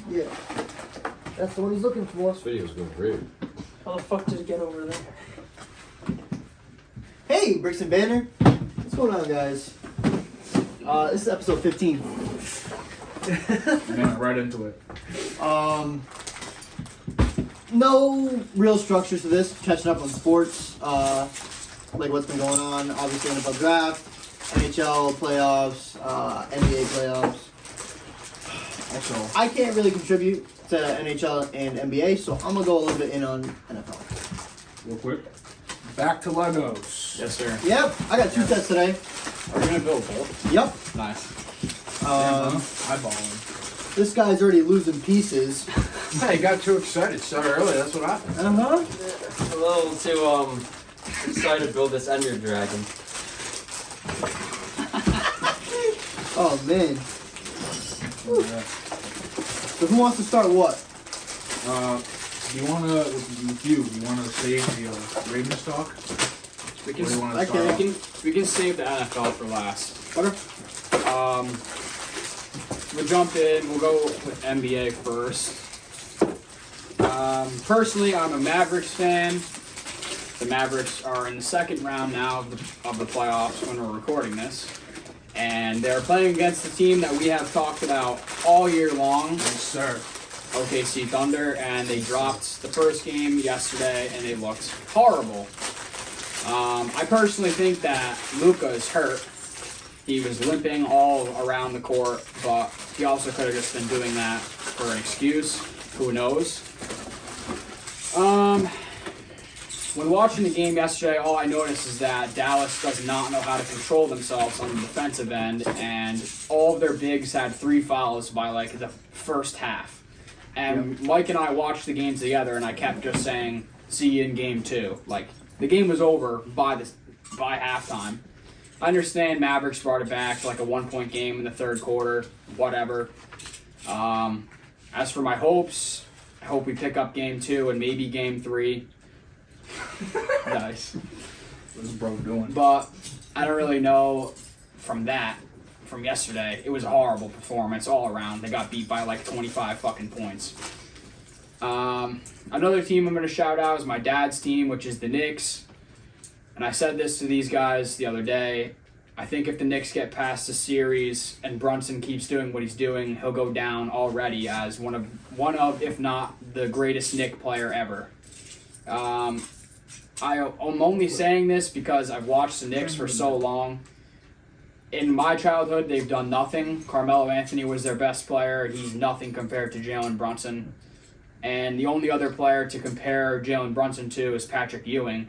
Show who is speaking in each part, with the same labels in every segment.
Speaker 1: Yeah. That's the one he's looking for.
Speaker 2: This video's going great.
Speaker 3: How the fuck did it get over there?
Speaker 1: Hey, Bricks and Banter. What's going on, guys? This is episode 15.
Speaker 4: Man, right into it.
Speaker 1: No real structure to this. Catching up on sports. Like what's been going on. Obviously, NFL draft, NHL playoffs, NBA playoffs.
Speaker 4: Also,
Speaker 1: I can't really contribute to NHL and NBA, so I'm gonna go a little bit in on NFL.
Speaker 4: real quick. Back to Legos.
Speaker 3: Yes, sir.
Speaker 1: Yep, I got 2 sets today.
Speaker 3: Are we gonna build both?
Speaker 1: Yep.
Speaker 3: Nice.
Speaker 4: Eyeballing.
Speaker 1: This guy's already losing pieces.
Speaker 2: Yeah, you got too excited so early. That's what happened.
Speaker 1: Uh-huh.
Speaker 5: A little too excited to build this Ender Dragon.
Speaker 1: Oh, man.
Speaker 4: Yeah.
Speaker 1: So who wants to start what?
Speaker 4: Do you wanna save the Ravens talk?
Speaker 3: We
Speaker 4: Or do you wanna
Speaker 1: I
Speaker 4: start
Speaker 1: can.
Speaker 4: off?
Speaker 3: we can save the NFL for last.
Speaker 1: Okay.
Speaker 3: We'll jump in. We'll go with NBA first. Personally, I'm a Mavericks fan. The Mavericks are in the second round now of the playoffs when we're recording this. And they're playing against the team that we have talked about all year long,
Speaker 4: Yes, sir.
Speaker 3: OKC Thunder, and they dropped the first game yesterday, and they looked horrible. I personally think that Luka is hurt. He was limping all around the court, but he also could have just been doing that for an excuse. Who knows? When watching the game yesterday, all I noticed is that Dallas does not know how to control themselves on the defensive end, and all of their bigs had 3 fouls by like the first half. And Mike and I watched the game together, and I kept just saying, "See you in game 2." Like the game was over by halftime. I understand Mavericks brought it back to like a 1-point game in the third quarter, whatever. As for my hopes, I hope we pick up game 2 and maybe game 3. Nice.
Speaker 4: What is bro doing?
Speaker 3: But I don't really know from yesterday. It was a horrible performance all around. They got beat by like 25 fucking points. Another team I'm going to shout out is my dad's team, which is the Knicks. And I said this to these guys the other day. I think if the Knicks get past the series and Brunson keeps doing what he's doing, he'll go down already as one of, if not the greatest Knick player ever. I'm only saying this because I've watched the Knicks for so long. In my childhood, they've done nothing. Carmelo Anthony was their best player. He's nothing compared to Jalen Brunson. And the only other player to compare Jalen Brunson to is Patrick Ewing.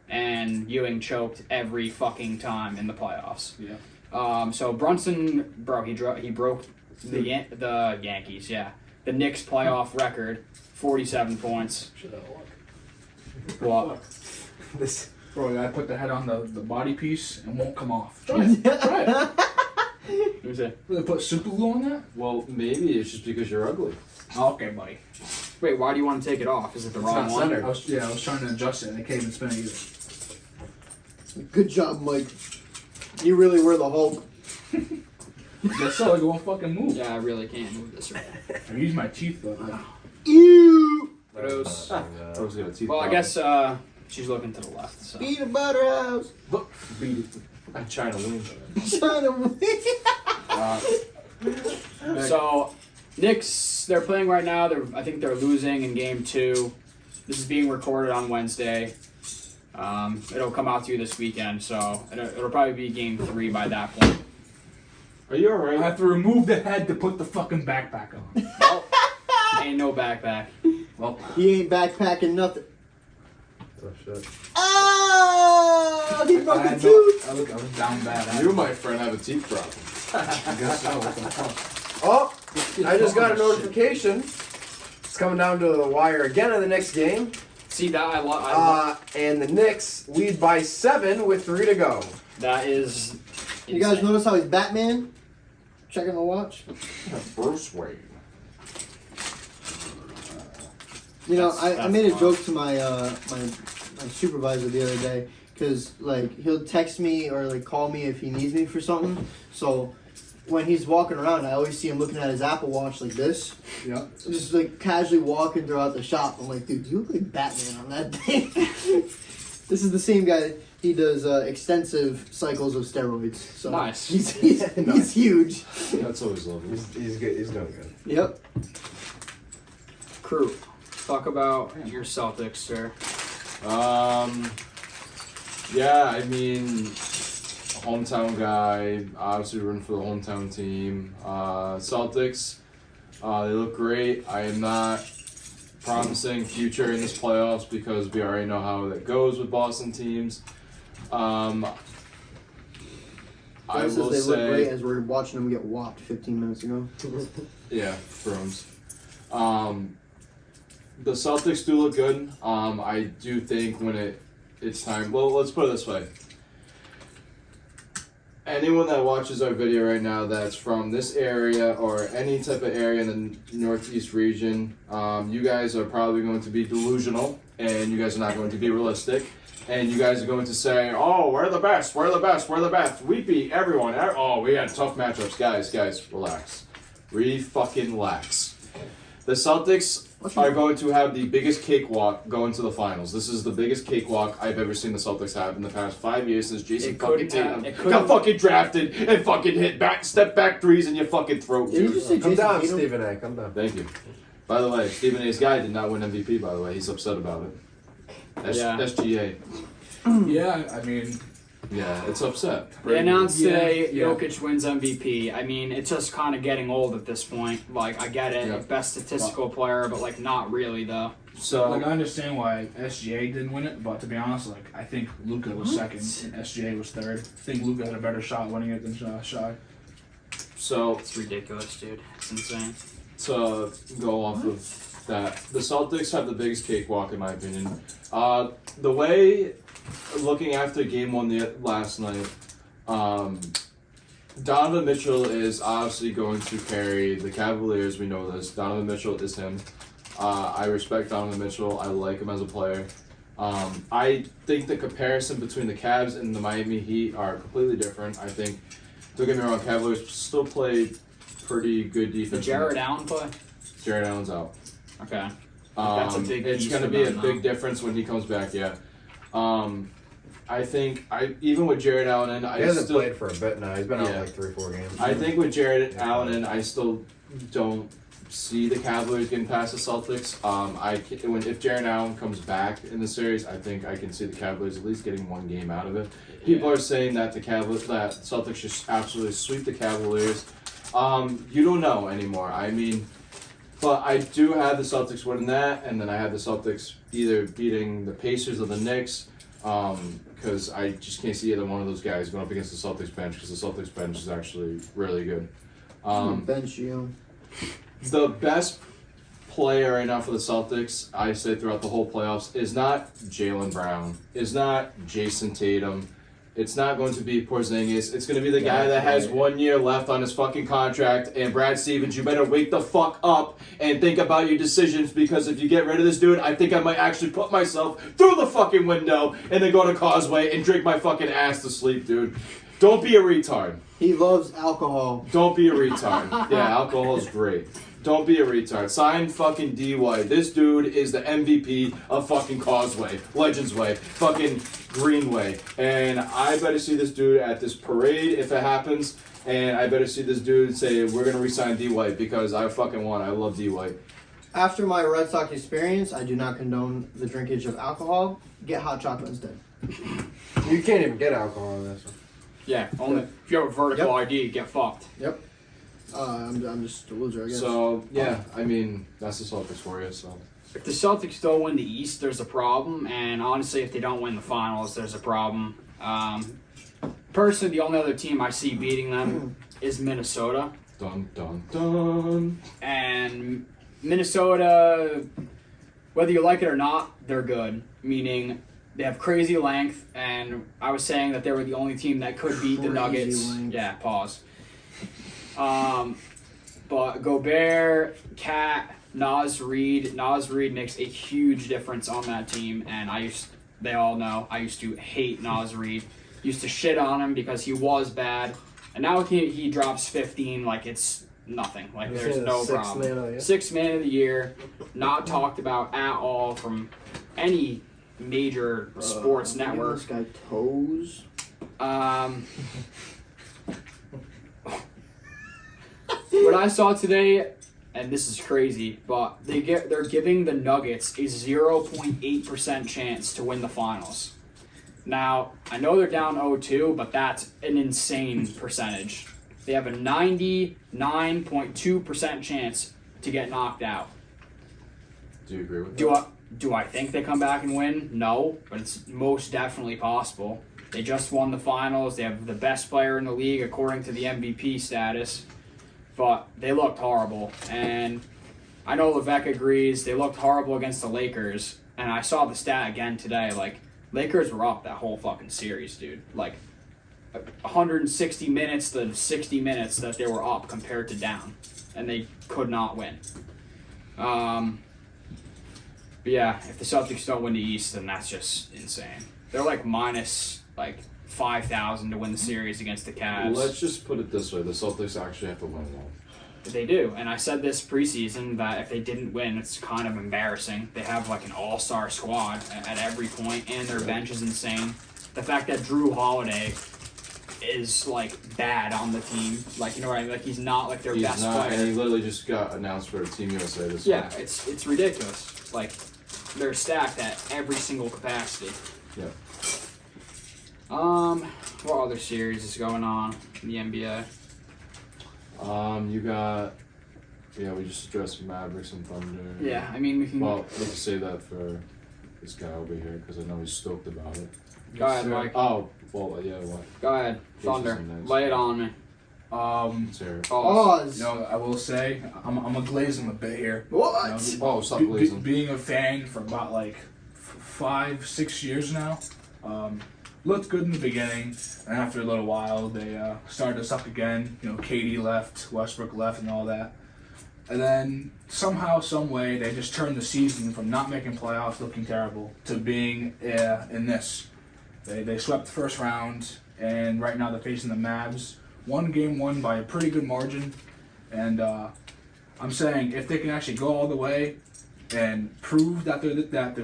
Speaker 3: And Ewing choked every fucking time in the playoffs.
Speaker 4: Yeah.
Speaker 3: So Brunson, bro, he broke the Yankees, yeah. The Knicks playoff record, 47 points. What?
Speaker 1: This.
Speaker 4: Bro, I put the head on the body piece and won't come off. Try it. Try it.
Speaker 3: Who's it?
Speaker 4: Will they put super glue on that?
Speaker 2: Well, maybe it's just because you're ugly.
Speaker 4: Okay, buddy.
Speaker 3: Wait, why do you want to take it off? Is it the wrong
Speaker 2: not
Speaker 3: one?
Speaker 2: centered.
Speaker 4: I was trying to adjust it and it can't even spin it either.
Speaker 1: Good job, Mike. You really were the Hulk.
Speaker 4: Guess so, it won't fucking move.
Speaker 3: Yeah, I really can't move this right.
Speaker 4: I use my teeth though.
Speaker 1: Ew.
Speaker 3: Gross.
Speaker 2: I was gonna teeth
Speaker 3: Well, I
Speaker 2: problem.
Speaker 3: guess she's looking to the left. So.
Speaker 1: Eat a butter house.
Speaker 4: Beat it.
Speaker 2: I'm trying to win.
Speaker 1: Trying to win.
Speaker 3: So, Knicks, they're playing right now. I think they're losing in game 2. This is being recorded on Wednesday. It'll come out to you this weekend, so it'll probably be game 3 by that point.
Speaker 2: Are you
Speaker 4: I
Speaker 2: alright?
Speaker 4: have to remove the head to put the fucking backpack on.
Speaker 3: Well, ain't no backpack.
Speaker 4: Well,
Speaker 1: He ain't backpacking nothing.
Speaker 2: Oh shit.
Speaker 1: Oh! He broke
Speaker 4: I
Speaker 1: the
Speaker 4: had
Speaker 1: tooth.
Speaker 4: I was down bad.
Speaker 2: You, my friend, have a teeth problem.
Speaker 4: I guess so. What the fuck?
Speaker 6: Oh, I just got a notification. It's coming down to the wire again in the next game.
Speaker 3: See that I love.
Speaker 6: And the Knicks lead by 7 with 3 to go.
Speaker 3: That is.
Speaker 1: You guys
Speaker 3: insane.
Speaker 1: notice how he's Batman? Checking the watch.
Speaker 2: Bruce Wayne.
Speaker 1: You know,
Speaker 3: That's
Speaker 1: I made a
Speaker 3: fun.
Speaker 1: joke to my my supervisor the other day because like he'll text me or like call me if he needs me for something. So when he's walking around, I always see him looking at his Apple Watch like this.
Speaker 4: Yeah.
Speaker 1: Just like casually walking throughout the shop. I'm like, dude, you look like Batman on that thing. This is the same guy. He does extensive cycles of steroids. So
Speaker 3: Nice.
Speaker 1: He's huge.
Speaker 2: That's always lovely.
Speaker 6: He's good. He's doing good.
Speaker 1: Yep.
Speaker 3: Crew, talk about your Celtics, sir.
Speaker 2: Yeah, I mean, hometown guy, obviously rooting for the hometown team. Celtics, they look great. I am not promising future in this playoffs because we already know how that goes with Boston teams. I
Speaker 1: Guy says
Speaker 2: will
Speaker 1: they look great
Speaker 2: say,
Speaker 1: as we're watching them get whopped 15 minutes ago.
Speaker 2: yeah, Brooms. The Celtics do look good. I do think when it's time. Well, let's put it this way. Anyone that watches our video right now that's from this area or any type of area in the Northeast region, you guys are probably going to be delusional and you guys are not going to be realistic. And you guys are going to say, oh, we're the best, we're the best, we're the best. We beat everyone. Oh, we had tough matchups. Guys, relax. Relax. The Celtics are going to have the biggest cakewalk going to the finals. This is the biggest cakewalk I've ever seen the Celtics have in the past 5 years since Jason fucking Tatum got fucking drafted and fucking hit step back threes in your fucking throat.
Speaker 1: Did you just say
Speaker 6: Come
Speaker 1: Jason
Speaker 6: down,
Speaker 1: Tatum?
Speaker 6: Stephen A. Come down.
Speaker 2: Thank you. By the way, Stephen A's guy did not win MVP, by the way. He's upset about it.
Speaker 3: Yeah.
Speaker 2: SGA.
Speaker 4: Yeah, I mean,
Speaker 2: Yeah, it's upset.
Speaker 3: They announced today
Speaker 4: Yeah.
Speaker 3: Jokic wins MVP. I mean, it's just kind of getting old at this point. Like, I get it,
Speaker 2: Yeah.
Speaker 3: best statistical player, but like not really though.
Speaker 2: So,
Speaker 4: like I understand why SGA didn't win it, but to be honest, like I think Luka was second and SGA was third. I think Luka had a better shot winning it than Shai.
Speaker 2: so
Speaker 3: It's ridiculous, dude. It's insane.
Speaker 2: to go off of that, the Celtics have the biggest cakewalk in my opinion. The way, looking after game one last night, Donovan Mitchell is obviously going to carry the Cavaliers. We know this. Donovan Mitchell is him. I respect Donovan Mitchell. I like him as a player. I think the comparison between the Cavs and the Miami Heat are completely different. I think, don't get me wrong, Cavaliers still play pretty good
Speaker 3: Did
Speaker 2: defense.
Speaker 3: Jared Allen play?
Speaker 2: Jared Allen's out.
Speaker 3: Okay. That's a big
Speaker 2: It's
Speaker 3: piece
Speaker 2: going to
Speaker 3: for
Speaker 2: be a
Speaker 3: them,
Speaker 2: big
Speaker 3: though.
Speaker 2: difference when he comes back. Yeah. I think even with Jared Allen in,
Speaker 6: He
Speaker 2: I
Speaker 6: hasn't
Speaker 2: still
Speaker 6: played for a bit now. He's been out
Speaker 2: Yeah.
Speaker 6: like 3-4 games.
Speaker 2: I think with Jared Allen in, I still don't see the Cavaliers getting past the Celtics. If Jared Allen comes back in the series, I think I can see the Cavaliers at least getting one game out of it. People are saying that that Celtics should absolutely sweep the Cavaliers. You don't know anymore. I mean, but I do have the Celtics winning that, and then I have the Celtics either beating the Pacers or the Knicks, because I just can't see either one of those guys going up against the Celtics bench, because the Celtics bench is actually really good.
Speaker 1: Bench,
Speaker 2: The best player right now for the Celtics, I say throughout the whole playoffs, is not Jaylen Brown, is not Jason Tatum. It's not going to be Porzingis. It's going to be the guy that has 1 year left on his fucking contract. And Brad Stevens, you better wake the fuck up and think about your decisions, because if you get rid of this dude, I think I might actually put myself through the fucking window and then go to Causeway and drink my fucking ass to sleep, dude. Don't be a retard.
Speaker 1: He loves alcohol.
Speaker 2: Don't be a retard. Yeah, alcohol is great. Don't be a retard. Sign fucking D-White. This dude is the MVP of fucking Causeway, Legends Way, fucking Greenway. And I better see this dude at this parade if it happens. And I better see this dude say, we're going to re-sign D-White, because I fucking want. I love D-White.
Speaker 1: After my Red Sox experience, I do not condone the drinkage of alcohol. Get hot chocolate instead.
Speaker 6: You can't even get alcohol in this one.
Speaker 3: Yeah, only if you have a vertical ID, get fucked.
Speaker 1: Yep. I'm just a loser, I guess.
Speaker 2: So, yeah, I mean, that's the Celtics for you, so.
Speaker 3: If the Celtics don't win the East, there's a problem, and honestly, if they don't win the Finals, there's a problem. Personally, the only other team I see beating them is Minnesota.
Speaker 2: Dun, dun, dun.
Speaker 3: And Minnesota, whether you like it or not, they're good. Meaning, they have crazy length, and I was saying that they were the only team that could beat the
Speaker 1: Crazy
Speaker 3: Nuggets.
Speaker 1: length.
Speaker 3: Yeah, pause. But Gobert, Cat, Naz Reid makes a huge difference on that team, and they all know I used to hate Naz Reid. Used to shit on him because he was bad, And now he drops 15 like it's nothing. Like
Speaker 6: You
Speaker 3: there's
Speaker 6: say the
Speaker 3: no
Speaker 6: sixth
Speaker 3: problem.
Speaker 6: man of the year?
Speaker 3: Sixth man of the year, not talked about at all from any major sports
Speaker 1: I'm giving
Speaker 3: network.
Speaker 1: This guy toes.
Speaker 3: What I saw today, and this is crazy, but they're giving the Nuggets a 0.8% chance to win the finals. Now, I know they're down 0-2, but that's an insane percentage. They have a 99.2% chance to get knocked out.
Speaker 2: Do you agree with that?
Speaker 3: Do I think they come back and win? No, but it's most definitely possible. They just won the finals. They have the best player in the league according to the MVP status. But they looked horrible. And I know Levesque agrees. They looked horrible against the Lakers. And I saw the stat again today. Like, Lakers were up that whole fucking series, dude. Like, 160 minutes to 60 minutes that they were up compared to down. And they could not win. But yeah, if the Celtics don't win the East, then that's just insane. They're like minus, 5,000 to win the series against the Cavs.
Speaker 2: Let's just put it this way: the Celtics actually have to win one.
Speaker 3: They do, and I said this preseason that if they didn't win, it's kind of embarrassing. They have like an all-star squad at every point, and their bench is insane. The fact that Drew Holiday is bad on the team, you know what I mean? Like he's not their
Speaker 2: He's
Speaker 3: best
Speaker 2: not,
Speaker 3: player.
Speaker 2: and he literally just got announced for Team USA this
Speaker 3: Yeah,
Speaker 2: week.
Speaker 3: it's ridiculous. They're stacked at every single capacity.
Speaker 2: Yep.
Speaker 3: What other series is going on in the NBA?
Speaker 2: You got. Yeah, we just addressed Mavericks and Thunder.
Speaker 3: Yeah, I mean we can.
Speaker 2: Well, we can say that for this guy over here because I know he's stoked about it.
Speaker 3: Go ahead, Mike.
Speaker 2: Oh, well, yeah, what?
Speaker 3: Go ahead, Thunder.
Speaker 2: Nice.
Speaker 3: Lay it on me.
Speaker 2: Let's hear it.
Speaker 1: Pause.
Speaker 4: I will say I'm gonna glaze him a bit here.
Speaker 1: What?
Speaker 2: Oh, stop glazing.
Speaker 4: Being a fan for about 5-6 years now, looked good in the beginning, and after a little while they started to suck again. KD left, Westbrook left, and all that. And then somehow, some way, they just turned the season from not making playoffs, looking terrible, to being in this. They swept the first round, and right now they're facing the Mavs. One game won by a pretty good margin, and I'm saying if they can actually go all the way and prove that they're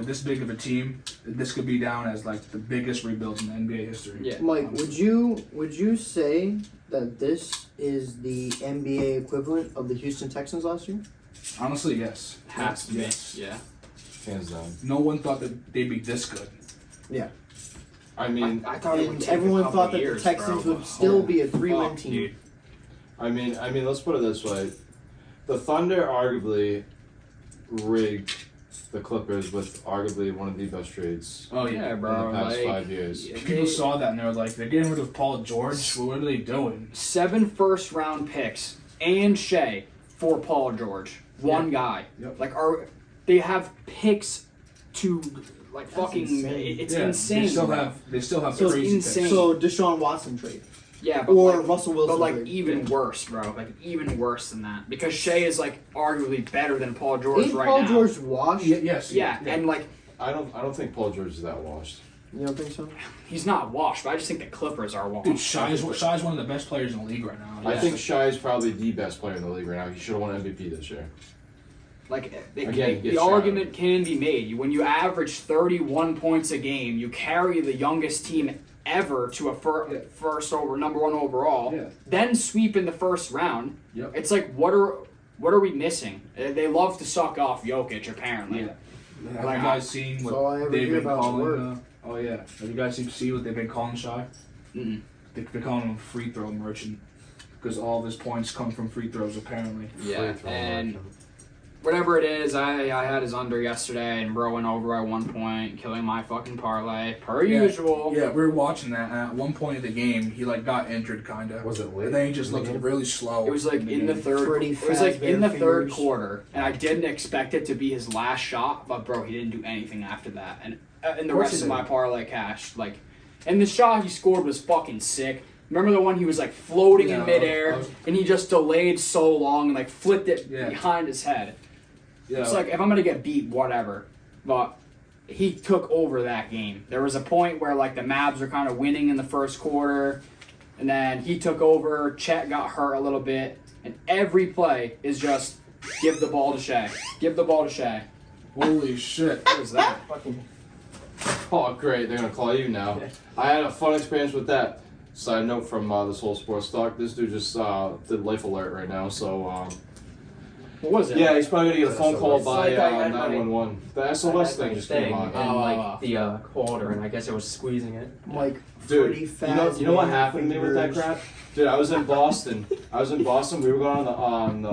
Speaker 4: this big of a team, this could be down as the biggest rebuilds in NBA history.
Speaker 3: Yeah.
Speaker 1: Mike, would you say that this is the NBA equivalent of the Houston Texans last year?
Speaker 4: Honestly, yes.
Speaker 3: Has to be.
Speaker 4: Yes.
Speaker 3: Yeah.
Speaker 2: Hands down.
Speaker 4: No one thought that they'd be this good.
Speaker 1: Yeah.
Speaker 2: I mean,
Speaker 3: I thought it would
Speaker 1: And
Speaker 3: take a
Speaker 1: everyone
Speaker 3: couple
Speaker 1: thought that
Speaker 3: years,
Speaker 1: the Texans
Speaker 3: bro,
Speaker 1: would
Speaker 3: but
Speaker 1: still be a
Speaker 3: holy
Speaker 1: 3-win
Speaker 3: fuck,
Speaker 1: team.
Speaker 3: dude.
Speaker 2: I mean, let's put it this way: the Thunder arguably rigged the Clippers with arguably one of the best trades
Speaker 4: Oh
Speaker 3: Yeah,
Speaker 2: in
Speaker 3: bro.
Speaker 2: the past 5 years.
Speaker 4: People saw that and they were like, they're getting rid of Paul George. What are they doing?
Speaker 3: 7 first-round picks and Shea for Paul George. One guy.
Speaker 4: Yep.
Speaker 3: They have picks to fucking.
Speaker 1: insane.
Speaker 3: It's
Speaker 4: Yeah,
Speaker 3: insane.
Speaker 4: They still have
Speaker 3: So it's
Speaker 4: crazy
Speaker 3: insane.
Speaker 4: picks.
Speaker 1: So Deshaun Watson trade.
Speaker 3: Yeah, but
Speaker 1: Or Russell Wilson
Speaker 3: But
Speaker 1: trade.
Speaker 3: even worse, bro. Even worse than that, because Shea is arguably better than Paul George
Speaker 1: Ain't
Speaker 3: right
Speaker 1: Paul
Speaker 3: now.
Speaker 1: George washed?
Speaker 4: Yes.
Speaker 3: Yeah, and
Speaker 2: I don't think Paul George is that washed.
Speaker 1: You don't think so?
Speaker 3: he's not washed, but I just think the Clippers are washed.
Speaker 4: Dude, Shai's one of the best players in the league right now.
Speaker 2: I
Speaker 3: Yeah.
Speaker 2: think Shai is probably the best player in the league right now. He should have won MVP this year. Again,
Speaker 3: The
Speaker 2: get
Speaker 3: argument can be made. When you average 31 points a game, you carry the youngest team ever to a number one overall,
Speaker 4: Yeah.
Speaker 3: then sweep in the first round.
Speaker 4: Yep.
Speaker 3: It's what are we missing? They love to suck off Jokic, apparently.
Speaker 4: Yeah. Have you guys seen
Speaker 1: That's all I
Speaker 4: what
Speaker 1: ever
Speaker 4: they've
Speaker 1: hear
Speaker 4: been
Speaker 1: about is work.
Speaker 4: calling? Oh yeah. Have you guys see what they've been calling Shai?
Speaker 3: Mm-mm.
Speaker 4: They're calling him a free throw merchant because all of his points come from free throws apparently.
Speaker 3: Yeah,
Speaker 2: Free throw
Speaker 3: and
Speaker 2: margin.
Speaker 3: whatever it is, I had his under yesterday and bro went over at one point, killing my fucking parlay per usual.
Speaker 4: Yeah, we were watching that, and at one point of the game, he got injured, kinda.
Speaker 6: Was it late?
Speaker 4: And then he just looked really slow.
Speaker 3: It was in the
Speaker 4: game.
Speaker 3: third.
Speaker 1: Pretty
Speaker 3: It was
Speaker 1: fast
Speaker 3: in the
Speaker 1: bare
Speaker 3: third
Speaker 1: fingers.
Speaker 3: quarter, and I didn't expect it to be his last shot. But bro, he didn't do anything after that, and the
Speaker 6: course
Speaker 3: rest
Speaker 6: he
Speaker 3: of my
Speaker 6: didn't.
Speaker 3: parlay cashed. And the shot he scored was fucking sick. Remember the one he was floating
Speaker 4: Yeah,
Speaker 3: in midair,
Speaker 4: I was-
Speaker 3: and he just delayed so long and flipped it
Speaker 4: Yeah.
Speaker 3: behind his head.
Speaker 4: Yeah.
Speaker 3: It's if I'm gonna get beat, whatever. But he took over that game. There was a point where the Mavs were kind of winning in the first quarter, and then he took over. Chet got hurt a little bit, and every play is just give the ball to Shea. Give the ball to Shea.
Speaker 4: Holy shit.
Speaker 3: What was that?
Speaker 2: Oh, great. They're going to call you now. I had a fun experience with that. Side note from this whole sports talk, this dude just did life alert right now, so...
Speaker 3: What was it?
Speaker 2: yeah, he's probably going to get a phone call
Speaker 5: It's
Speaker 2: by
Speaker 5: like I had my-
Speaker 2: 911. The SOS thing just came on.
Speaker 5: and like the holder, and I guess it was squeezing it.
Speaker 1: Like
Speaker 2: Dude,
Speaker 1: Freddy
Speaker 2: you know what
Speaker 1: Fazbear
Speaker 2: happened to me with that
Speaker 1: fingers.
Speaker 2: crap? Dude, I was in Boston. We were going on the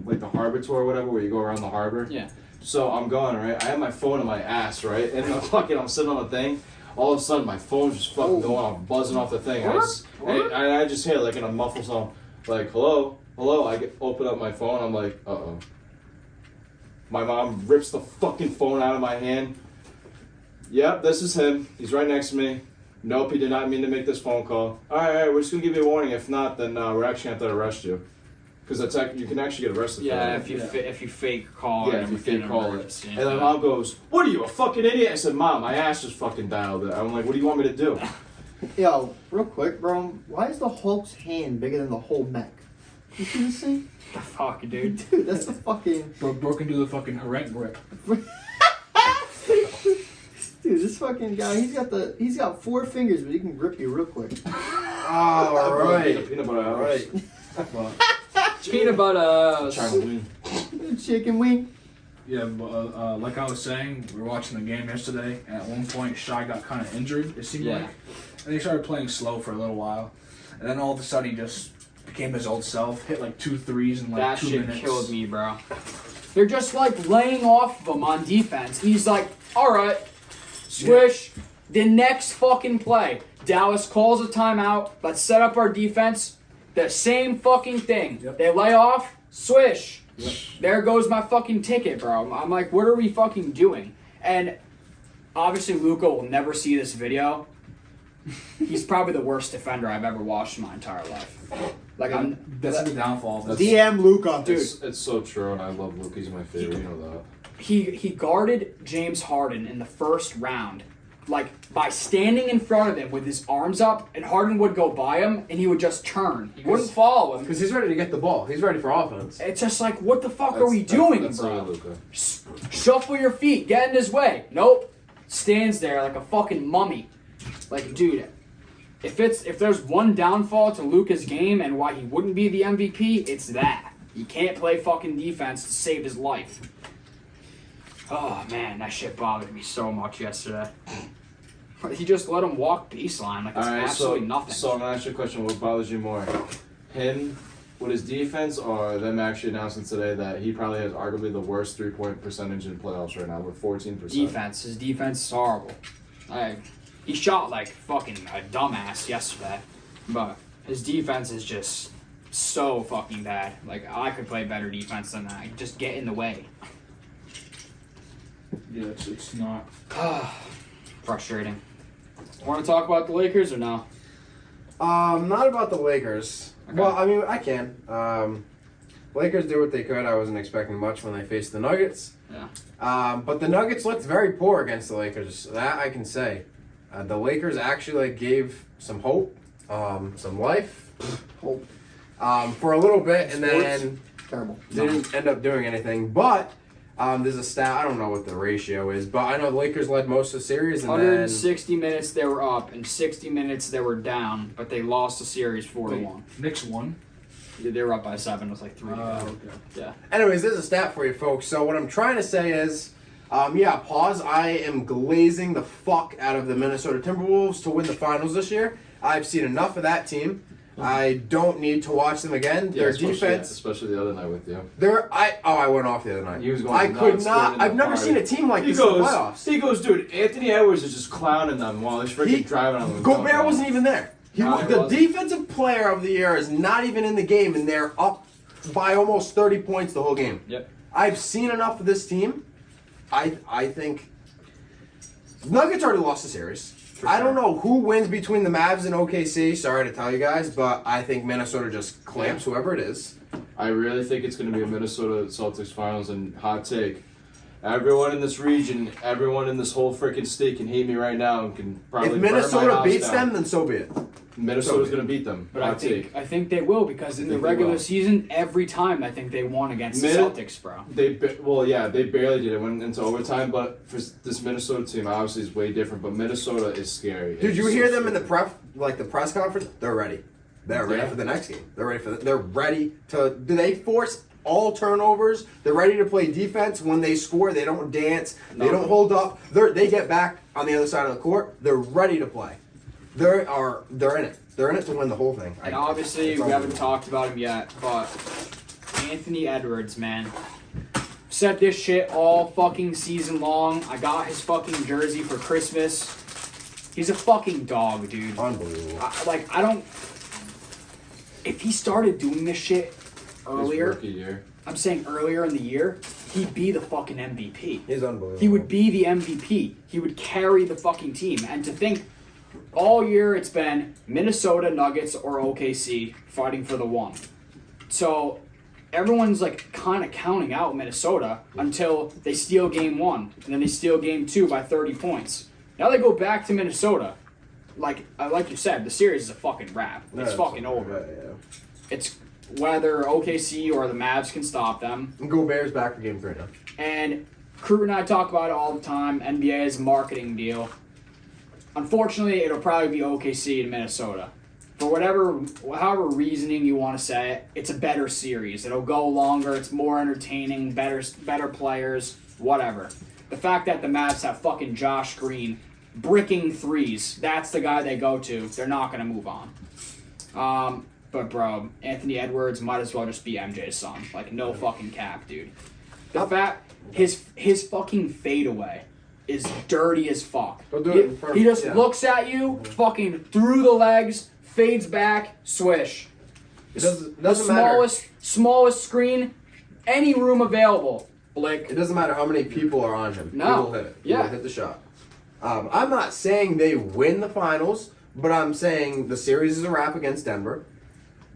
Speaker 2: like the harbor tour or whatever, where you go around the harbor.
Speaker 3: Yeah.
Speaker 2: So I'm going, right? I have my phone in my ass, right? And I'm sitting on the thing. All of a sudden, my phone's just fucking going off, buzzing off the thing. I just hear like in a muffled song, like hello. I open up my phone. I'm like, uh-oh. My mom rips the fucking phone out of my hand. Yep, this is him. He's right next to me. Nope, he did not mean to make this phone call. All right, we're just gonna give you a warning. If not, then we're actually gonna have to arrest you. Because you can actually get arrested.
Speaker 3: Yeah,
Speaker 2: for that.
Speaker 3: if you fake call.
Speaker 2: Yeah,
Speaker 3: it
Speaker 2: if you
Speaker 3: in
Speaker 2: fake
Speaker 3: an
Speaker 2: call it.
Speaker 3: emergency.
Speaker 2: And then mom goes, "What are you, a fucking idiot?" I said, "Mom, my ass just fucking dialed it." I'm like, "What do you want me to do?"
Speaker 1: Yo, real quick, bro. Why is the Hulk's hand bigger than the whole mech? You see this thing?
Speaker 3: Fuck, dude.
Speaker 1: Dude, that's a fucking...
Speaker 4: Bro can do the fucking horrendous grip.
Speaker 1: Dude, this fucking guy, he's got 4 fingers, but he can grip you real quick.
Speaker 6: All right.
Speaker 2: Peanut butter
Speaker 6: All
Speaker 2: house.
Speaker 6: right.
Speaker 3: Peanut butter.
Speaker 2: China wing.
Speaker 1: Chicken wing.
Speaker 4: Yeah, but like I was saying, we were watching the game yesterday, and at one point, Shy got kind of injured, it seemed
Speaker 3: Yeah.
Speaker 4: like. And he started playing slow for a little while. And then all of a sudden, he just became his old self, hit like 2 threes in like
Speaker 3: That
Speaker 4: 2
Speaker 3: shit
Speaker 4: minutes.
Speaker 3: killed me, bro. They're just like laying off of him on defense. He's like, all right, swish. The next fucking play, Dallas calls a timeout. Let's set up our defense. The same fucking thing.
Speaker 4: Yep.
Speaker 3: They lay off, swish.
Speaker 4: Yep.
Speaker 3: There goes my fucking ticket, bro. I'm like, what are we fucking doing? And obviously, Luka will never see this video. He's probably the worst defender I've ever watched in my entire life. Like
Speaker 4: That's the downfall of this.
Speaker 1: DM Luca.
Speaker 3: Dude.
Speaker 2: It's so true, and I love Luke. He's my favorite. You know that.
Speaker 3: He guarded James Harden in the first round, like by standing in front of him with his arms up, and Harden would go by him, and he would just turn. He wouldn't follow him.
Speaker 6: Because he's ready to get the ball. He's ready for offense.
Speaker 3: It's just like, what the fuck are we doing,
Speaker 2: that's
Speaker 3: bro?
Speaker 2: Luka.
Speaker 3: Shuffle your feet, get in his way. Nope, stands there like a fucking mummy. Like, dude, if there's one downfall to Luka's game and why he wouldn't be the MVP, it's that he can't play fucking defense to save his life. Oh man, that shit bothered me so much yesterday. He just let him walk baseline like it's
Speaker 2: All right,
Speaker 3: absolutely nothing.
Speaker 2: So I'm gonna ask you a question. What bothers you more, him with his defense, or them actually announcing today that he probably has arguably the worst 3-point percentage in playoffs right now with 14%?
Speaker 3: Defense. His defense is horrible. He shot like fucking a dumbass yesterday, but his defense is just so fucking bad. Like, I could play better defense than that. Just get in the way.
Speaker 4: Yeah, it's not.
Speaker 3: Frustrating. Want to talk about the Lakers or no?
Speaker 6: Not about the Lakers.
Speaker 3: Okay.
Speaker 6: Well, I mean, I can. Lakers did what they could. I wasn't expecting much when they faced the Nuggets.
Speaker 3: Yeah.
Speaker 6: But the Nuggets looked very poor against the Lakers. That I can say. The Lakers actually gave some hope, some life,
Speaker 1: Hope.
Speaker 6: for a little bit, and
Speaker 1: Sports?
Speaker 6: then
Speaker 1: Terrible.
Speaker 6: didn't end up doing anything. But there's a stat. I don't know what the ratio is, but I know the Lakers led most of the series, and then
Speaker 3: 160 minutes they were up, and 60 minutes they were down, but they lost the series 4-1.
Speaker 4: Knicks won.
Speaker 3: They were up by 7 with like 3 to go.
Speaker 4: Okay.
Speaker 3: Yeah.
Speaker 6: anyways, there's a stat for you folks. So what I'm trying to say is, pause. I am glazing the fuck out of the Minnesota Timberwolves to win the finals this year. I've seen enough of that team. I don't need to watch them again.
Speaker 2: Yeah,
Speaker 6: Their
Speaker 2: especially,
Speaker 6: defense.
Speaker 2: especially the other night with you.
Speaker 6: I went off the other night.
Speaker 2: He was going
Speaker 6: I could
Speaker 2: nuts
Speaker 6: not.
Speaker 2: during the
Speaker 6: I've never
Speaker 2: party.
Speaker 6: seen a team like
Speaker 2: He
Speaker 6: this in the
Speaker 2: goes,
Speaker 6: playoffs.
Speaker 2: dude, Anthony Edwards is just clowning them while he's freaking driving on them.
Speaker 6: Gobert wasn't even there.
Speaker 3: No, he
Speaker 6: The
Speaker 3: wasn't.
Speaker 6: defensive player of the year is not even in the game, and they're up by almost 30 points the whole game.
Speaker 3: Yep.
Speaker 6: I've seen enough of this team. I think Nuggets already lost the series. I don't know who wins between the Mavs and OKC. Sorry to tell you guys, but I think Minnesota just clamps whoever it is.
Speaker 2: I really think it's going to be a Minnesota Celtics finals, and hot take. Everyone in this region, everyone in this whole freaking state can hate me right now and can probably
Speaker 6: If
Speaker 2: burn my
Speaker 6: Minnesota
Speaker 2: house
Speaker 6: beats
Speaker 2: down.
Speaker 6: them, then so be it.
Speaker 2: Minnesota's going to beat them.
Speaker 3: But I think they will, because in the regular season, every time I think they won against the Celtics, bro.
Speaker 2: They barely did it, went into overtime. But for this Minnesota team, obviously is way different. But Minnesota is scary.
Speaker 6: Did you hear them in the press conference? They're ready. They're ready for the next game. They're ready they're ready to. Do they force all turnovers? They're ready to play defense. When they score, they don't dance. No. They don't hold up. They get back on the other side of the court. They're ready to play. They're in it. They're in it to win the whole thing.
Speaker 3: And obviously, we haven't talked about him yet, but Anthony Edwards, man. Said this shit all fucking season long. I got his fucking jersey for Christmas. He's a fucking dog, dude.
Speaker 6: Unbelievable.
Speaker 3: I don't. If he started doing this shit earlier,
Speaker 2: his rookie year.
Speaker 3: I'm saying earlier in the year, he'd be the fucking MVP.
Speaker 6: He's unbelievable.
Speaker 3: He would be the MVP. He would carry the fucking team. And to think, all year it's been Minnesota, Nuggets, or OKC fighting for the one. So everyone's like kind of counting out Minnesota until they steal game one, and then they steal game two by 30 points. Now they go back to Minnesota. Like you said, the series is a fucking wrap. It's fucking over.
Speaker 6: Yeah.
Speaker 3: It's whether OKC or the Mavs can stop them.
Speaker 6: And go Bears back for game 3 now.
Speaker 3: And Crew and I talk about it all the time. NBA's marketing deal. Unfortunately, it'll probably be OKC to Minnesota. For however reasoning you want to say it, it's a better series. It'll go longer. It's more entertaining. Better players. Whatever. The fact that the Mavs have fucking Josh Green bricking threes. That's the guy they go to. They're not going to move on. But bro, Anthony Edwards might as well just be MJ's son. Like, no fucking cap, dude. The fact his fucking fadeaway is dirty as fuck. He just looks at you, fucking through the legs, fades back, swish.
Speaker 6: Doesn't
Speaker 3: Smallest screen, any room available. Blick.
Speaker 6: It doesn't matter how many people are on him.
Speaker 3: No.
Speaker 6: He will hit it. He will hit the shot. I'm not saying they win the finals, but I'm saying the series is a wrap against Denver.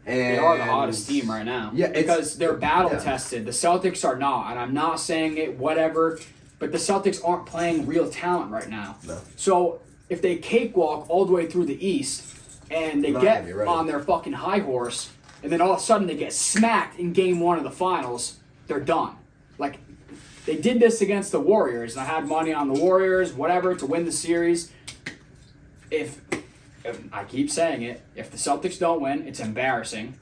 Speaker 6: And
Speaker 3: they are the hottest team right now.
Speaker 6: Yeah,
Speaker 3: because they're battle tested. The Celtics are not, and I'm not saying it whatever, but the Celtics aren't playing real talent right now.
Speaker 6: No.
Speaker 3: So if they cakewalk all the way through the East and they get on their fucking high horse, and then all of a sudden they get smacked in game one of the finals, they're done. Like, they did this against the Warriors, and I had money on the Warriors, whatever, to win the series. If I keep saying it, if the Celtics don't win, it's embarrassing.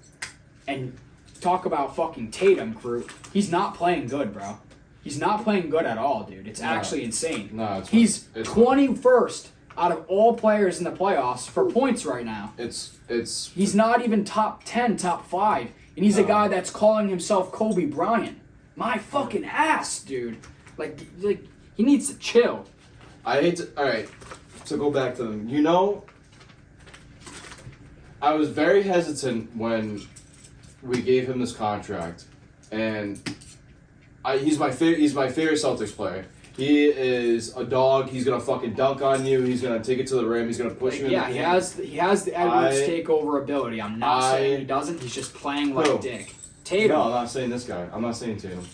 Speaker 3: And talk about fucking Tatum, Crew. He's not playing good, bro. He's not playing good at all, dude. It's actually insane.
Speaker 2: No,
Speaker 3: he's 21st out of all players in the playoffs for points right now. He's not even top 10, top 5, and he's a guy that's calling himself Kobe Bryant. My fucking ass, dude. Like he needs to chill.
Speaker 2: I hate to. All right, to go back to them. I was very hesitant when we gave him this contract, and he's my favorite Celtics player. He is a dog. He's gonna fucking dunk on you. He's gonna take it to the rim. He's gonna push you.
Speaker 3: Yeah, he has the Edwards takeover ability. I'm not saying he doesn't. He's just playing like a dick. Tatum.
Speaker 2: No, I'm not saying this guy. I'm not saying Tatum.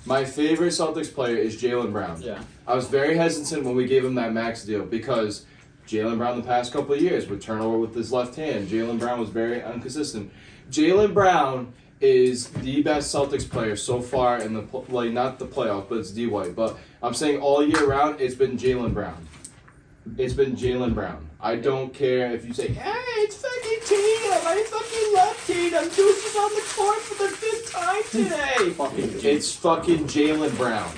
Speaker 2: My favorite Celtics player is Jaylen Brown.
Speaker 3: Yeah.
Speaker 2: I was very hesitant when we gave him that max deal because Jaylen Brown the past couple of years would turn over with his left hand. Jaylen Brown was very inconsistent. Jaylen Brown is the best Celtics player so far in the not the playoff, but it's D-White. But I'm saying all year round, it's been Jaylen Brown. It's been Jaylen Brown. I don't care if you say, hey, it's fucking Tatum. I fucking love Tatum. Deuce is on the court for the 5th time today. It's fucking Jaylen Brown.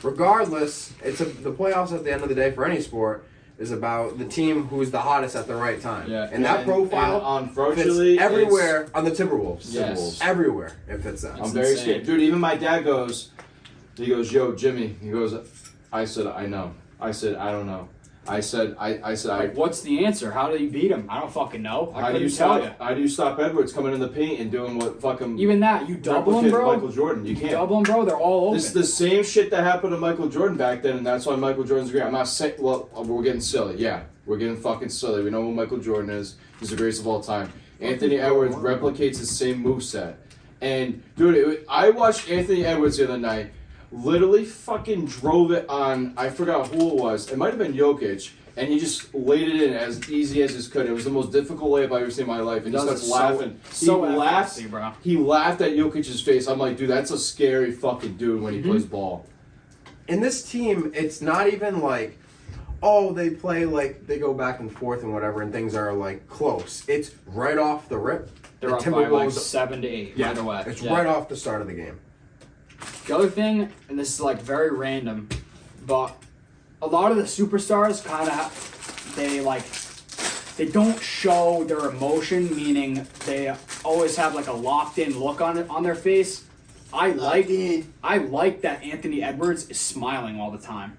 Speaker 6: Regardless, the playoffs at the end of the day for any sport is about the team who's the hottest at the right time.
Speaker 2: Yeah.
Speaker 6: And that profile fits everywhere on the Timberwolves.
Speaker 2: Yes.
Speaker 6: Everywhere it fits that.
Speaker 2: I'm very scared. Dude, even my dad goes, yo, Jimmy. He goes, I said, I know. I said, I don't know. I said,
Speaker 3: what's the answer? How do you beat him? I don't fucking know.
Speaker 2: How do you stop Edwards coming in the paint and doing what fucking...
Speaker 3: Even that, you double him, bro?
Speaker 2: Michael Jordan. You can't.
Speaker 3: Double him, bro? They're all open.
Speaker 2: This is the same shit that happened to Michael Jordan back then, and that's why Michael Jordan's great. I'm not saying... Well, we're getting silly. Yeah, we're getting fucking silly. We know who Michael Jordan is. He's the greatest of all time. Anthony Edwards replicates the same moveset. And, dude, I watched Anthony Edwards the other night. Literally fucking drove it on... I forgot who it was. It might have been Jokic. and he just laid it in as easy as he could. It was the most difficult layup I've ever seen in my life, and he starts laughing.
Speaker 3: So
Speaker 2: he laughed,
Speaker 3: effortlessly, bro.
Speaker 2: He laughed at Jokic's face. I'm like, dude, that's a scary fucking dude when he plays ball.
Speaker 6: In this team, it's not even like, oh, they play like they go back and forth and whatever, and things are like close. It's right off the rip.
Speaker 3: They're
Speaker 6: the
Speaker 3: up by like 7 to 8 right away.
Speaker 6: It's right off the start of the game.
Speaker 3: The other thing, and this is like very random, but a lot of the superstars kind of they don't show their emotion, meaning they always have like a locked in look on their face. I like that Anthony Edwards is smiling all the time.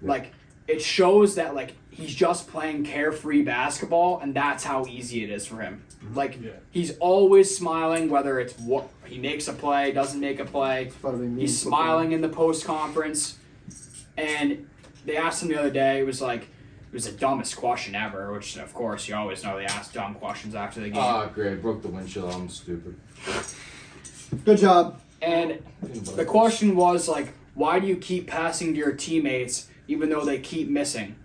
Speaker 6: Yeah.
Speaker 3: Like it shows that like he's just playing carefree basketball, and that's how easy it is for him. Like he's always smiling, whether it's what he makes a play, doesn't make a play. He's smiling in the post conference, and they asked him the other day. It was the dumbest question ever, which of course you always know they ask dumb questions after the game.
Speaker 2: Ah, great, broke the windshield. I'm stupid.
Speaker 1: Good job.
Speaker 3: And the question was like, why do you keep passing to your teammates even though they keep missing?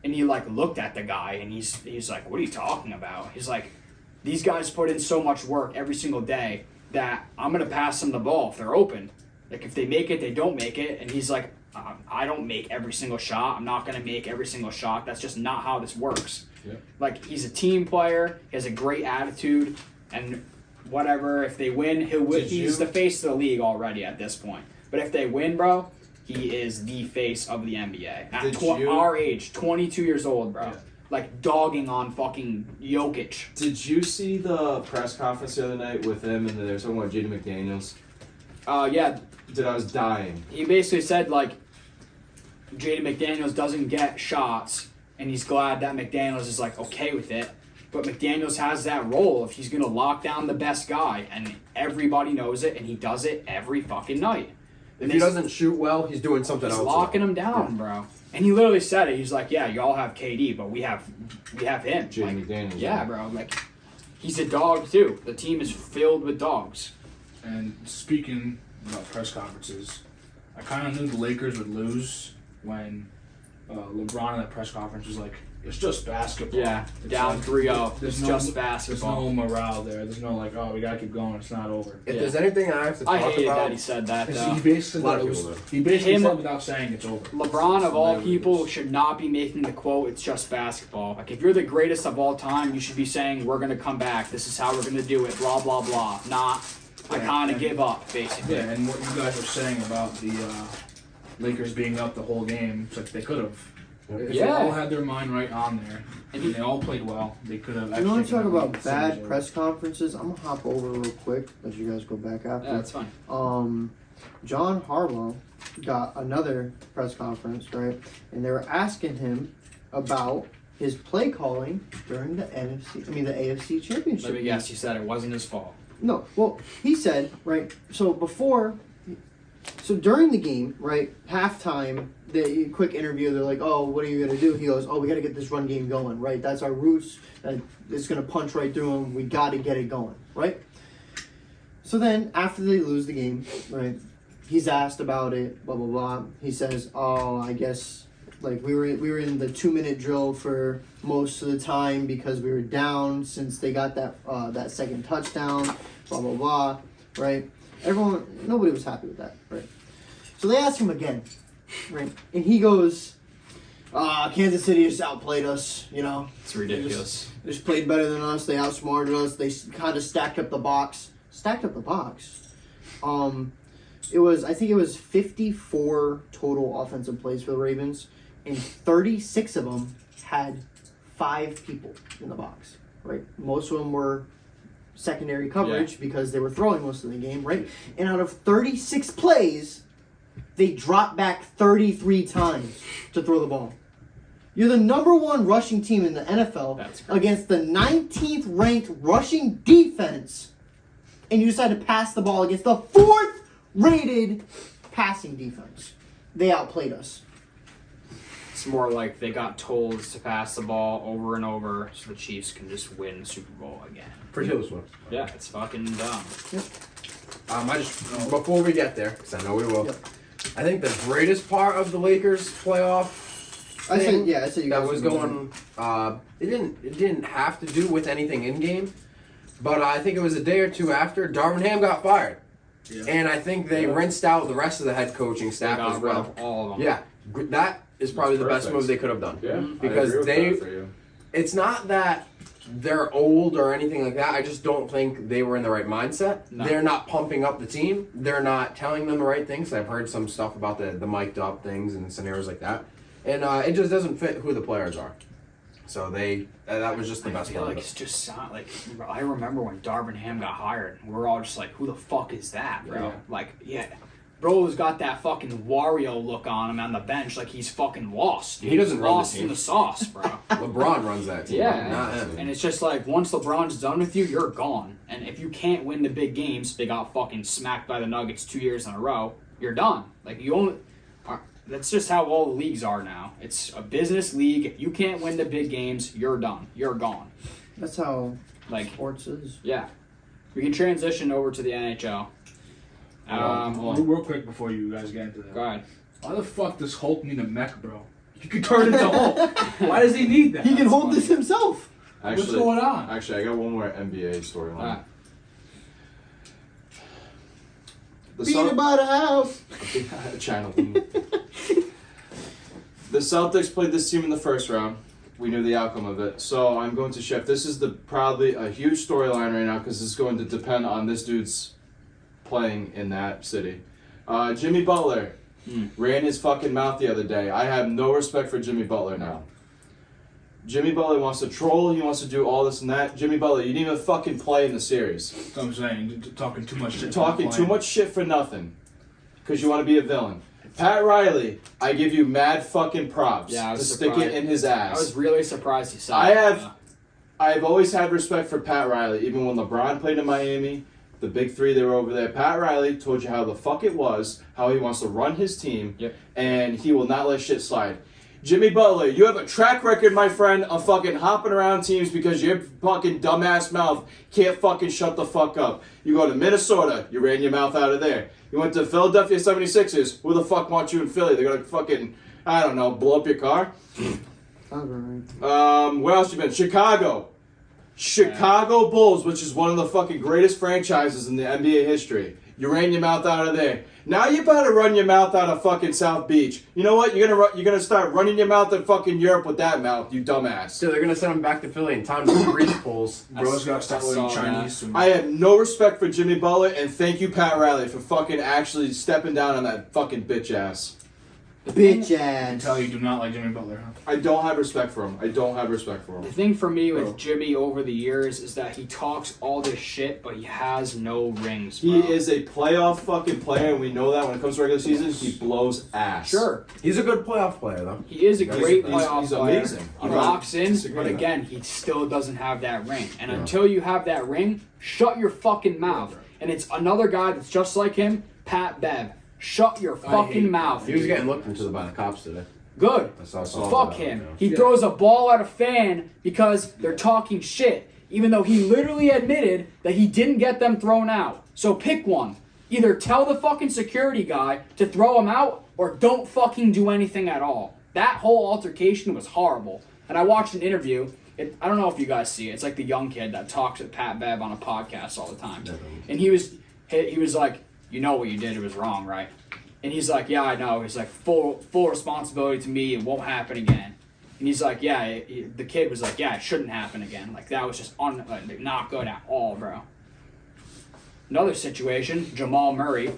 Speaker 3: And he like looked at the guy and he's like, what are you talking about? He's like, these guys put in so much work every single day that I'm gonna pass them the ball if they're open. Like if they make it, they don't make it. And he's like, I don't make every single shot. I'm not gonna make every single shot. That's just not how this works.
Speaker 2: Yeah.
Speaker 3: Like he's a team player. He has a great attitude, and whatever. If they win, he's the face of the league already at this point. But if they win, bro, he is the face of the NBA. At our age, 22 years old, bro. Yeah. Like dogging on fucking Jokic.
Speaker 2: Did you see the press conference the other night with him and they were talking about Jaden McDaniels?
Speaker 3: Yeah.
Speaker 2: Dude, I was dying.
Speaker 3: He basically said like Jaden McDaniels doesn't get shots, and he's glad that McDaniels is like okay with it. But McDaniels has that role if he's gonna lock down the best guy, and everybody knows it, and he does it every fucking night.
Speaker 6: If he doesn't shoot well, he's doing something else.
Speaker 3: He's locking him down, bro. And he literally said it. He's like, yeah, y'all have KD, but we have him.
Speaker 2: Jaden McDaniels.
Speaker 3: Yeah, bro. Like, he's a dog too. The team is filled with dogs.
Speaker 4: And speaking about press conferences, I kind of knew the Lakers would lose when LeBron in that press conference was like, it's just basketball.
Speaker 3: Yeah,
Speaker 4: it's
Speaker 3: down
Speaker 4: like,
Speaker 3: 3-0. It's just basketball.
Speaker 4: There's no morale there. There's no like, oh, we gotta keep going. It's not over.
Speaker 6: If there's anything I have to talk
Speaker 3: I hated
Speaker 6: about,
Speaker 3: that he said that. Though.
Speaker 4: He basically said without saying it's over.
Speaker 3: LeBron of all people should not be making the quote, "It's just basketball." Like if you're the greatest of all time, you should be saying, "We're gonna come back. This is how we're gonna do it." Blah blah blah. Not, I kind of give up, basically.
Speaker 4: Yeah, and what you guys were saying about the Lakers being up the whole game, it's like they could have. If they all had their mind right on there, and they all played well, they could have.
Speaker 1: You want to talk about bad press conferences? I'm gonna hop over real quick. Let you guys go back after.
Speaker 3: Yeah, that's fine.
Speaker 1: John Harbaugh got another press conference, right? And they were asking him about his play calling during the AFC Championship.
Speaker 3: Let me guess. He said it wasn't his fault.
Speaker 1: No, well, he said, right, so during the game, right, halftime, the quick interview, they're like, oh, what are you going to do? He goes, oh, we got to get this run game going, right? That's our roots. It's going to punch right through them. We got to get it going, right? So then, after they lose the game, right, he's asked about it, blah, blah, blah. He says, oh, I guess, like, we were in the 2-minute drill for most of the time because we were down since they got that second touchdown, blah, blah, blah, right? Nobody was happy with that, right? So they asked him again, right? And he goes, Kansas City just outplayed us, you know.
Speaker 3: It's ridiculous.
Speaker 1: They just played better than us. They outsmarted us. They kind of stacked up the box. I think it was 54 total offensive plays for the Ravens, and 36 of them had 5 people in the box, right? Most of them were secondary coverage because they were throwing most of the game, right? And out of 36 plays, they dropped back 33 times to throw the ball. You're the number 1 rushing team in the NFL against the 19th ranked rushing defense, and you decide to pass the ball against the 4th rated passing defense. They outplayed us.
Speaker 3: It's more like they got told to pass the ball over and over so the Chiefs can just win the Super Bowl again.
Speaker 6: For Taylor Swift.
Speaker 3: Yeah, it's fucking dumb.
Speaker 1: Yep.
Speaker 6: Before we get there, because I know we will, I think the greatest part of the Lakers playoff
Speaker 1: I
Speaker 6: thing
Speaker 1: said you
Speaker 6: that
Speaker 1: guys
Speaker 6: was
Speaker 1: were
Speaker 6: going. It didn't have to do with anything in game, but I think it was a day or two after Darvin Ham got fired, and I think they rinsed out the rest of the head coaching staff as well.
Speaker 3: All of them.
Speaker 6: Yeah, that is probably the best
Speaker 2: perfect.
Speaker 6: move they could have done.
Speaker 2: Yeah,
Speaker 6: because
Speaker 2: I agree with
Speaker 6: they.
Speaker 2: that for you.
Speaker 6: It's not that they're old or anything like that. I just don't think they were in the right mindset.
Speaker 3: No.
Speaker 6: They're not pumping up the team. They're not telling them the right things. I've heard some stuff about the mic'd up things and scenarios like that. And it just doesn't fit who the players are. So that was just the
Speaker 3: I
Speaker 6: best
Speaker 3: feel
Speaker 6: part
Speaker 3: like
Speaker 6: of
Speaker 3: it's
Speaker 6: it.
Speaker 3: just like I remember when Darvin Ham got hired. We're all just like, who the fuck is that, bro?
Speaker 2: Yeah.
Speaker 3: Like, yeah. Bro's got that fucking Wario look on him on the bench, like he's fucking lost.
Speaker 6: He doesn't
Speaker 3: He's
Speaker 6: run the
Speaker 3: lost
Speaker 6: team.
Speaker 3: in the sauce, bro.
Speaker 6: LeBron runs that team.
Speaker 3: Yeah,
Speaker 6: Not him.
Speaker 3: and it's just like once LeBron's done with you, you're gone. And if you can't win the big games, they got fucking smacked by the Nuggets 2 years in a row. You're done. Like you only. That's just how all the leagues are now. It's a business league. If you can't win the big games, you're done. You're gone.
Speaker 1: That's how
Speaker 3: Like
Speaker 1: sports is.
Speaker 3: yeah, we can transition over to the NHL.
Speaker 4: Real quick before you guys get into that.
Speaker 3: Go ahead.
Speaker 4: Why the fuck does Hulk need a mech, bro? You can turn into Hulk. Why does he need that?
Speaker 1: He can hold
Speaker 3: funny.
Speaker 1: this himself.
Speaker 4: What's going on?
Speaker 2: Actually, I got one more NBA storyline.
Speaker 3: Alright.
Speaker 2: The
Speaker 1: Beat it by the house.
Speaker 2: Channel. The Celtics played this team in the first round. We knew the outcome of it. So I'm going to shift. This is probably a huge storyline right now because it's going to depend on this dude's playing in that city. Jimmy Butler ran his fucking mouth the other day. I have no respect for Jimmy Butler now. Jimmy Butler wants to troll. He wants to do all this and that. Jimmy Butler, you didn't even fucking play in the series.
Speaker 4: That's what I'm saying. You're talking too much shit.
Speaker 2: You're talking too much shit for nothing because you want to be a villain. Pat Riley, I give you mad fucking props
Speaker 3: Yeah, I
Speaker 2: to
Speaker 3: was
Speaker 2: stick
Speaker 3: surprised.
Speaker 2: it in his
Speaker 3: I was
Speaker 2: ass.
Speaker 3: really surprised he said
Speaker 2: I
Speaker 3: that.
Speaker 2: have- I've always had respect for Pat Riley, even when LeBron played in Miami, the big three, they were over there. Pat Riley told you how the fuck it was, how he wants to run his team,
Speaker 3: Yep.
Speaker 2: and he will not let shit slide. Jimmy Butler, you have a track record, my friend, of fucking hopping around teams because your fucking dumbass mouth can't fucking shut the fuck up. You go to Minnesota, you ran your mouth out of there. You went to Philadelphia 76ers, who the fuck wants you in Philly? They're gonna fucking, I don't know, blow up your car? Where else you been? Chicago. Chicago Bulls, which is one of the fucking greatest franchises in the NBA history. You ran your mouth out of there. Now you better run your mouth out of fucking South Beach. You know what? You're gonna start running your mouth in fucking Europe with that mouth, you dumbass.
Speaker 6: So they're gonna send him back to Philly in time to grease pulls.
Speaker 4: Bro's gotta start
Speaker 3: I
Speaker 4: learning
Speaker 3: saw
Speaker 4: Chinese soon.
Speaker 2: I have no respect for Jimmy Butler, and thank you, Pat Riley, for fucking actually stepping down on that fucking bitch ass.
Speaker 1: Bitch
Speaker 4: I can
Speaker 1: ass.
Speaker 4: tell you do not like Jimmy Butler. Huh?
Speaker 2: I don't have respect for him. I don't have respect for
Speaker 3: The
Speaker 2: him.
Speaker 3: thing for me with
Speaker 2: Bro.
Speaker 3: Jimmy over the years is that he talks all this shit, but he has no rings.
Speaker 2: He
Speaker 3: bro.
Speaker 2: is a playoff fucking player, and we know that when it comes to regular season, he blows ass.
Speaker 3: Sure.
Speaker 6: He's a good playoff player, though.
Speaker 3: He is a
Speaker 2: He's-
Speaker 3: great
Speaker 2: he's-
Speaker 3: playoff
Speaker 2: he's
Speaker 3: player.
Speaker 2: amazing.
Speaker 3: He
Speaker 2: I'm not
Speaker 3: locks in,
Speaker 2: disagreeing
Speaker 3: but
Speaker 2: with that.
Speaker 3: again, he still doesn't have that ring. And
Speaker 2: Yeah.
Speaker 3: until you have that ring, shut your fucking mouth. And it's another guy that's just like him, Pat Bev. Shut your fucking mouth.
Speaker 6: He was getting looked into by the cops today.
Speaker 3: Good.
Speaker 6: I saw something
Speaker 3: Fuck
Speaker 6: about
Speaker 3: him.
Speaker 6: it,
Speaker 3: He throws a ball at a fan because they're talking shit, even though he literally admitted that he didn't get them thrown out. So pick one. Either tell the fucking security guy to throw him out, or don't fucking do anything at all. That whole altercation was horrible. And I watched an interview. I don't know if you guys see it. It's like the young kid that talks with Pat Bev on a podcast all the time. And he was like, you know what you did, it was wrong, right? And he's like, yeah, I know. He's like, full responsibility to me. It won't happen again. And he's like, yeah. The kid was like, yeah, it shouldn't happen again. Like that was just not good at all, bro. Another situation, Jamal Murray,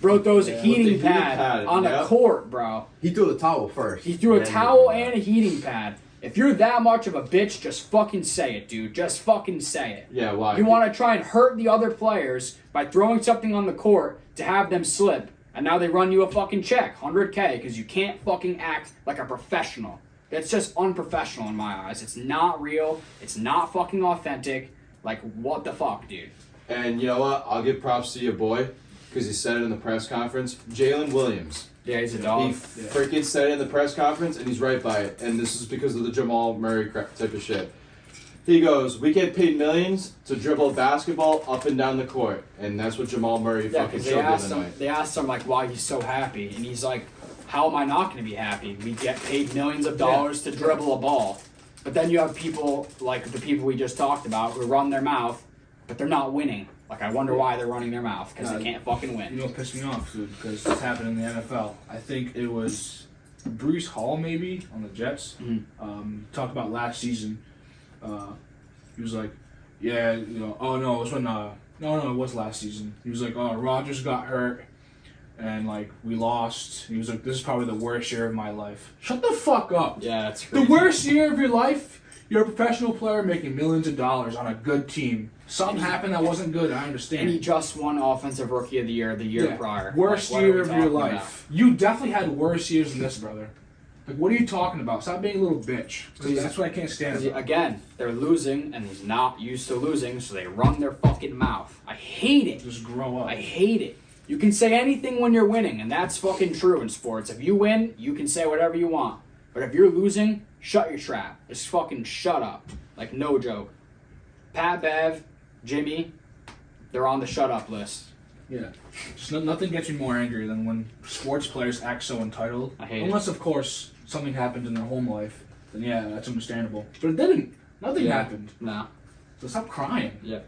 Speaker 3: bro throws a heating
Speaker 2: heating
Speaker 3: pad
Speaker 2: pad,
Speaker 3: on
Speaker 2: yeah.
Speaker 3: a court, bro.
Speaker 6: He threw the towel first.
Speaker 3: He threw a
Speaker 6: Then
Speaker 3: towel
Speaker 6: he-
Speaker 3: and a heating pad. If you're that much of a bitch, just fucking say it, dude. Just fucking say it.
Speaker 2: Yeah, why?
Speaker 3: You want to try and hurt the other players by throwing something on the court to have them slip, and now they run you a fucking check, 100K, because you can't fucking act like a professional. That's just unprofessional in my eyes. It's not real. It's not fucking authentic. Like, what the fuck, dude?
Speaker 2: And you know what? I'll give props to your boy because he said it in the press conference. Jalen Williams.
Speaker 3: Yeah, he's a
Speaker 2: He
Speaker 3: dog.
Speaker 2: freaking said it in the press conference, and he's right by it. And this is because of the Jamal Murray type of shit. He goes, "We get paid millions to dribble a basketball up and down the court," and that's what Jamal Murray
Speaker 3: Yeah,
Speaker 2: fucking
Speaker 3: because
Speaker 2: showed the other night.
Speaker 3: they asked him, like, why he's so happy, and he's like, how am I not going to be happy? We get paid millions of dollars to dribble a ball. But then you have people like the people we just talked about who run their mouth, but they're not winning. Like, I wonder why they're running their mouth, because they can't fucking
Speaker 4: You
Speaker 3: win.
Speaker 4: know what pissed me off, dude? Because this happened in the NFL. I think it was Bruce Hall, maybe, on the Jets. Talked about last season. He was like, yeah, you know, oh no, it was when, no, it was last season. He was like, oh, Rodgers got hurt, and, like, we lost. He was like, this is probably the worst year of my life. Shut the fuck up.
Speaker 3: Yeah, it's crazy.
Speaker 4: The worst year of your life? You're a professional player making millions of dollars on a good team. Something happened that wasn't good, I understand.
Speaker 3: And he just won Offensive Rookie of the Year the year prior.
Speaker 4: Worst
Speaker 3: Like, what
Speaker 4: year
Speaker 3: are
Speaker 4: of
Speaker 3: we
Speaker 4: your
Speaker 3: talking
Speaker 4: life. You definitely had worse years than this, brother. Like, what are you talking about? Stop being a little bitch. 'Cause that's what I can't stand.
Speaker 3: Because, again, they're losing, and he's not used to losing, so they run their fucking mouth. I hate it.
Speaker 4: Just grow up.
Speaker 3: I hate it. You can say anything when you're winning, and that's fucking true in sports. If you win, you can say whatever you want. But if you're losing, shut your trap. Just fucking shut up. Like, no joke. Pat Bev, Jimmy, they're on the shut up list.
Speaker 4: Yeah. Just nothing gets me more angry than when sports players act so entitled.
Speaker 3: I hate it.
Speaker 4: Unless, of course, something happened in their home life. Then, yeah, that's understandable. But it didn't. Nothing happened.
Speaker 3: No.
Speaker 4: So stop crying.
Speaker 3: Yeah.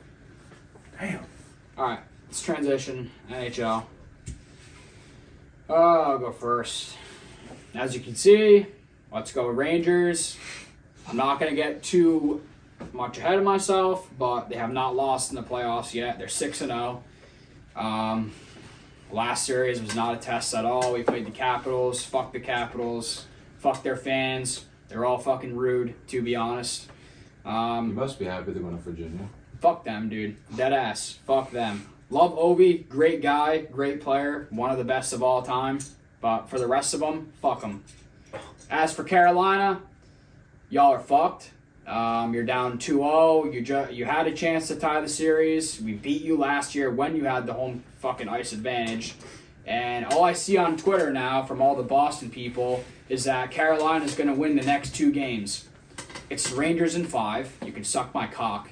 Speaker 4: Damn.
Speaker 3: Alright, let's transition. NHL. I'll go first. As you can see, let's go Rangers. I'm not going to get too much ahead of myself, but they have not lost in the playoffs yet. They're 6-0. Last series was not a test at all. We played the Capitals. Fuck the Capitals. Fuck their fans. They're all fucking rude, to be honest.
Speaker 2: You must be happy they went to Virginia.
Speaker 3: Fuck them, dude. Dead ass. Fuck them. Love Ovi. Great guy. Great player. One of the best of all time. But for the rest of them, fuck them. As for Carolina, y'all are fucked. You're down 2-0. You had a chance to tie the series. We beat you last year when you had the home fucking ice advantage. And all I see on Twitter now from all the Boston people is that Carolina's going to win the next 2 games. It's Rangers in 5. You can suck my cock.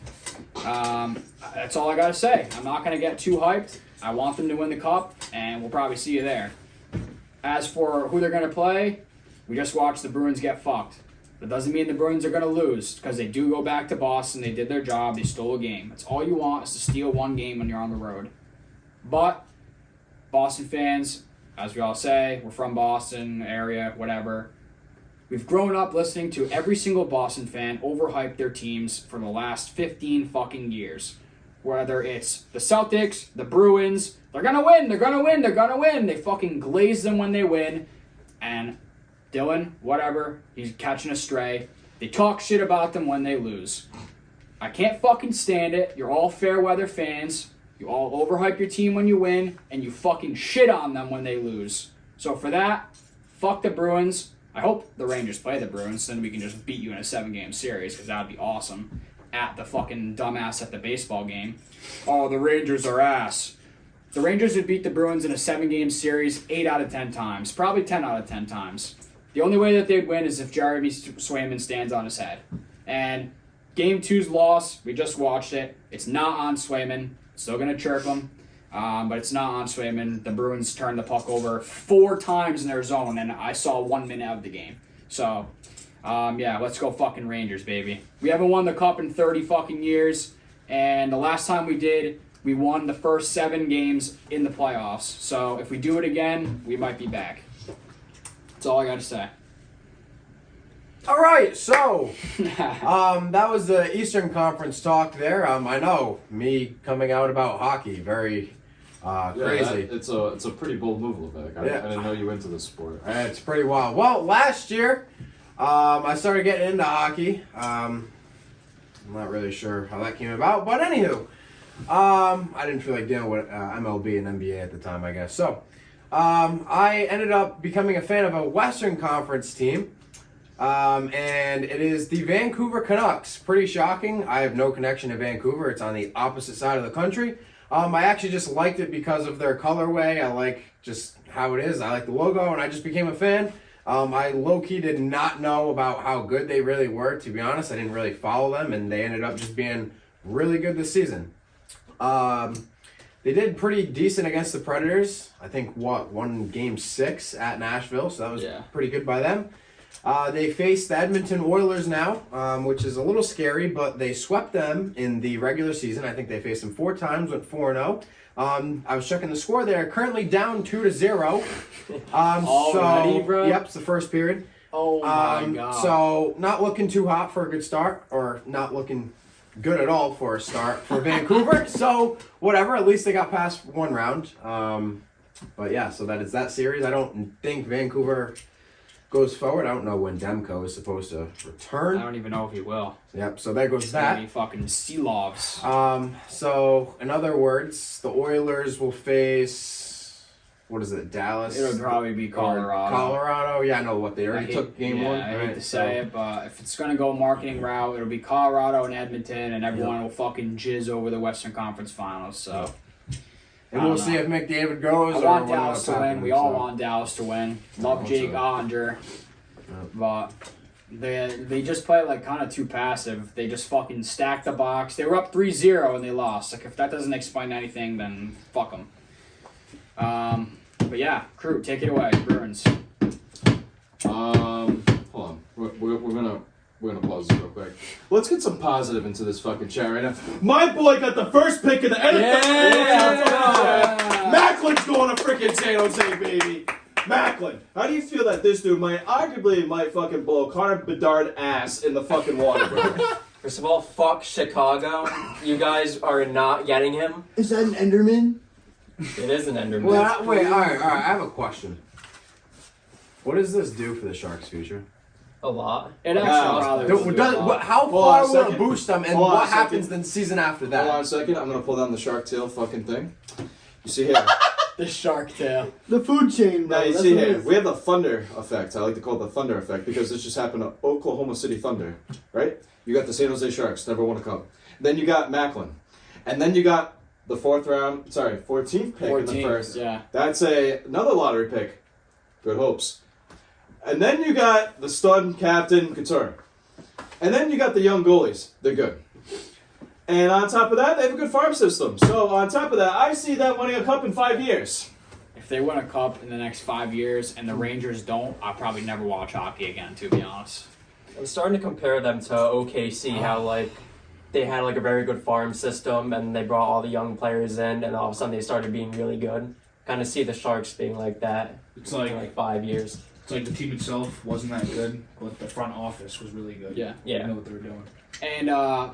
Speaker 3: That's all I got to say. I'm not going to get too hyped. I want them to win the cup, and we'll probably see you there. As for who they're going to play, we just watched the Bruins get fucked. That doesn't mean the Bruins are going to lose, because they do go back to Boston. They did their job. They stole a game. That's all you want, is to steal one game when you're on the road. But Boston fans, as we all say, we're from Boston area, whatever. We've grown up listening to every single Boston fan overhype their teams for the last 15 fucking years. Whether it's the Celtics, the Bruins, they're going to win, they're going to win, they're going to win. They fucking glaze them when they win. And Dylan, whatever, he's catching a stray. They talk shit about them when they lose. I can't fucking stand it. You're all fair weather fans. You all overhype your team when you win, and you fucking shit on them when they lose. So for that, fuck the Bruins. I hope the Rangers play the Bruins, then we can just beat you in a 7-game series, because that would be awesome. At the fucking dumbass at the baseball game. Oh, the Rangers are ass. The Rangers would beat the Bruins in a 7-game series 8 out of 10 times. Probably 10 out of 10 times. The only way that they'd win is if Jeremy Swayman stands on his head. And Game 2's loss, we just watched it. It's not on Swayman. Still going to chirp him. But it's not on Swayman. The Bruins turned the puck over 4 times in their zone, and I saw 1 minute of the game. So, yeah, let's go fucking Rangers, baby. We haven't won the cup in 30 fucking years, and the last time we did, we won the first 7 games in the playoffs. So if we do it again, we might be back. That's all I got to say.
Speaker 6: All right, so that was the Eastern Conference talk there. I know me coming out about hockey, very crazy.
Speaker 2: It's a pretty bold move, Levesque. I didn't know you into the sport.
Speaker 6: It's pretty wild. Well, last year I started getting into hockey. I'm not really sure how that came about, but anywho, I didn't feel like dealing with MLB and NBA at the time, I guess. So I ended up becoming a fan of a Western Conference team. And it is the Vancouver Canucks. Pretty shocking. I have no connection to Vancouver. It's on the opposite side of the country. I actually just liked it because of their colorway. I like just how it is. I like the logo, and I just became a fan. I low-key did not know about how good they really were, to be honest. I didn't really follow them, and they ended up just being really good this season. They did pretty decent against the Predators. I think won game 6 at Nashville, so that was pretty good by them. They faced the Edmonton Oilers now, which is a little scary, but they swept them in the regular season. I think they faced them 4 times, went 4-0. I was checking the score. They're currently down 2-0.
Speaker 3: Already, bro?
Speaker 6: Yep, it's the first period.
Speaker 3: Oh my god.
Speaker 6: So not looking too hot for a good start, or not looking good at all for a start for Vancouver. So whatever, at least they got past one round. But yeah, so that is that series. I don't think Vancouver goes forward. I don't know when Demko is supposed to return.
Speaker 3: I don't even know if he will.
Speaker 6: Yep, so there goes
Speaker 3: It's
Speaker 6: that.
Speaker 3: gonna be fucking Sealovs.
Speaker 6: So in other words, the Oilers will face, what is it, Dallas?
Speaker 3: It'll probably be Colorado.
Speaker 6: Colorado, yeah, I know what they already took game 1.
Speaker 3: I hate to say it, but if it's gonna go marketing route, it'll be Colorado and Edmonton, and everyone will fucking jizz over the Western Conference Finals. So,
Speaker 6: And we'll see if McDavid goes.
Speaker 3: I
Speaker 6: or
Speaker 3: want
Speaker 6: what
Speaker 3: Dallas to
Speaker 6: ends up
Speaker 3: win.
Speaker 6: happening,
Speaker 3: We all
Speaker 6: so.
Speaker 3: want Dallas to win. Love Jake Onger, but they just play like kind of too passive. They just fucking stacked the box. They were up 3-0 and they lost. Like if that doesn't explain anything, then fuck them. But yeah, Crew, take it away, Bruins.
Speaker 2: Hold on. We're gonna pause this real quick. Let's get some positive into this fucking chat right now. My boy got the first pick in the NFL. Macklin's going to freaking San Jose, baby. Macklin, how do you feel that this dude might fucking blow Connor Bedard ass in the fucking water, bro?
Speaker 5: First of all, fuck Chicago. You guys are not getting him.
Speaker 1: Is that an Enderman?
Speaker 5: It is an Enderman.
Speaker 6: Well, wait, all right. I have a question. What does this do for the Sharks' future?
Speaker 5: A lot.
Speaker 3: It actually probably
Speaker 6: How
Speaker 2: Hold on
Speaker 6: far
Speaker 2: a
Speaker 6: will it
Speaker 2: second.
Speaker 6: boost them, and
Speaker 2: Hold on a
Speaker 6: what happens
Speaker 2: second.
Speaker 6: the season after
Speaker 2: Hold on
Speaker 6: that?
Speaker 2: a second. I'm gonna pull down the Shark Tail fucking thing. You see here?
Speaker 3: the Shark Tail.
Speaker 1: The food chain, bro.
Speaker 2: Now you
Speaker 1: That's
Speaker 2: see
Speaker 1: what it
Speaker 2: here,
Speaker 1: is.
Speaker 2: we have the Thunder effect. I like to call it the Thunder effect because this just happened to Oklahoma City Thunder, right? You got the San Jose Sharks, never won a cup. Then you got Macklin, and then you got the 14th pick in the first.
Speaker 3: Yeah.
Speaker 2: That's another lottery pick. Good hopes. And then you got the stud captain Couture, and then you got the young goalies. They're good. And on top of that, they have a good farm system. So on top of that, I see them winning a cup in 5 years.
Speaker 3: If they win a cup in the next 5 years and the Rangers don't, I'll probably never watch hockey again, to be honest.
Speaker 5: I'm starting to compare them to OKC, how like they had like a very good farm system and they brought all the young players in and all of a sudden they started being really good. Kind of see the Sharks being like that
Speaker 4: It's
Speaker 5: in
Speaker 4: like
Speaker 5: like 5 years.
Speaker 4: it's like the team itself wasn't that good, but the front office was really good.
Speaker 3: Yeah.
Speaker 4: They know what they were doing.
Speaker 3: And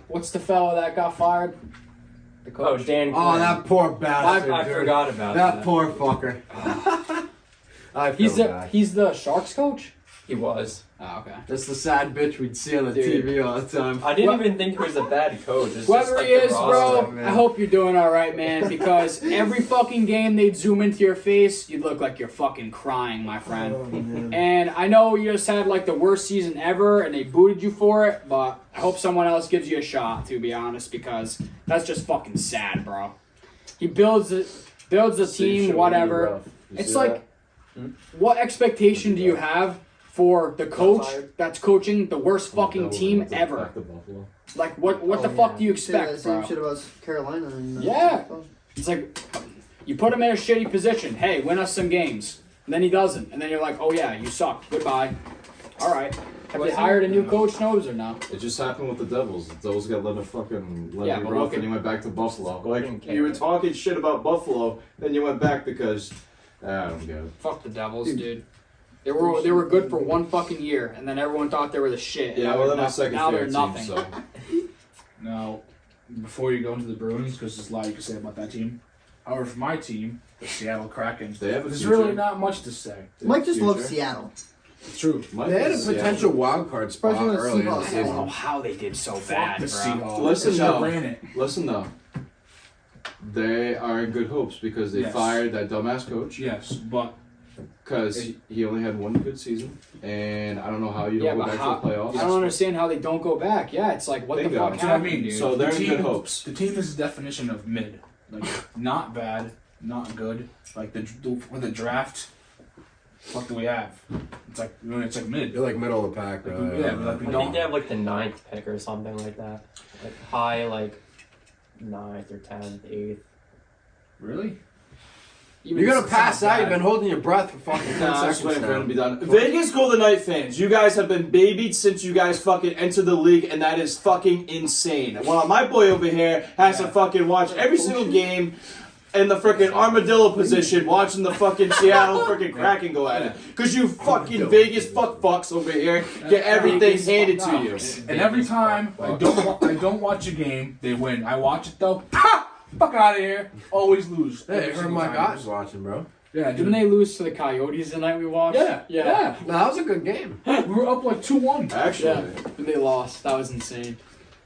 Speaker 3: what's the fella that got fired? The
Speaker 5: Oh,
Speaker 3: coach.
Speaker 5: Dan
Speaker 6: Oh,
Speaker 5: Quinn.
Speaker 6: that poor bastard.
Speaker 5: I
Speaker 6: dude.
Speaker 5: forgot about
Speaker 6: that.
Speaker 5: that.
Speaker 6: Poor fucker. I feel bad.
Speaker 3: He's the Sharks coach?
Speaker 5: He was.
Speaker 3: Oh, okay.
Speaker 6: That's the sad bitch we'd see on the
Speaker 3: Dude.
Speaker 6: TV all the time.
Speaker 5: I didn't even think he was a bad coach. It's just
Speaker 3: Whoever
Speaker 5: like
Speaker 3: he
Speaker 5: the
Speaker 3: is,
Speaker 5: roster.
Speaker 3: bro,
Speaker 6: man.
Speaker 3: I hope you're doing all right, man, because every fucking game they'd zoom into your face, you'd look like you're fucking crying, my friend.
Speaker 6: Oh, man.
Speaker 3: And I know you just had like the worst season ever and they booted you for it, but I hope someone else gives you a shot, to be honest, because that's just fucking sad, bro. He builds a team, whatever. It's like, what expectation do you have for the coach that's coaching the worst fucking team ever? Like, what the fuck do you
Speaker 1: Say that
Speaker 3: expect,
Speaker 1: same
Speaker 3: bro?
Speaker 1: shit about Carolina. And,
Speaker 3: Yeah. It's like, you put him in a shitty position. Hey, win us some games. And then he doesn't. And then you're like, oh yeah, you suck. Goodbye. All right. Have they hired a new coach, knows or no?
Speaker 2: It just happened with the Devils. The Devils got let
Speaker 3: Yeah,
Speaker 2: me
Speaker 3: but
Speaker 2: rough
Speaker 3: look
Speaker 2: and
Speaker 3: at-
Speaker 2: you went back to Buffalo. Like,
Speaker 5: didn't care.
Speaker 2: you were talking shit about Buffalo, then you went back because I don't get it.
Speaker 3: Fuck the Devils, dude. They were good for one fucking year, and then everyone thought they were the shit.
Speaker 2: Yeah,
Speaker 3: Now
Speaker 2: well,
Speaker 3: they're
Speaker 2: they're my second
Speaker 3: now they're
Speaker 2: favorite team,
Speaker 3: nothing.
Speaker 2: so.
Speaker 4: Now, before you go into the Bruins, because there's a lot you can say about that team. However, for my team, the Seattle Kraken,
Speaker 2: They have a
Speaker 4: there's
Speaker 2: future.
Speaker 4: really not much to say.
Speaker 1: Mike just loves
Speaker 2: Future.
Speaker 1: Seattle.
Speaker 4: It's true.
Speaker 2: Mike
Speaker 6: They had a
Speaker 2: is
Speaker 6: potential wild card spot
Speaker 1: Especially when the
Speaker 6: early in the
Speaker 1: Seahawks
Speaker 3: I don't know
Speaker 6: season.
Speaker 3: how they did so
Speaker 4: Fuck
Speaker 3: bad,
Speaker 4: the
Speaker 3: bro.
Speaker 4: Seahawks.
Speaker 2: Listen,
Speaker 4: They should've
Speaker 2: though.
Speaker 4: ran it.
Speaker 2: Listen though, they are in good hopes because they
Speaker 4: Yes.
Speaker 2: fired that dumbass coach
Speaker 4: Yes, but
Speaker 2: because he only had one good season, and I don't know how you
Speaker 3: Yeah,
Speaker 2: don't go
Speaker 3: but
Speaker 2: back
Speaker 3: how,
Speaker 2: to the playoffs.
Speaker 3: I don't understand how they don't go back. Yeah, it's like, what the
Speaker 2: Bingo.
Speaker 3: fuck
Speaker 4: that's what I
Speaker 3: happened?
Speaker 4: mean, dude.
Speaker 2: So they're
Speaker 4: The
Speaker 2: in good
Speaker 4: team-
Speaker 2: hopes.
Speaker 4: The team is the definition of mid, like not bad, not good. Like with the draft, what do we have? It's like mid.
Speaker 6: You're like middle of the pack,
Speaker 4: Like,
Speaker 6: really.
Speaker 4: yeah, but like we
Speaker 5: I
Speaker 4: don't.
Speaker 5: think they have like the 9th pick or something like that. Like high like 9th or 10th, 8th.
Speaker 4: Really?
Speaker 3: Even
Speaker 6: You're gonna
Speaker 3: it's
Speaker 6: pass
Speaker 3: not
Speaker 6: out. You've
Speaker 3: bad.
Speaker 6: been holding your breath for fucking 10
Speaker 2: Nah, I'm just
Speaker 6: seconds
Speaker 2: waiting for him
Speaker 6: now.
Speaker 2: to be done. Vegas Golden Knight fans, you guys have been babied since you guys fucking entered the league, and that is fucking insane. While my boy over here has to fucking watch every single game in the freaking armadillo position, watching the fucking Seattle freaking Kraken go at it. Because you fucking Vegas fucks over here get everything handed to you.
Speaker 4: And every time I don't watch a game, they win. I watch it though. Ha! Fuck out of here. Always lose.
Speaker 6: Hey,
Speaker 4: Every
Speaker 6: you heard
Speaker 4: single
Speaker 6: my
Speaker 4: time.
Speaker 6: guys watching, bro.
Speaker 4: Yeah,
Speaker 3: Didn't they lose to the Coyotes the night we watched?
Speaker 4: Yeah.
Speaker 6: No, that was a good game.
Speaker 4: We were up like 2-1.
Speaker 2: Actually,
Speaker 3: And they lost. That was insane.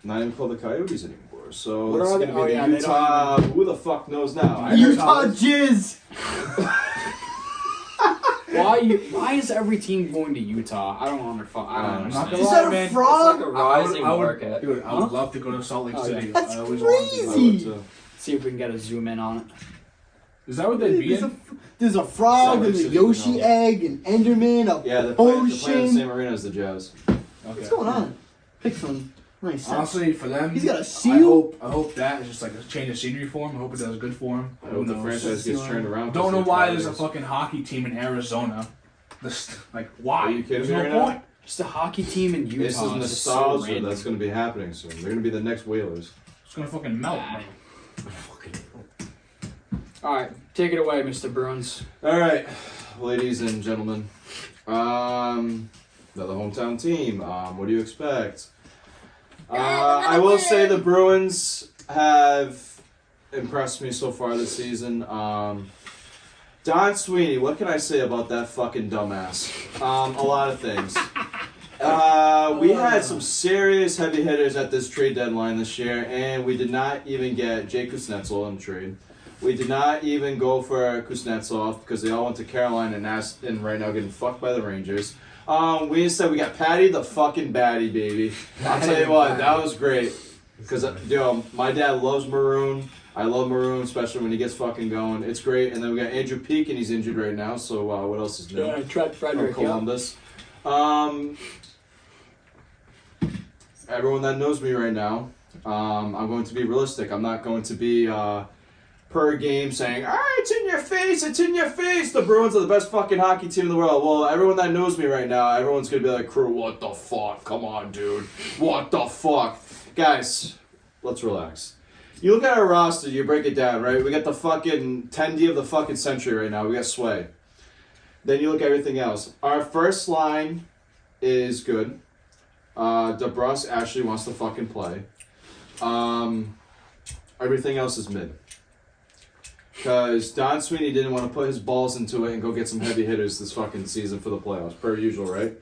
Speaker 2: not even called the Coyotes anymore. So
Speaker 3: What
Speaker 2: it's
Speaker 3: are
Speaker 2: going
Speaker 3: they?
Speaker 2: to be
Speaker 3: Oh,
Speaker 2: the
Speaker 3: yeah, they don't
Speaker 2: Utah. Who the fuck knows now?
Speaker 1: Utah Jizz.
Speaker 3: Why is every team going to Utah? I don't understand. I don't
Speaker 4: I'm not
Speaker 3: understand.
Speaker 4: gonna
Speaker 1: Is
Speaker 4: lie,
Speaker 1: that a
Speaker 4: man.
Speaker 1: frog?
Speaker 5: It's like a rising
Speaker 4: I would,
Speaker 5: market.
Speaker 4: dude, I would love to go to Salt Lake
Speaker 3: Oh,
Speaker 4: City.
Speaker 3: yeah.
Speaker 1: That's
Speaker 4: I always wanted to.
Speaker 1: crazy.
Speaker 3: See if we can get a zoom in on it.
Speaker 4: Is that what they'd be in?
Speaker 1: There's a frog,
Speaker 2: Salt
Speaker 1: there's a
Speaker 2: Lake City,
Speaker 1: Yoshi
Speaker 2: no.
Speaker 1: egg, an Enderman, a
Speaker 2: Yeah, they're playing in the
Speaker 1: ocean.
Speaker 2: same arena as the Jazz.
Speaker 4: Okay.
Speaker 1: What's going on? Pick some nice stuff.
Speaker 4: Honestly, for them,
Speaker 1: He's got a
Speaker 4: I
Speaker 1: seal.
Speaker 4: hope that is just like a change of scenery for him. I hope it does good for him.
Speaker 2: I hope the
Speaker 4: Who knows?
Speaker 2: franchise gets turned around.
Speaker 4: Don't know
Speaker 2: because
Speaker 4: why
Speaker 2: they're
Speaker 4: there's a
Speaker 2: Coyotes.
Speaker 4: fucking hockey team in Arizona. Like, why?
Speaker 2: Are you kidding
Speaker 4: There's
Speaker 2: me
Speaker 4: no
Speaker 2: right now?
Speaker 4: point.
Speaker 3: Just a hockey team in Utah.
Speaker 2: This is
Speaker 3: It's just so
Speaker 2: nostalgia
Speaker 3: random.
Speaker 2: that's going to be happening soon. They're going to be the next Whalers.
Speaker 4: It's gonna fucking melt, man.
Speaker 3: All right, take it away, Mr. Bruins.
Speaker 2: All right, ladies and gentlemen. They're the hometown team. What do you expect? I will say the Bruins have impressed me so far this season. Don Sweeney, what can I say about that fucking dumbass? A lot of things. We had some serious heavy hitters at this trade deadline this year, and we did not even get Jay Kuznetsov in trade. We did not even go for Kuznetsov because they all went to Carolina and right now getting fucked by the Rangers. We instead we got Patty the fucking Batty, baby. I'll tell you what, that was great because my dad loves maroon. I love maroon, especially when he gets fucking going. It's great. And then we got Andrew Peak, and he's injured right now. So what else is new?
Speaker 3: Trent
Speaker 2: From
Speaker 3: Frederick.
Speaker 2: Columbus. Everyone that knows me right now, I'm going to be realistic. I'm not going to be per game saying, it's in your face, it's in your face. The Bruins are the best fucking hockey team in the world. Well, everyone that knows me right now, everyone's going to be like, Crew, what the fuck? Come on, dude. What the fuck? Guys, let's relax. You look at our roster, you break it down, right? We got the fucking 10D of the fucking century right now. We got Sway. Then you look at everything else. Our first line is good. DeBrus actually wants to fucking play. Everything else is mid. Because Don Sweeney didn't want to put his balls into it and go get some heavy hitters this fucking season for the playoffs, per usual, right?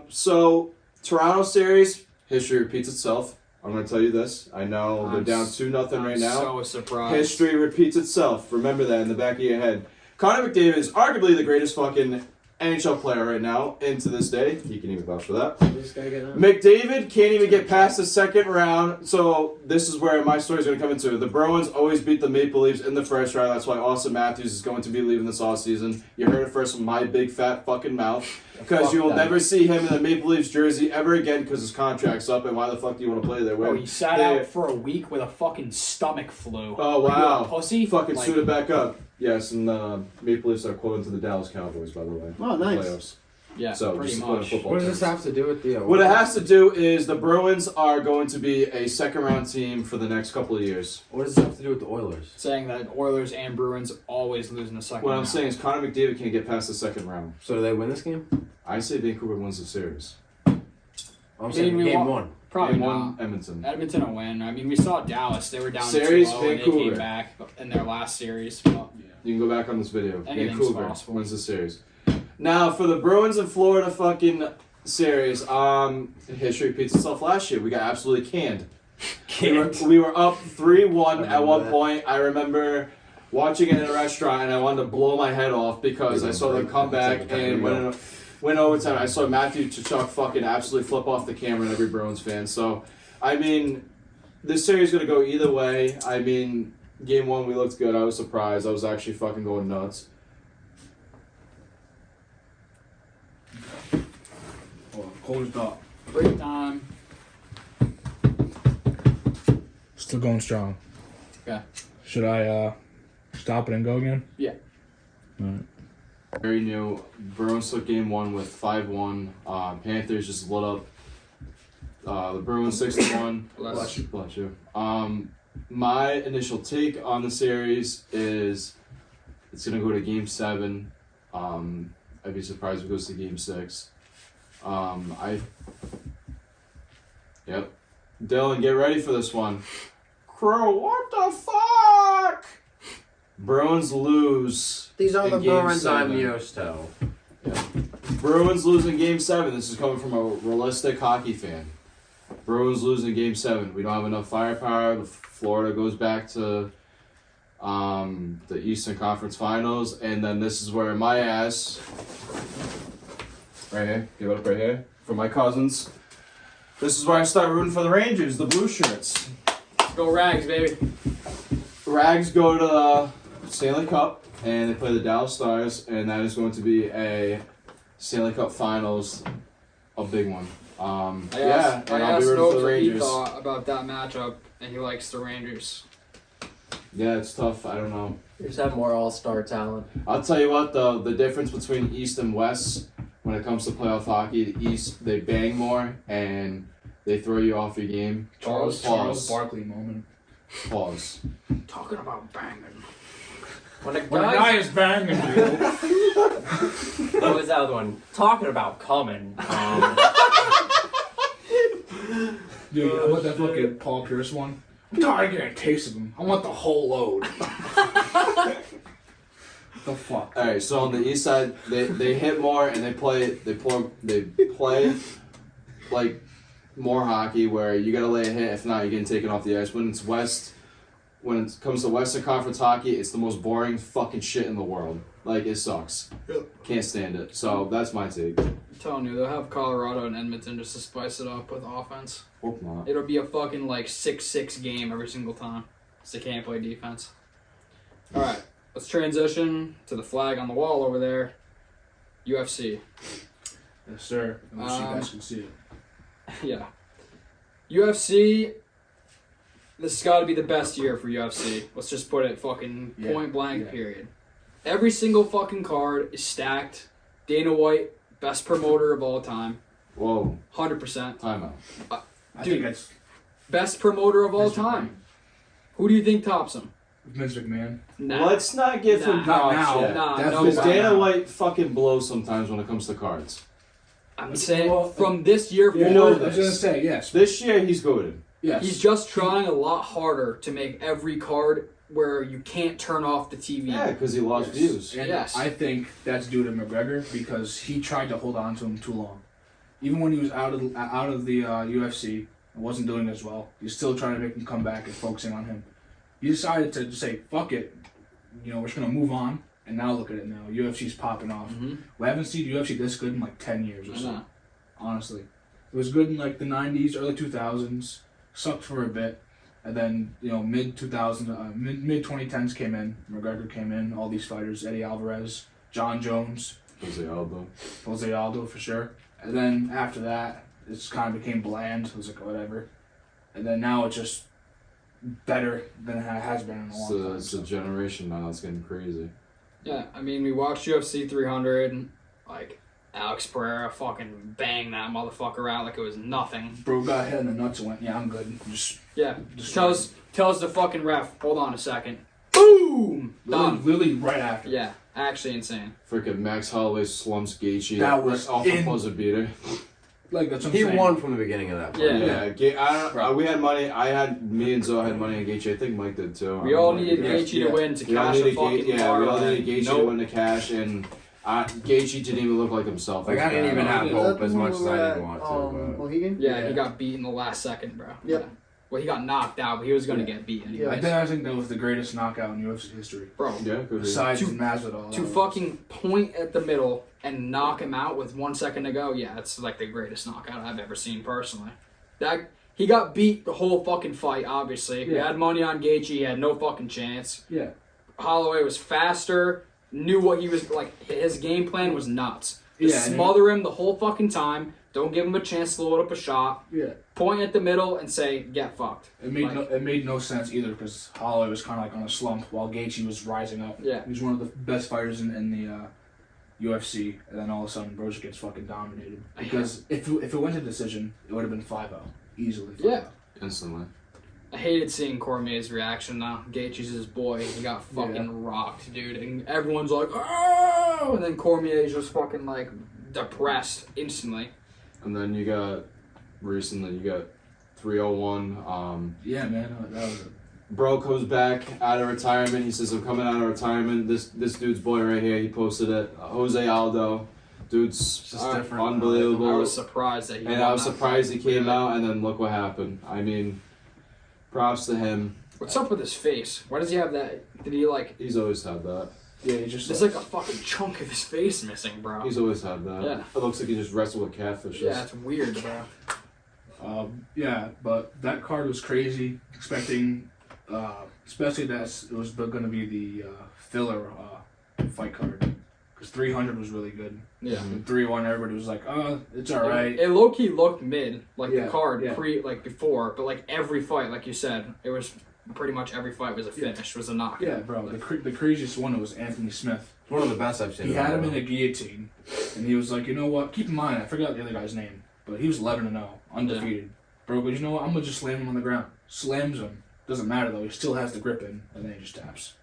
Speaker 2: So, Toronto series, history repeats itself. I'm going to tell you this. I know they're down 2-0 right now.
Speaker 3: So surprised.
Speaker 2: History repeats itself. Remember that in the back of your head. Connor McDavid is arguably the greatest fucking NHL player right now, and to this day. He can even vouch for that.
Speaker 1: This guy getting up.
Speaker 2: McDavid can't even get past the second round, so this is where my story is going to come into. The Bruins always beat the Maple Leafs in the first round. That's why Austin Matthews is going to be leaving this offseason. You heard it first from my big fat fucking mouth. Because you will never see him in a Maple Leafs jersey ever again because his contract's up, and why the fuck do you want to play there?
Speaker 3: Oh, he sat out for a week with a fucking stomach flu.
Speaker 2: Oh,
Speaker 3: Are you
Speaker 2: wow.
Speaker 3: a pussy?
Speaker 2: Fucking
Speaker 3: Like,
Speaker 2: suit it back up. Yes, and Maple Leafs are quoting to the Dallas Cowboys, by the way.
Speaker 1: Oh, nice.
Speaker 2: Playoffs.
Speaker 3: Yeah,
Speaker 2: So,
Speaker 3: pretty
Speaker 2: just to put in
Speaker 3: much.
Speaker 2: football
Speaker 6: What does
Speaker 2: terms.
Speaker 6: this have to do with the?
Speaker 2: What it has to do is the Bruins are going to be a second round team for the next couple of years.
Speaker 6: What does this have to do with the Oilers?
Speaker 3: Saying that Oilers and Bruins always lose in the second
Speaker 2: What I'm
Speaker 3: round.
Speaker 2: saying is Connor McDavid can't get past the second round.
Speaker 6: So do they win this game?
Speaker 2: I say Vancouver wins the series.
Speaker 6: I'm saying
Speaker 3: we
Speaker 6: game
Speaker 3: won.
Speaker 6: one.
Speaker 3: Probably
Speaker 2: Game
Speaker 3: not.
Speaker 2: one, Edmonton.
Speaker 3: Edmonton will win. I mean, we saw Dallas. They were down
Speaker 2: Series,
Speaker 3: 2-0 and they
Speaker 2: Vancouver.
Speaker 3: came back in their last series. But
Speaker 2: You can go back on this video.
Speaker 3: Anything's
Speaker 2: Vancouver
Speaker 3: possible.
Speaker 2: wins the series. Now for the Bruins and Florida fucking series, history repeats itself last year. We got absolutely canned. We were up 3-1 at one point. I remember watching it in a restaurant and I wanted to blow my head off because I saw them come back and win overtime. I saw Matthew Tkachuk fucking absolutely flip off the camera and every Bruins fan. So, I mean, this series is going to go either way. I mean, game one we looked good. I was surprised. I was actually fucking going nuts.
Speaker 4: Oh, closed up.
Speaker 3: break time.
Speaker 4: Still going strong.
Speaker 3: Okay.
Speaker 4: Should I stop it and go again?
Speaker 3: Yeah.
Speaker 2: Very new. Bruins took game 1 with 5-1. Panthers just lit up. The Bruins 6-1.
Speaker 3: Bless you.
Speaker 2: Bless you. My initial take on the series is it's gonna go to game 7. I'd be surprised if it goes to game 6. Yep. Dylan, get ready for this one. Crow, what the fuck? Bruins lose.
Speaker 6: These are
Speaker 2: in
Speaker 6: the
Speaker 2: game
Speaker 6: Bruins I'm
Speaker 2: 7.
Speaker 6: used to.
Speaker 2: Bruins lose in game 7. This is coming from a realistic hockey fan. Bruins lose in game 7. We don't have enough firepower. Florida goes back to the Eastern Conference Finals, and then this is where my ass, right here, give it up right here, for my cousins. This is where I start rooting for the Rangers, the blue shirts.
Speaker 3: Go Rags, baby.
Speaker 2: Rags go to the Stanley Cup, and they play the Dallas Stars, and that is going to be a Stanley Cup Finals, a big one.
Speaker 3: I
Speaker 2: And
Speaker 3: asked
Speaker 2: I'll be rooting for
Speaker 3: Nobes
Speaker 2: the
Speaker 3: what he
Speaker 2: Rangers.
Speaker 3: thought about that matchup, and he likes the Rangers.
Speaker 2: Yeah, it's tough. I don't know.
Speaker 5: You just have more all-star talent.
Speaker 2: I'll tell you what, though, the difference between East and West when it comes to playoff hockey, the East, they bang more and they throw you off your game.
Speaker 4: Charles
Speaker 2: Pause.
Speaker 4: Barkley moment.
Speaker 2: Pause.
Speaker 3: Talking about banging.
Speaker 5: When a
Speaker 4: When a
Speaker 5: guy,
Speaker 4: guy is banging you,
Speaker 5: what was the other one? Talking about coming.
Speaker 4: dude, how about that fucking Paul Pierce one? I'm tired of getting a taste of him. I want the whole load. The fuck?
Speaker 2: All right, so on the East side, they hit more and they play like more hockey where you gotta lay a hit. If not, you're getting taken off the ice. When it comes to Western Conference hockey, it's the most boring fucking shit in the world. Like, it sucks. Can't stand it. So that's my take.
Speaker 3: I'm telling you, they'll have Colorado and Edmonton just to spice it up with offense.
Speaker 2: Hope not.
Speaker 3: It'll be a fucking like 6-6 game every single time. Because they can't play defense. Alright, let's transition to the flag on the wall over there. UFC.
Speaker 4: Yes, sir. I wish you guys can see it.
Speaker 3: Yeah. UFC, this has got to be the best year for UFC. Let's just put it fucking point blank, period. Every single fucking card is stacked. Dana White, best promoter of all time.
Speaker 2: Whoa.
Speaker 3: 100%.
Speaker 2: Timeout.
Speaker 4: I
Speaker 3: Dude.
Speaker 4: think that's
Speaker 3: Best promoter of all
Speaker 4: Vince
Speaker 3: time. Who do you think tops him?
Speaker 4: Vince McMahon.
Speaker 3: Nah.
Speaker 2: Let's not give him
Speaker 3: Nah.
Speaker 2: props
Speaker 4: Not now.
Speaker 2: yet.
Speaker 3: Nah,
Speaker 4: Definitely
Speaker 2: Because
Speaker 3: no.
Speaker 4: not
Speaker 2: Dana
Speaker 4: now.
Speaker 2: White fucking blows sometimes when it comes to cards.
Speaker 3: I'm saying
Speaker 4: Well,
Speaker 3: from this year
Speaker 2: You
Speaker 3: forward,
Speaker 2: know
Speaker 4: I was gonna
Speaker 2: this.
Speaker 4: say yes.
Speaker 2: This year, he's goated.
Speaker 4: Yes.
Speaker 3: he's just trying a lot harder to make every card where you can't turn off the TV.
Speaker 2: Yeah, because he lost
Speaker 4: Yes.
Speaker 2: views.
Speaker 4: And
Speaker 3: Yes.
Speaker 4: I think that's due to McGregor because he tried to hold on to him too long. Even when he was out of the UFC and wasn't doing as well, he's still trying to make him come back and focusing on him. He decided to just say, fuck it. You know, we're just going to move on. And now look at it now. UFC's popping off.
Speaker 3: Mhm.
Speaker 4: We haven't seen UFC this good in like 10 years or
Speaker 3: I
Speaker 4: so.
Speaker 3: know.
Speaker 4: Honestly. It was good in like the 90s, early 2000s. Sucked for a bit. And then, you know, mid 2010s came in. McGregor came in. All these fighters. Eddie Alvarez, John Jones,
Speaker 2: Jose Aldo.
Speaker 4: Jose Aldo for sure. And then after that, it just kind of became bland. It was like, whatever. And then now it's just better than it has been in a long time.
Speaker 2: It's a generation now. It's getting crazy.
Speaker 3: Yeah, I mean, we watched UFC 300 and, like, Alex Pereira fucking banged that motherfucker out like it was nothing.
Speaker 4: Bro got hit in the nuts and went, yeah, I'm good. Just
Speaker 3: Yeah,
Speaker 4: Just
Speaker 3: tells the fucking ref, hold on a second. Boom! Done.
Speaker 4: literally right after.
Speaker 3: Yeah, actually insane.
Speaker 2: Freaking Max Holloway slumps Gaethje.
Speaker 4: That was
Speaker 2: off a buzzer beater.
Speaker 4: Like, that's what I'm
Speaker 6: He
Speaker 4: saying.
Speaker 6: won from the beginning of that fight.
Speaker 3: Yeah.
Speaker 2: We had money. Me and Zoe had money on Gaethje. I think Mike did too.
Speaker 3: We all needed
Speaker 2: Yeah.
Speaker 3: Gaethje to win to
Speaker 2: We all
Speaker 3: cash a
Speaker 2: needed
Speaker 3: fucking
Speaker 2: we all
Speaker 3: parlay.
Speaker 2: needed Gaethje to
Speaker 3: Nope.
Speaker 2: win the cash, and Gaethje didn't even look like himself.
Speaker 6: Like, I didn't even have
Speaker 1: Is
Speaker 6: hope
Speaker 1: that the
Speaker 6: as
Speaker 1: one
Speaker 6: much as
Speaker 1: where
Speaker 6: I
Speaker 1: at,
Speaker 6: didn't want to. But.
Speaker 1: Mohegan?
Speaker 3: Yeah,
Speaker 4: Yeah.
Speaker 3: he got beat in the last second, bro.
Speaker 1: Yep.
Speaker 3: Yeah. Well, he got knocked out, but he was going to
Speaker 4: Yeah.
Speaker 3: get beat
Speaker 1: Yeah.
Speaker 3: anyways.
Speaker 4: I think that was the greatest knockout in UFC history.
Speaker 3: Bro,
Speaker 2: Yeah, could be.
Speaker 4: Besides
Speaker 3: To-
Speaker 4: Masvidal.
Speaker 3: to fucking point at the middle and knock him out with 1 second to go, yeah, it's like the greatest knockout I've ever seen personally. That he got beat the whole fucking fight, obviously. We
Speaker 4: Yeah.
Speaker 3: had money on Gaethje, he had no fucking chance.
Speaker 4: Yeah.
Speaker 3: Holloway was faster, knew what he was like. His game plan was nuts. Just smother him the whole fucking time. Don't give him a chance to load up a shot.
Speaker 4: Yeah.
Speaker 3: Point at the middle and say, get fucked.
Speaker 4: It made no sense either because Holloway was kind of like on a slump while Gaethje was rising up.
Speaker 3: Yeah.
Speaker 4: He was one of the best fighters in the UFC, and then all of a sudden, Broja gets fucking dominated. Because if it went to decision, it would have been 5-0 easily. 5-0.
Speaker 3: Yeah.
Speaker 2: Instantly.
Speaker 3: I hated seeing Cormier's reaction though. Gaethje's his boy. He got fucking rocked, dude. And everyone's like, oh! And then Cormier's just fucking like depressed instantly.
Speaker 2: And then you got 301.
Speaker 4: Yeah, man. That was
Speaker 2: Bro comes back out of retirement. He says, I'm coming out of retirement. This dude's boy right here, he posted it. Jose Aldo. Dude's
Speaker 6: just different.
Speaker 2: unbelievable.
Speaker 3: I was surprised that he
Speaker 2: And
Speaker 3: won
Speaker 2: I was
Speaker 3: that
Speaker 2: surprised
Speaker 3: fight.
Speaker 2: he came
Speaker 3: Really.
Speaker 2: out, and then look what happened. I mean, props to him.
Speaker 3: What's up with his face? Why does he have that? Did he like...
Speaker 2: He's always had that.
Speaker 4: Yeah, he just
Speaker 3: There's like a fucking chunk of his face missing, bro.
Speaker 2: He's always had that.
Speaker 3: Yeah.
Speaker 2: It looks like he just wrestled with catfishes.
Speaker 3: Yeah, it's weird, bro.
Speaker 4: yeah, but that card was crazy. Expecting, especially that it was going to be the filler fight card because 300 was really good.
Speaker 3: Yeah.
Speaker 4: And 3-1, everybody was like, it's all right.
Speaker 3: It low-key looked mid, like
Speaker 4: Yeah,
Speaker 3: the card
Speaker 4: yeah.
Speaker 3: before, but like every fight, like you said, it was pretty much every fight was a finish, was a knockout.
Speaker 4: Yeah, bro. The craziest one was Anthony Smith.
Speaker 6: One of the best I've seen.
Speaker 4: He had him in a guillotine, and he was like, you know what? Keep in mind, I forgot the other guy's name, but he was 11-0, undefeated. Bro, but you know what? I'm gonna just slam him on the ground. Slams him. Doesn't matter though. He still has the grip in, and then he just taps.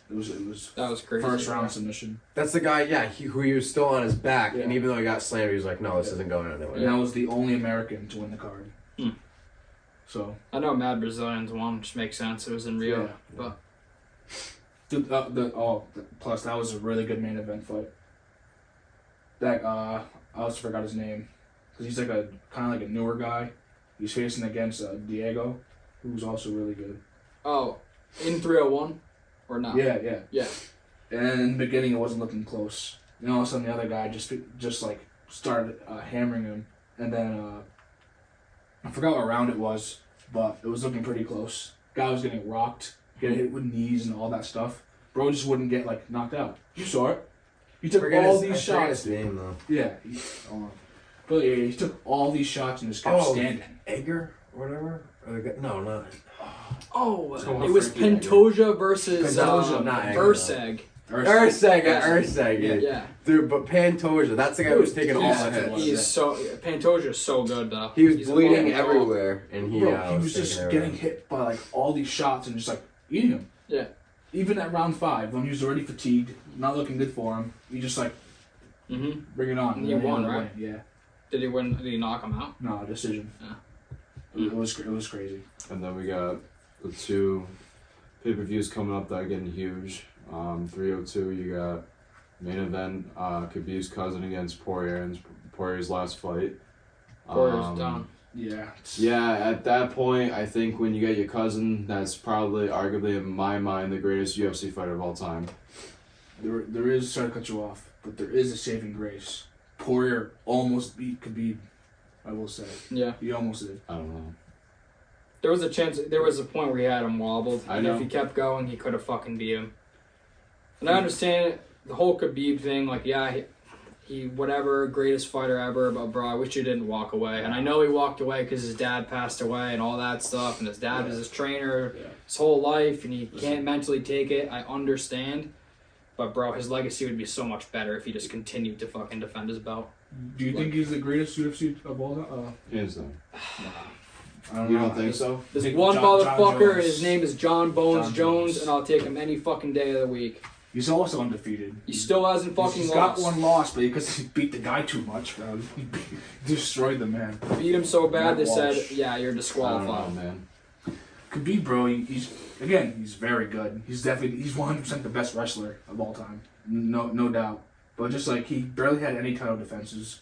Speaker 4: It was
Speaker 3: That was crazy.
Speaker 4: first round submission.
Speaker 6: That's the guy, who he was still on his back,
Speaker 4: Yeah.
Speaker 6: and even though he got slammed, he was like, no, this isn't going anywhere.
Speaker 4: And that was the only American to win the card. So
Speaker 3: I know Mad Brazilians won, which makes sense. It was in Rio,
Speaker 4: yeah.
Speaker 3: but
Speaker 4: Plus that was a really good main event fight. That I also forgot his name because he's like a kind of like a newer guy. He's facing against Diego, who's also really good.
Speaker 3: in 301 or not?
Speaker 4: Yeah.
Speaker 3: Yeah.
Speaker 4: And in the beginning, it wasn't looking close. And all of a sudden, the other guy just like started hammering him, and then I forgot what round it was, but it was looking pretty close. Guy was getting rocked, getting hit with knees and all that stuff. Bro just wouldn't get like knocked out. You saw it. He took all these
Speaker 6: I forget
Speaker 4: shots.
Speaker 6: his name though.
Speaker 4: Yeah. But yeah, he took all these shots and just kept standing.
Speaker 6: Edgar or whatever. Or the guy, no, not.
Speaker 3: It was Pantoja versus
Speaker 6: Pantoja, not Egg,
Speaker 3: Urseg.
Speaker 6: Urseg.
Speaker 3: Yeah.
Speaker 6: Dude, but Pantoja, that's the guy who was taking all the hits.
Speaker 3: Pantoja's so good though.
Speaker 6: He was
Speaker 3: He's a
Speaker 6: bleeding
Speaker 3: fucking dog.
Speaker 6: everywhere, and he
Speaker 4: was just getting hit by like all these shots and just like eating them.
Speaker 3: Yeah.
Speaker 4: Even at round 5, when he was already fatigued, not looking good for him, he just like bring it on.
Speaker 3: And he won, right?
Speaker 4: Yeah.
Speaker 3: Did he win? Did he knock him out?
Speaker 4: No, decision.
Speaker 3: Yeah.
Speaker 4: It was crazy.
Speaker 2: And then we got the 2 pay-per-views coming up that are getting huge. 302, you got main event, Khabib's cousin against Poirier, and Poirier's last fight.
Speaker 3: Poirier's done.
Speaker 4: Yeah.
Speaker 2: Yeah, at that point, I think when you get your cousin, that's probably, arguably in my mind, the greatest UFC fighter of all time.
Speaker 4: There is, sorry to cut you off, but there is a saving grace. Poirier almost beat Khabib, I will say.
Speaker 3: Yeah.
Speaker 4: He almost did.
Speaker 2: I don't know.
Speaker 3: There was a chance. There was a point where he had him wobbled.
Speaker 2: I
Speaker 3: And
Speaker 2: know.
Speaker 3: if he kept going, he could have fucking beat him. And I understand the whole Khabib thing. Like, yeah, he whatever, greatest fighter ever. But bro, I wish he didn't walk away. And I know he walked away because his dad passed away and all that stuff. And his dad was his trainer his whole life, and he can't mentally take it. I understand. But bro, his legacy would be so much better if he just continued to fucking defend his belt.
Speaker 4: Do you think he's the greatest UFC of all time?
Speaker 2: Hands down.
Speaker 4: I don't
Speaker 2: You
Speaker 4: know.
Speaker 2: don't think so?
Speaker 3: There's
Speaker 4: Think
Speaker 3: one
Speaker 4: John
Speaker 3: motherfucker, and
Speaker 4: Jones.
Speaker 3: his name is John Bones
Speaker 4: John
Speaker 3: Jones,
Speaker 4: Jones.
Speaker 3: and I'll take him any fucking day of the week.
Speaker 4: He's also undefeated.
Speaker 3: He still hasn't fucking
Speaker 4: He's
Speaker 3: lost.
Speaker 4: got one loss, but because he beat the guy too much, bro. He destroyed the man.
Speaker 3: Beat him so bad, they
Speaker 4: Matt
Speaker 3: said,
Speaker 4: Walsh.
Speaker 3: yeah, you're
Speaker 2: I don't
Speaker 3: disqualified.
Speaker 2: know, man.
Speaker 4: Khabib, bro, he's very good. He's 100% the best wrestler of all time, no doubt. But just like he barely had any title defenses.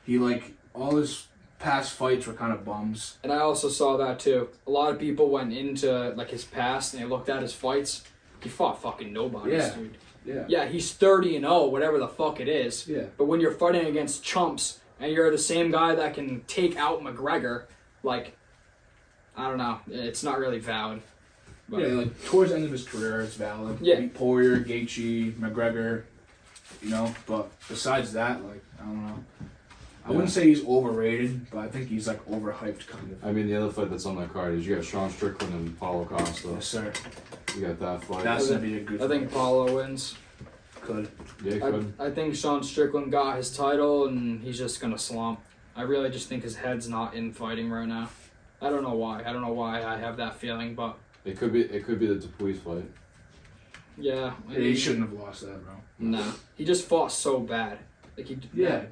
Speaker 4: He like all his past fights were kind of bums.
Speaker 3: And I also saw that too. A lot of people went into like his past and they looked at his fights. He fought fucking nobody,
Speaker 4: Yeah.
Speaker 3: dude.
Speaker 4: Yeah.
Speaker 3: Yeah, he's 30-0, whatever the fuck it is.
Speaker 4: Yeah.
Speaker 3: But when you're fighting against chumps and you're the same guy that can take out McGregor, like, I don't know, it's not really valid. But
Speaker 4: Yeah, like towards the end of his career, it's valid.
Speaker 3: Yeah.
Speaker 4: Beat Poirier, Gaethje, McGregor. you know. But besides that, like, I don't know. I wouldn't say he's overrated, but I think he's like overhyped, kind of.
Speaker 2: I mean, the other fight that's on that card is you got Sean Strickland and Paulo Costa.
Speaker 4: Yes, sir.
Speaker 2: You got that fight.
Speaker 4: That's gonna be a good.
Speaker 3: I think Paulo wins.
Speaker 4: Could.
Speaker 2: Yeah, good.
Speaker 3: I think Sean Strickland got his title and he's just gonna slump. I really just think his head's not in fighting right now. I don't know why. I don't know why I have that feeling, but
Speaker 2: It could be the Dupuis fight.
Speaker 3: yeah. I
Speaker 4: He
Speaker 3: mean,
Speaker 4: shouldn't have lost that, bro.
Speaker 3: Nah, he just fought so bad. Like he.
Speaker 4: Yeah.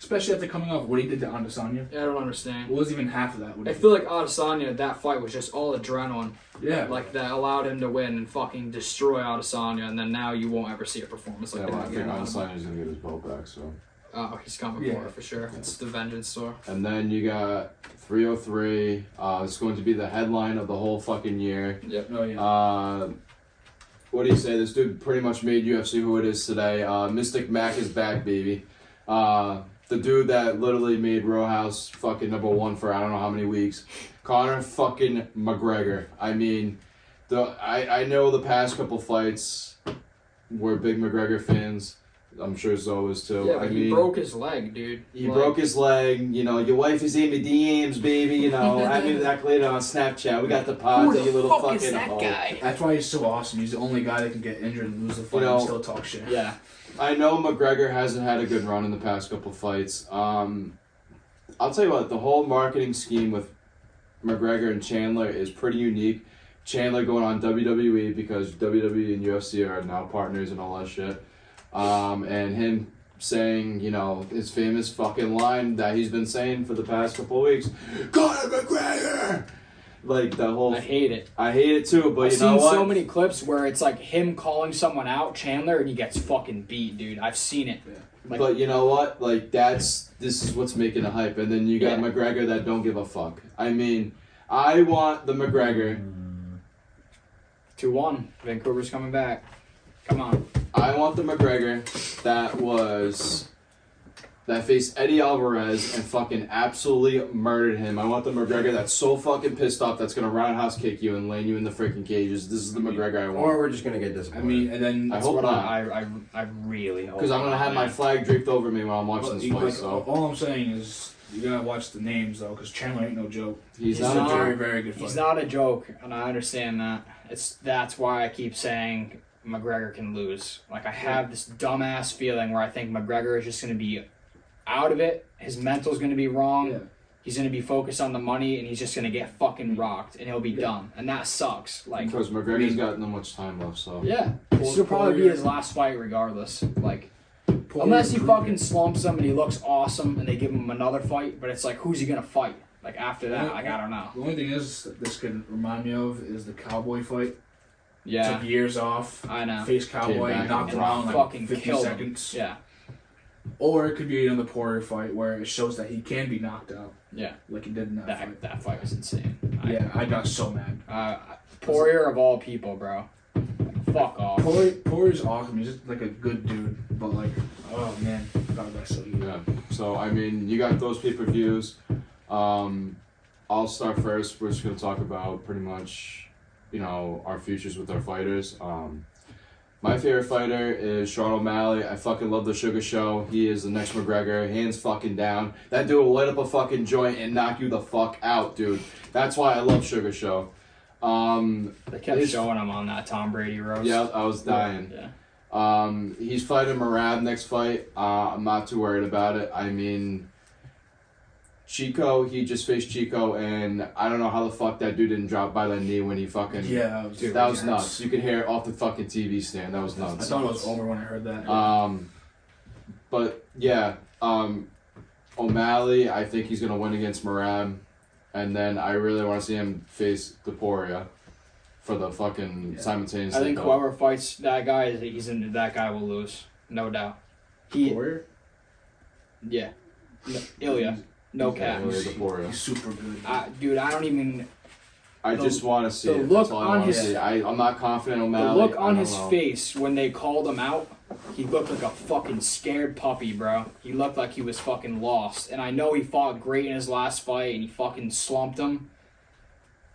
Speaker 4: Especially after coming off what he did to Adesanya.
Speaker 3: I don't understand.
Speaker 4: It wasn't even half of that.
Speaker 3: I feel like Adesanya, that fight was just all adrenaline.
Speaker 4: Yeah.
Speaker 3: Like that allowed him to win and fucking destroy Adesanya, and then now you won't ever see a performance like
Speaker 2: Yeah, well, I
Speaker 3: that
Speaker 2: think
Speaker 3: again.
Speaker 2: Adesanya's gonna get his belt back. So.
Speaker 3: Oh, he's coming for it for sure. It's the vengeance tour.
Speaker 2: And then you got 303. It's going to be the headline of the whole fucking year.
Speaker 3: Yep.
Speaker 4: Oh yeah.
Speaker 2: What do you say? This dude pretty much made UFC who it is today. Mystic Mac is back, baby. The dude that literally made Row House fucking #1 for I don't know how many weeks. Conor fucking McGregor. I mean, I know the past couple fights we're big McGregor fans. I'm sure Zoe is too.
Speaker 3: Yeah, but
Speaker 2: I
Speaker 3: he
Speaker 2: mean,
Speaker 3: broke his leg, dude.
Speaker 2: he broke his leg. You know, your wife is in the DMs, baby. You know, add me back later on Snapchat. We got the pod.
Speaker 3: Who the
Speaker 2: You little
Speaker 3: fuck
Speaker 2: fucking
Speaker 3: is that
Speaker 2: hoe.
Speaker 3: guy?
Speaker 4: That's why he's so awesome. He's the only guy that can get injured and lose the fight
Speaker 2: You know,
Speaker 4: and still talk shit.
Speaker 3: Yeah.
Speaker 2: I know McGregor hasn't had a good run in the past couple fights. I'll tell you what, the whole marketing scheme with McGregor and Chandler is pretty unique. Chandler going on WWE because WWE and UFC are now partners and all that shit. And him saying, you know, his famous fucking line that he's been saying for the past couple of weeks, Conor McGregor! Like the whole...
Speaker 3: I hate it.
Speaker 2: I hate it too, but
Speaker 3: I've
Speaker 2: you know
Speaker 3: seen
Speaker 2: what?
Speaker 3: so many clips where it's like him calling someone out, Chandler, and he gets fucking beat, dude. I've seen it. Like,
Speaker 2: But you know what? Like this is what's making a hype, and then you got
Speaker 3: Yeah.
Speaker 2: McGregor that don't give a fuck. I mean, I want the McGregor.
Speaker 3: 2-1. Vancouver's coming back. Come on.
Speaker 2: I want the McGregor that faced Eddie Alvarez and fucking absolutely murdered him. I want the McGregor that's so fucking pissed off that's gonna roundhouse kick you and lay you in the freaking cages. This is the McGregor I want.
Speaker 6: Or we're just gonna get
Speaker 4: I
Speaker 6: disappointed.
Speaker 4: mean, and then
Speaker 2: I hope
Speaker 3: What
Speaker 2: not.
Speaker 3: I really hope.
Speaker 2: Because I'm gonna have my
Speaker 3: man.
Speaker 2: flag draped over me while I'm watching
Speaker 4: Well,
Speaker 2: this fight.
Speaker 4: like,
Speaker 2: So
Speaker 4: all I'm saying is you're gonna watch the names though, because Chandler ain't no joke.
Speaker 2: he's
Speaker 3: He's
Speaker 2: not.
Speaker 4: a
Speaker 3: not.
Speaker 4: very, very good fighter.
Speaker 3: He's not a joke, and I understand that. That's why I keep saying McGregor can lose. Like I have this dumbass feeling where I think McGregor is just gonna be out of it. His mental's gonna be wrong.
Speaker 4: Yeah.
Speaker 3: He's gonna be focused on the money, and he's just gonna get fucking rocked, and he'll be done. And that sucks. Like,
Speaker 2: Because McGregor's got no much time left. So
Speaker 3: yeah, this will probably be his last fight, regardless. Like, unless he fucking slumps him and he looks awesome, and they give him another fight. But it's like, who's he gonna fight? Like after that, like I don't know.
Speaker 4: The only thing is that this could remind me of is the Cowboy fight.
Speaker 3: Yeah,
Speaker 4: Took years off.
Speaker 3: I know.
Speaker 4: Face Cowboy,
Speaker 2: Came back
Speaker 4: knocked
Speaker 2: and
Speaker 4: him out in like
Speaker 3: fucking
Speaker 4: 50
Speaker 3: killed him.
Speaker 4: seconds.
Speaker 3: Yeah,
Speaker 4: Or it could be another Poirier fight where it shows that he can be knocked out.
Speaker 3: Yeah.
Speaker 4: Like he did in that fight.
Speaker 3: that fight was insane.
Speaker 4: Yeah, I got so mad.
Speaker 3: Poirier of all people, bro. Like, fuck off.
Speaker 4: Poirier's awesome. He's just like a good dude. But like, oh man, God, that's so evil.
Speaker 2: yeah. So I mean, you got those pay-per-views. I'll start first. We're just gonna talk about pretty much, you know, our futures with our fighters. My favorite fighter is Sean O'Malley. I fucking love the Sugar Show. He is the next McGregor, hands fucking down. That dude will light up a fucking joint and knock you the fuck out, dude. That's why I love Sugar Show.
Speaker 3: They kept
Speaker 2: his-
Speaker 3: showing him on that Tom Brady roast.
Speaker 2: Yeah, I was dying.
Speaker 3: Yeah.
Speaker 2: He's fighting Marab next fight. I'm not too worried about it. I mean, Chico, he just faced Chico, and I don't know how the fuck that dude didn't drop by that knee when he fucking...
Speaker 4: Yeah,
Speaker 2: That was nuts. You could hear it off the fucking TV stand. That was
Speaker 4: I
Speaker 2: nuts.
Speaker 4: thought it was over when I heard that.
Speaker 2: But yeah, O'Malley, I think he's gonna win against Marab, and then I really want to see him face Deporia for the fucking simultaneous.
Speaker 3: I think
Speaker 2: takeout.
Speaker 3: whoever fights that guy, that guy will lose, no doubt.
Speaker 4: Poirier?
Speaker 3: Yeah, Ilya, no
Speaker 2: Yeah,
Speaker 3: cap.
Speaker 2: Ilya Deporia.
Speaker 4: He's super good.
Speaker 3: Dude, I don't even.
Speaker 2: I
Speaker 3: The-
Speaker 2: just want to see
Speaker 3: the
Speaker 2: it.
Speaker 3: look
Speaker 2: That's all I
Speaker 3: on
Speaker 2: want to
Speaker 3: his-
Speaker 2: see. I'm not confident
Speaker 3: The
Speaker 2: O'Malley.
Speaker 3: look
Speaker 2: I
Speaker 3: on
Speaker 2: don't
Speaker 3: his
Speaker 2: know.
Speaker 3: face when they called him out, he looked like a fucking scared puppy, bro. He looked like he was fucking lost. And I know he fought great in his last fight and he fucking slumped him.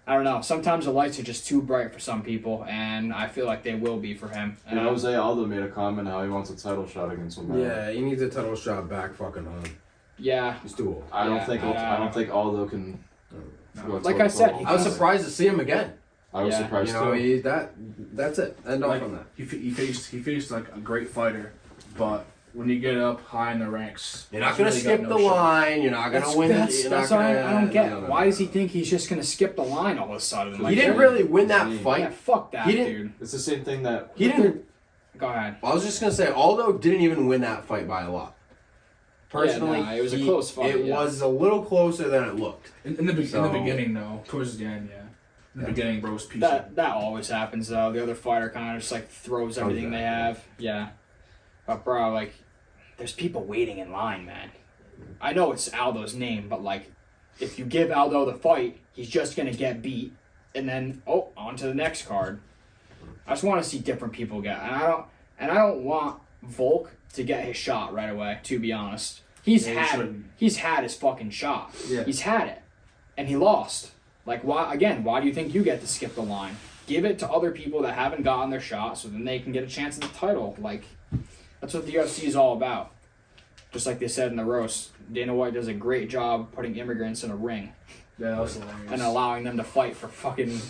Speaker 3: I don't know. Sometimes the lights are just too bright for some people, and I feel like they will be for him.
Speaker 2: And Jose Aldo made a comment how he wants a title shot against O'Malley.
Speaker 6: Yeah, he needs a title shot back fucking home.
Speaker 3: Yeah.
Speaker 6: He's too old.
Speaker 2: I don't think Aldo can.
Speaker 6: No.
Speaker 3: Like I said,
Speaker 6: I was surprised to see him again.
Speaker 2: I was surprised
Speaker 6: You know,
Speaker 2: too.
Speaker 6: that's it. End off
Speaker 4: Like,
Speaker 6: on that.
Speaker 4: he faced like a great fighter, but when you get up high in the ranks,
Speaker 6: You're not
Speaker 4: he's
Speaker 6: gonna
Speaker 4: really
Speaker 6: skip
Speaker 4: got
Speaker 6: the
Speaker 4: no shot.
Speaker 6: line. You're not gonna win.
Speaker 3: That's what I don't get.
Speaker 6: No.
Speaker 3: Why does he think he's just gonna skip the line all of a sudden?
Speaker 6: He didn't really win that
Speaker 2: Yeah,
Speaker 3: Yeah,
Speaker 6: fight.
Speaker 3: fuck that,
Speaker 6: He didn't-
Speaker 3: dude.
Speaker 2: It's the same thing that
Speaker 6: He didn't.
Speaker 3: Go ahead.
Speaker 6: I was just gonna say, Aldo didn't even win that fight by a lot. Personally,
Speaker 3: Yeah, it was a close fight.
Speaker 6: It
Speaker 3: yeah.
Speaker 6: was a little closer than it looked.
Speaker 4: In the
Speaker 6: So-
Speaker 4: beginning, though, towards the end, yeah. In the beginning, bro was piecing.
Speaker 3: That always happens though. The other fighter kind of just like throws everything they have. Yeah. But bro, like, there's people waiting in line, man. I know it's Aldo's name, but like, if you give Aldo the fight, he's just gonna get beat, and then on to the next card. I just want to see different people get, and I don't want Volk to get his shot right away. To be honest, he's had his fucking shot.
Speaker 6: Yeah.
Speaker 3: He's had it, and he lost. Like, why do you think you get to skip the line? Give it to other people that haven't gotten their shot so then they can get a chance at the title. Like, that's what the UFC is all about. Just like they said in the roast, Dana White does a great job putting immigrants in a ring
Speaker 4: Yeah, that was hilarious.
Speaker 3: and allowing them to fight for fucking,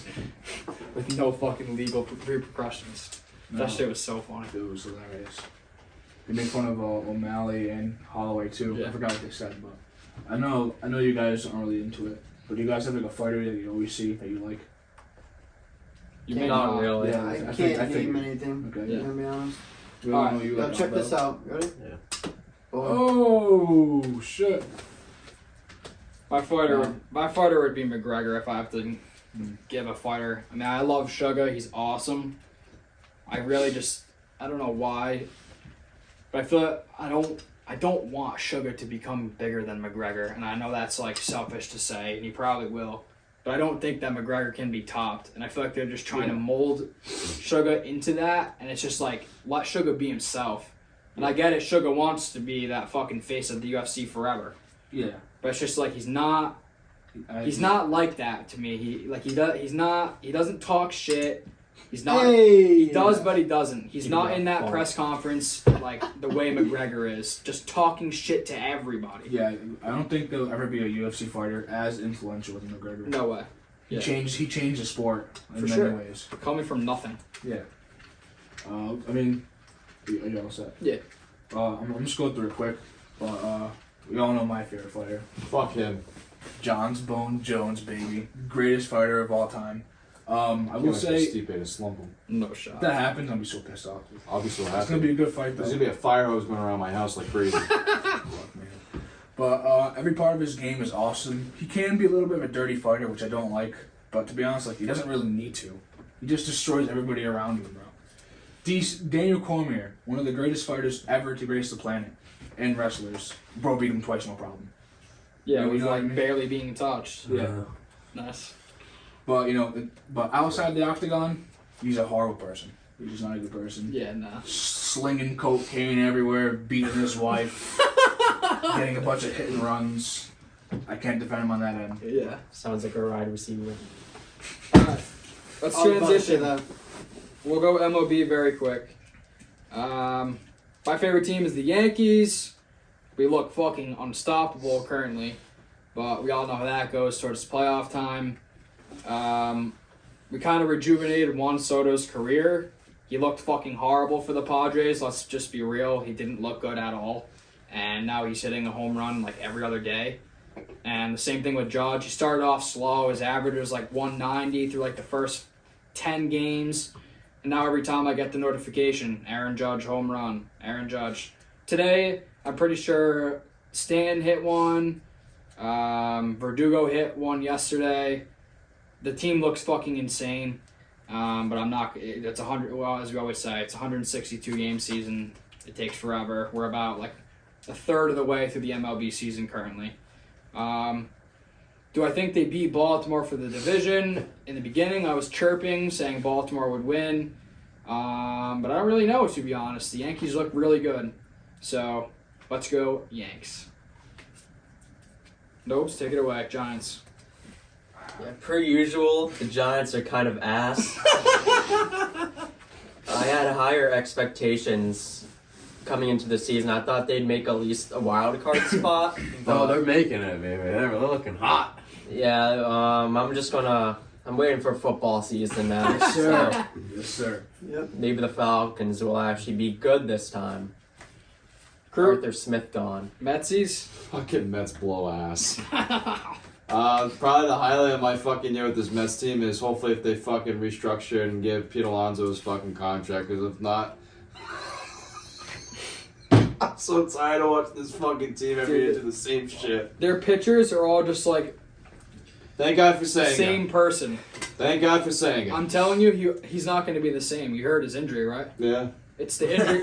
Speaker 3: with no fucking legal repercussions. That shit was so funny.
Speaker 4: It was hilarious. They made fun of O'Malley and Holloway too.
Speaker 3: Yeah.
Speaker 4: I forgot what they said, but I know you guys aren't really into it. But do you guys have like a fighter that you always see that you like?
Speaker 3: You may
Speaker 5: Not really.
Speaker 4: Yeah.
Speaker 1: I
Speaker 4: I
Speaker 1: can't
Speaker 4: think-
Speaker 1: name anything.
Speaker 4: Okay.
Speaker 3: Yeah.
Speaker 1: To be honest.
Speaker 4: We all
Speaker 3: Alright,
Speaker 4: know you
Speaker 1: Now
Speaker 4: like
Speaker 1: check
Speaker 4: Aldo.
Speaker 1: this out. Ready?
Speaker 6: Yeah.
Speaker 1: Boom.
Speaker 4: Oh shit!
Speaker 3: My fighter would be McGregor if I have to give a fighter. I mean, I love Sugar. He's awesome. I really I don't know why, but I feel like I don't want Sugar to become bigger than McGregor, and I know that's like selfish to say, and he probably will. But I don't think that McGregor can be topped, and I feel like they're just trying to mold Sugar into that, and it's just like, let Sugar be himself. And I get it, Sugar wants to be that fucking face of the UFC forever,
Speaker 4: Yeah.
Speaker 3: but it's just like he's not like that to me. He doesn't talk shit. He's not.
Speaker 1: Hey!
Speaker 3: He does, but he doesn't. He's
Speaker 5: Give
Speaker 3: not
Speaker 5: me
Speaker 3: in
Speaker 5: that
Speaker 3: that
Speaker 5: phone.
Speaker 3: press conference like the way McGregor is, just talking shit to everybody.
Speaker 4: Yeah, I don't think there'll ever be a UFC fighter as influential as McGregor.
Speaker 3: No way.
Speaker 4: He
Speaker 3: Yeah.
Speaker 4: changed the sport in
Speaker 3: For
Speaker 4: many
Speaker 3: sure.
Speaker 4: ways.
Speaker 3: Coming from nothing.
Speaker 4: Yeah. I mean, you all set?
Speaker 3: Yeah.
Speaker 4: I'm just going through it quick, but we all know my favorite fighter,
Speaker 2: fuck him.
Speaker 4: John's Bone Jones, baby, greatest fighter of all time. I will
Speaker 2: Can't
Speaker 4: say,
Speaker 2: Stipe to slump him.
Speaker 3: No shot.
Speaker 4: if that happens, I'll be so pissed off.
Speaker 2: I'll be so
Speaker 4: It's
Speaker 2: happy.
Speaker 4: gonna be a good fight though.
Speaker 2: There's gonna be a fire hose going around my house like crazy.
Speaker 4: Fuck, man. But every part of his game is awesome. He can be a little bit of a dirty fighter, which I don't like. But to be honest, like he doesn't really need to. He just destroys everybody around him, bro. Daniel Cormier, one of the greatest fighters ever to grace the planet, and wrestlers. Bro beat him twice, no problem.
Speaker 3: Yeah,
Speaker 4: You
Speaker 3: with
Speaker 4: know what I
Speaker 3: like
Speaker 4: mean?
Speaker 3: barely being touched.
Speaker 4: Yeah.
Speaker 3: Nice.
Speaker 4: But but outside the octagon, he's a horrible person. He's just not a good person.
Speaker 3: Yeah, nah.
Speaker 4: Slinging cocaine everywhere, beating his wife, getting a bunch of hit and runs. I can't defend him on that end.
Speaker 3: Yeah.
Speaker 5: Sounds like a wide receiver.
Speaker 3: Alright. Let's
Speaker 1: I was about to say
Speaker 3: transition.
Speaker 1: that.
Speaker 3: We'll go MLB very quick. My favorite team is the Yankees. We look fucking unstoppable currently, but we all know how that goes towards playoff time. We kind of rejuvenated Juan Soto's career. He looked fucking horrible for the Padres. Let's just be real. He didn't look good at all. And now he's hitting a home run like every other day. And the same thing with Judge. He started off slow. His average was like 190 through like the first 10 games. And now every time I get the notification, Aaron Judge home run, Aaron Judge. Today, I'm pretty sure Stan hit one. Verdugo hit one yesterday. The team looks fucking insane. But I'm not. It's 100. Well, as we always say, it's a 162 game season. It takes forever. We're about like a third of the way through the MLB season currently. Do I think they beat Baltimore for the division? In the beginning, I was chirping, saying Baltimore would win. But I don't really know, to be honest. The Yankees look really good. So, let's go Yanks. Nopes, take it away. Giants.
Speaker 5: Yeah, per usual, the Giants are kind of ass. I had higher expectations coming into the season. I thought they'd make at least a wild card spot.
Speaker 6: Oh, they're making it, baby. They're looking hot.
Speaker 5: Yeah, I'm waiting for football season now.
Speaker 6: Yes, sir.
Speaker 5: So
Speaker 6: Yes, sir.
Speaker 1: Yep.
Speaker 5: maybe the Falcons will actually be good this time.
Speaker 3: Crew,
Speaker 5: Arthur Smith gone.
Speaker 3: Metsies.
Speaker 2: Fucking Mets blow ass. Probably the highlight of my fucking year with this Mets team is hopefully if they fucking restructure and give Pete Alonso his fucking contract, because if not, I'm so tired of watching this fucking team every year do the same shit.
Speaker 3: Their pitchers are all just like
Speaker 2: Thank God for
Speaker 3: the
Speaker 2: saying
Speaker 3: same person.
Speaker 2: it. Thank God for saying it.
Speaker 3: I'm telling you, he's not going to be the same. You heard his injury, right?
Speaker 2: Yeah.
Speaker 3: It's the injury.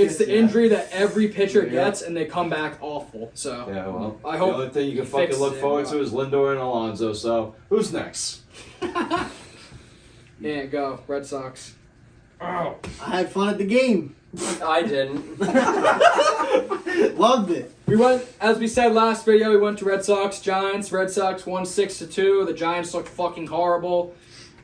Speaker 3: It's the injury that every pitcher gets, and they come back awful. So
Speaker 2: Yeah, well,
Speaker 3: I
Speaker 2: the
Speaker 3: hope
Speaker 2: only thing you can
Speaker 3: he
Speaker 2: fucking
Speaker 3: fixes
Speaker 2: look
Speaker 3: it,
Speaker 2: forward
Speaker 3: but-
Speaker 2: to is Lindor and Alonso, so who's next?
Speaker 3: Yeah, go Red Sox. Oh,
Speaker 1: I had fun at the game.
Speaker 5: I didn't.
Speaker 1: Loved it.
Speaker 3: we went, as we said last video, we went to Red Sox Giants. Red Sox won 6-2. The Giants looked fucking horrible.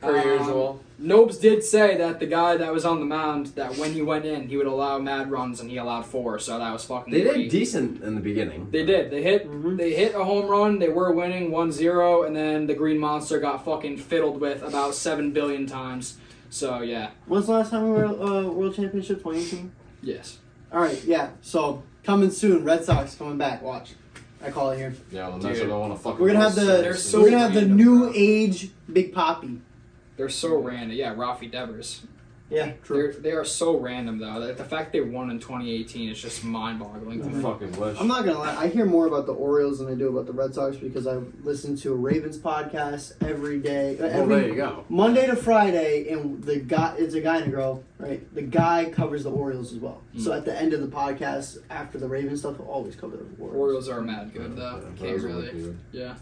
Speaker 5: Per usual.
Speaker 3: Nobes did say that the guy that was on the mound, that when he went in, he would allow mad runs, and he allowed 4. So that was fucking.
Speaker 6: They
Speaker 3: great.
Speaker 6: did decent in the beginning.
Speaker 3: They did. They hit a home run. They were winning 1-0, and then the Green Monster got fucking fiddled with about 7 billion times. So yeah.
Speaker 1: When's the last time we were World Championship? 2018.
Speaker 3: Yes.
Speaker 1: All right. Yeah. So coming soon. Red Sox coming back. Watch. I call it here.
Speaker 2: Yeah, well, that's
Speaker 3: Dude.
Speaker 2: what I want to fucking.
Speaker 1: We're gonna have
Speaker 3: They're so
Speaker 1: we're gonna have the
Speaker 3: random,
Speaker 1: new
Speaker 3: bro.
Speaker 1: age Big Poppy.
Speaker 3: They're so random. Yeah, Rafi Devers.
Speaker 1: Yeah.
Speaker 3: They are so random though. The fact they won in 2018 is just mind-boggling to
Speaker 2: I
Speaker 3: me.
Speaker 2: fucking wish.
Speaker 1: I'm not gonna lie. I hear more about the Orioles than I do about the Red Sox because I listen to a Ravens podcast every day.
Speaker 6: Well,
Speaker 1: Every
Speaker 6: there you go.
Speaker 1: Monday to Friday, and the guy, it's a guy and a girl, right? The guy covers the Orioles as well. So at the end of the podcast, after the Ravens stuff, he'll always cover the Orioles.
Speaker 3: Orioles are mad good though.
Speaker 2: That
Speaker 3: Can't
Speaker 2: was
Speaker 3: really.
Speaker 2: good.
Speaker 3: Yeah.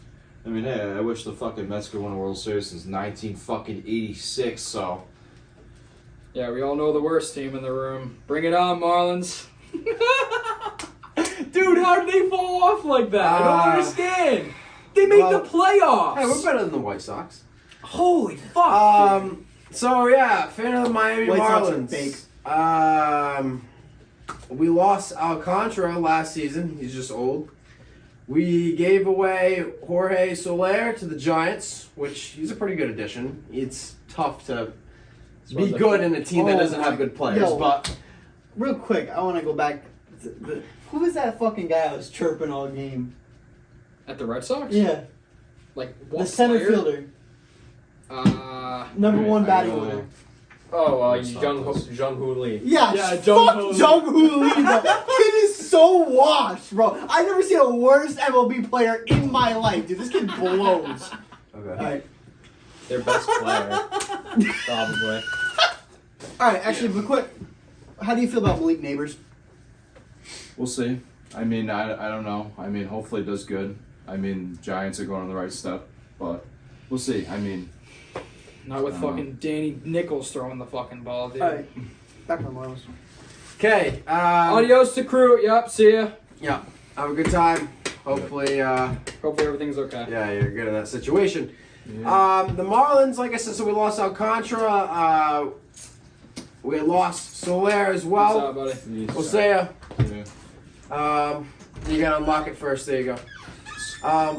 Speaker 2: I mean, hey, I wish the fucking Mets could win a World Series since 1986. So
Speaker 3: Yeah, we all know the worst team in the room. Bring it on, Marlins. Dude, how did they fall off like that? I don't understand. They made
Speaker 6: well,
Speaker 3: the playoffs.
Speaker 6: Hey, we're better than the White Sox.
Speaker 3: Holy fuck. dude.
Speaker 6: So yeah, fan of the Miami
Speaker 1: White Sox are
Speaker 6: Marlins. We lost Alcantara last season. He's just old. We gave away Jorge Soler to the Giants, which he's a pretty good addition. It's tough to be good in a team that doesn't have good players,
Speaker 1: Yo.
Speaker 6: but
Speaker 1: Real quick, I want to go back. Who was that fucking guy that was chirping all game?
Speaker 3: At the Red Sox?
Speaker 1: Yeah,
Speaker 3: Like what
Speaker 1: the center
Speaker 3: player?
Speaker 1: fielder, number
Speaker 2: Wait,
Speaker 1: one
Speaker 2: I
Speaker 1: batting
Speaker 2: know.
Speaker 1: order.
Speaker 5: Jung Hoo Lee.
Speaker 1: Yeah,
Speaker 3: Yeah,
Speaker 1: fuck
Speaker 3: Jung-Hoo Lee.
Speaker 1: Jung-Hoo Lee, bro. Kid is so washed, bro. I've never seen a worse MLB player in my life, dude. This kid blows. All right,
Speaker 5: Their best player. Probably.
Speaker 1: all right. Actually, but quick, how do you feel about Malik Neighbors?
Speaker 2: we'll see. I mean, I don't know. I mean, hopefully it does good. I mean, Giants are going on the right step, but we'll see. I mean,
Speaker 3: Not with fucking Danny Nichols throwing the fucking ball, dude.
Speaker 1: All right, back on Marlins.
Speaker 6: okay.
Speaker 3: Adios to crew. Yep, see ya.
Speaker 6: Yeah, have a good time. Hopefully,
Speaker 3: Hopefully everything's okay.
Speaker 6: yeah, you're good in that situation.
Speaker 2: yeah.
Speaker 6: The Marlins, like I said, so we lost Alcantara. We lost Soler as
Speaker 3: What's
Speaker 6: well.
Speaker 3: up, buddy?
Speaker 6: We'll see ya.
Speaker 2: Yeah.
Speaker 6: You gotta unlock it first. There you go.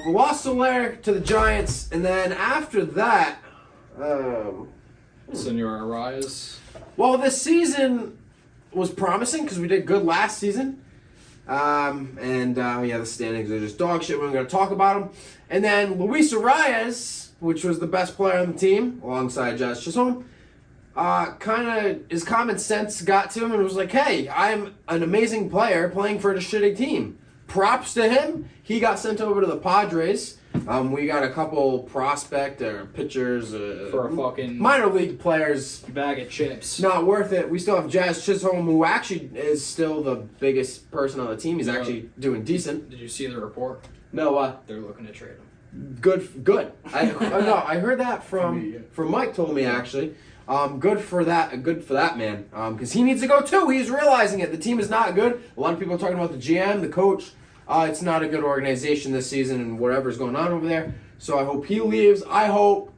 Speaker 6: We lost Soler to the Giants, and then after that,
Speaker 3: Senor Arias.
Speaker 6: well, this season was promising because we did good last season. The standings are just dog shit. We're not going to talk about them. And then Luis Arias, which was the best player on the team, alongside Jazz Chisholm, kind of his common sense got to him and was like, hey, I'm an amazing player playing for a shitty team. Props to him. He got sent over to the Padres. We got a couple prospect or pitchers,
Speaker 3: For a fucking
Speaker 6: minor league players.
Speaker 3: bag of chips.
Speaker 6: Not worth it. We still have Jazz Chisholm, who actually is still the biggest person on the team. He's
Speaker 3: Yeah.
Speaker 6: actually doing decent.
Speaker 3: Did you see the report?
Speaker 6: No,
Speaker 3: They're looking to trade him.
Speaker 6: good. I heard that from Mike. Told me actually. Good for that man. Because he needs to go too. He's realizing it. The team is not good. A lot of people are talking about the GM, the coach. It's not a good organization this season, and whatever's going on over there. so I hope he leaves. I hope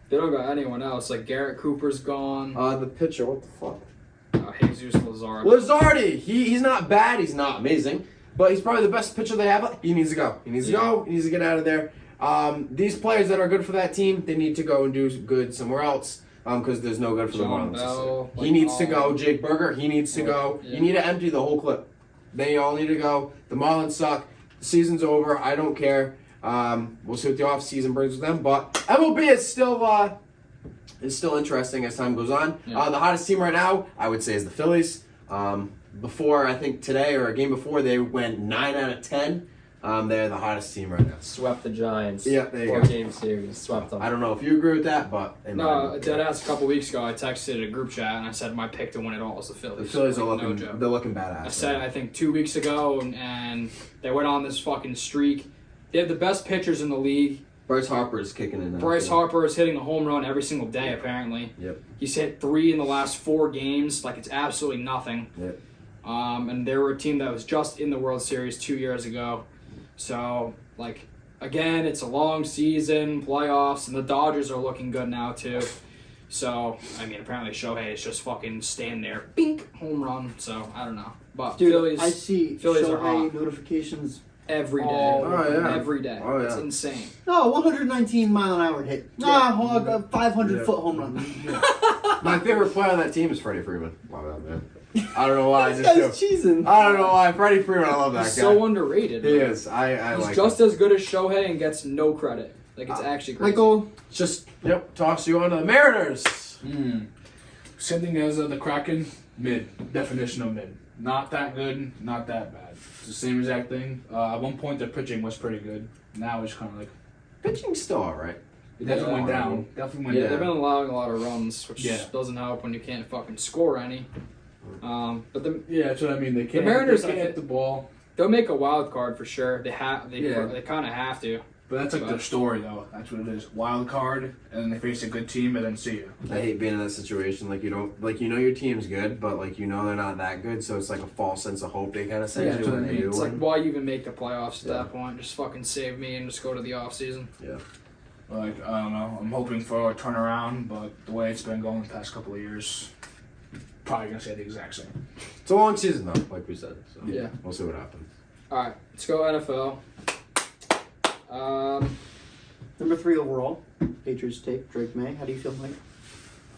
Speaker 3: They don't got anyone else. Like Garrett Cooper's gone.
Speaker 6: the pitcher. What the fuck?
Speaker 3: Jesus Lazard.
Speaker 6: Lizardi. He's not bad. He's not amazing, but he's probably the best pitcher they have. He needs to go. He needs to go. He needs to get out of there. These players that are good for that team, they need to go and do good somewhere else. Because there's no good for the
Speaker 3: John
Speaker 6: Marlins.
Speaker 3: Bell,
Speaker 6: He needs to go. Jake Berger, he needs to go.
Speaker 3: Yeah.
Speaker 6: You need to empty the whole clip. They all need to go. The Marlins suck. The season's over. I don't care. We'll see what the off season brings with them. But MLB is still interesting as time goes on.
Speaker 3: Yeah.
Speaker 6: The hottest team right now, I would say, is the Phillies. Before, I think today or a game before, they went 9 out of 10. They're the hottest team right now.
Speaker 5: Swept the Giants.
Speaker 6: Yeah, there you go.
Speaker 5: 4-game series. Swept them.
Speaker 6: I don't know if you agree with that, but in my
Speaker 3: No,
Speaker 6: opinion,
Speaker 3: deadass a couple weeks ago, I texted a group chat and I said my pick to win it all is the Phillies.
Speaker 6: the Phillies are
Speaker 3: Like,
Speaker 6: looking.
Speaker 3: no joke.
Speaker 6: They're looking badass.
Speaker 3: I said I think 2 weeks ago, and they went on this fucking streak. They have the best pitchers in the league.
Speaker 6: Bryce Harper is kicking in now.
Speaker 3: Bryce
Speaker 6: too.
Speaker 3: Harper is hitting a home run every single day, apparently.
Speaker 6: Yep.
Speaker 3: He's hit 3 in the last 4 games. Like, it's absolutely nothing.
Speaker 6: Yep.
Speaker 3: And they were a team that was just in the World Series 2 years ago. So, like, again, it's a long season, playoffs, and the Dodgers are looking good now, too. So, I mean, apparently Shohei is just fucking stand there, bink, home run. So, I don't know. But
Speaker 1: Dude,
Speaker 3: Phillies,
Speaker 1: I see
Speaker 3: Phillies are
Speaker 1: Shohei
Speaker 3: hot.
Speaker 1: notifications.
Speaker 3: every day.
Speaker 6: Oh, yeah.
Speaker 3: Every day.
Speaker 6: Oh,
Speaker 3: It's
Speaker 6: yeah.
Speaker 3: insane.
Speaker 1: No, 119 mile an hour hit. A 500 foot home run.
Speaker 6: My favorite player on that team is Freddie Freeman. Love that man. I don't know why. I
Speaker 1: This
Speaker 6: just do.
Speaker 1: guy's cheesing.
Speaker 6: I don't know why. Freddie Freeman. I love that
Speaker 3: He's
Speaker 6: guy.
Speaker 3: so underrated.
Speaker 6: He
Speaker 3: man.
Speaker 6: is. I
Speaker 3: He's
Speaker 6: like.
Speaker 3: just
Speaker 6: him.
Speaker 3: as good as Shohei and gets no credit. Like, it's actually crazy.
Speaker 1: Michael,
Speaker 6: Just toss you on to the Mariners.
Speaker 4: Same thing as the Kraken. Mid. Definition of mid. Not that good. Not that bad. It's the same exact thing. At one point, their pitching was pretty good. Now it's kind of like
Speaker 6: Pitching's still all right.
Speaker 4: it definitely went
Speaker 6: Yeah.
Speaker 4: down. Definitely went
Speaker 3: Yeah,
Speaker 4: down.
Speaker 3: they've been allowing a lot of runs, which
Speaker 4: Yeah.
Speaker 3: doesn't help when you can't fucking score any. But
Speaker 4: Yeah, that's what I mean. They can't.
Speaker 3: Mariners,
Speaker 4: they
Speaker 3: I
Speaker 4: can't
Speaker 3: thi-
Speaker 4: hit the ball.
Speaker 3: they'll make a wild card for sure. They have. They
Speaker 4: Yeah.
Speaker 3: kind of have to.
Speaker 4: But that's like
Speaker 3: But-
Speaker 4: their story, though. That's what it is. Wild card, and then they face a good team, and then see you.
Speaker 6: I hate being in that situation. Like you don't like your team's good, but like they're not that good. So it's like a false sense of hope they kind of send
Speaker 4: Yeah,
Speaker 6: you
Speaker 4: that's what
Speaker 6: when
Speaker 4: I
Speaker 6: they
Speaker 4: mean.
Speaker 6: do.
Speaker 3: It's like,
Speaker 6: win.
Speaker 3: why even make the playoffs at
Speaker 6: Yeah.
Speaker 3: that point? Just fucking save me and just go to the off season.
Speaker 6: Yeah.
Speaker 4: Like, I don't know. I'm hoping for a turnaround, but the way it's been going the past couple of years, probably going to say the exact same.
Speaker 6: It's a long season though, like we said. So
Speaker 3: Yeah.
Speaker 6: we'll see what happens.
Speaker 3: All right, let's go NFL.
Speaker 1: number 3 overall. Patriots take Drake May. How do you feel, Mike?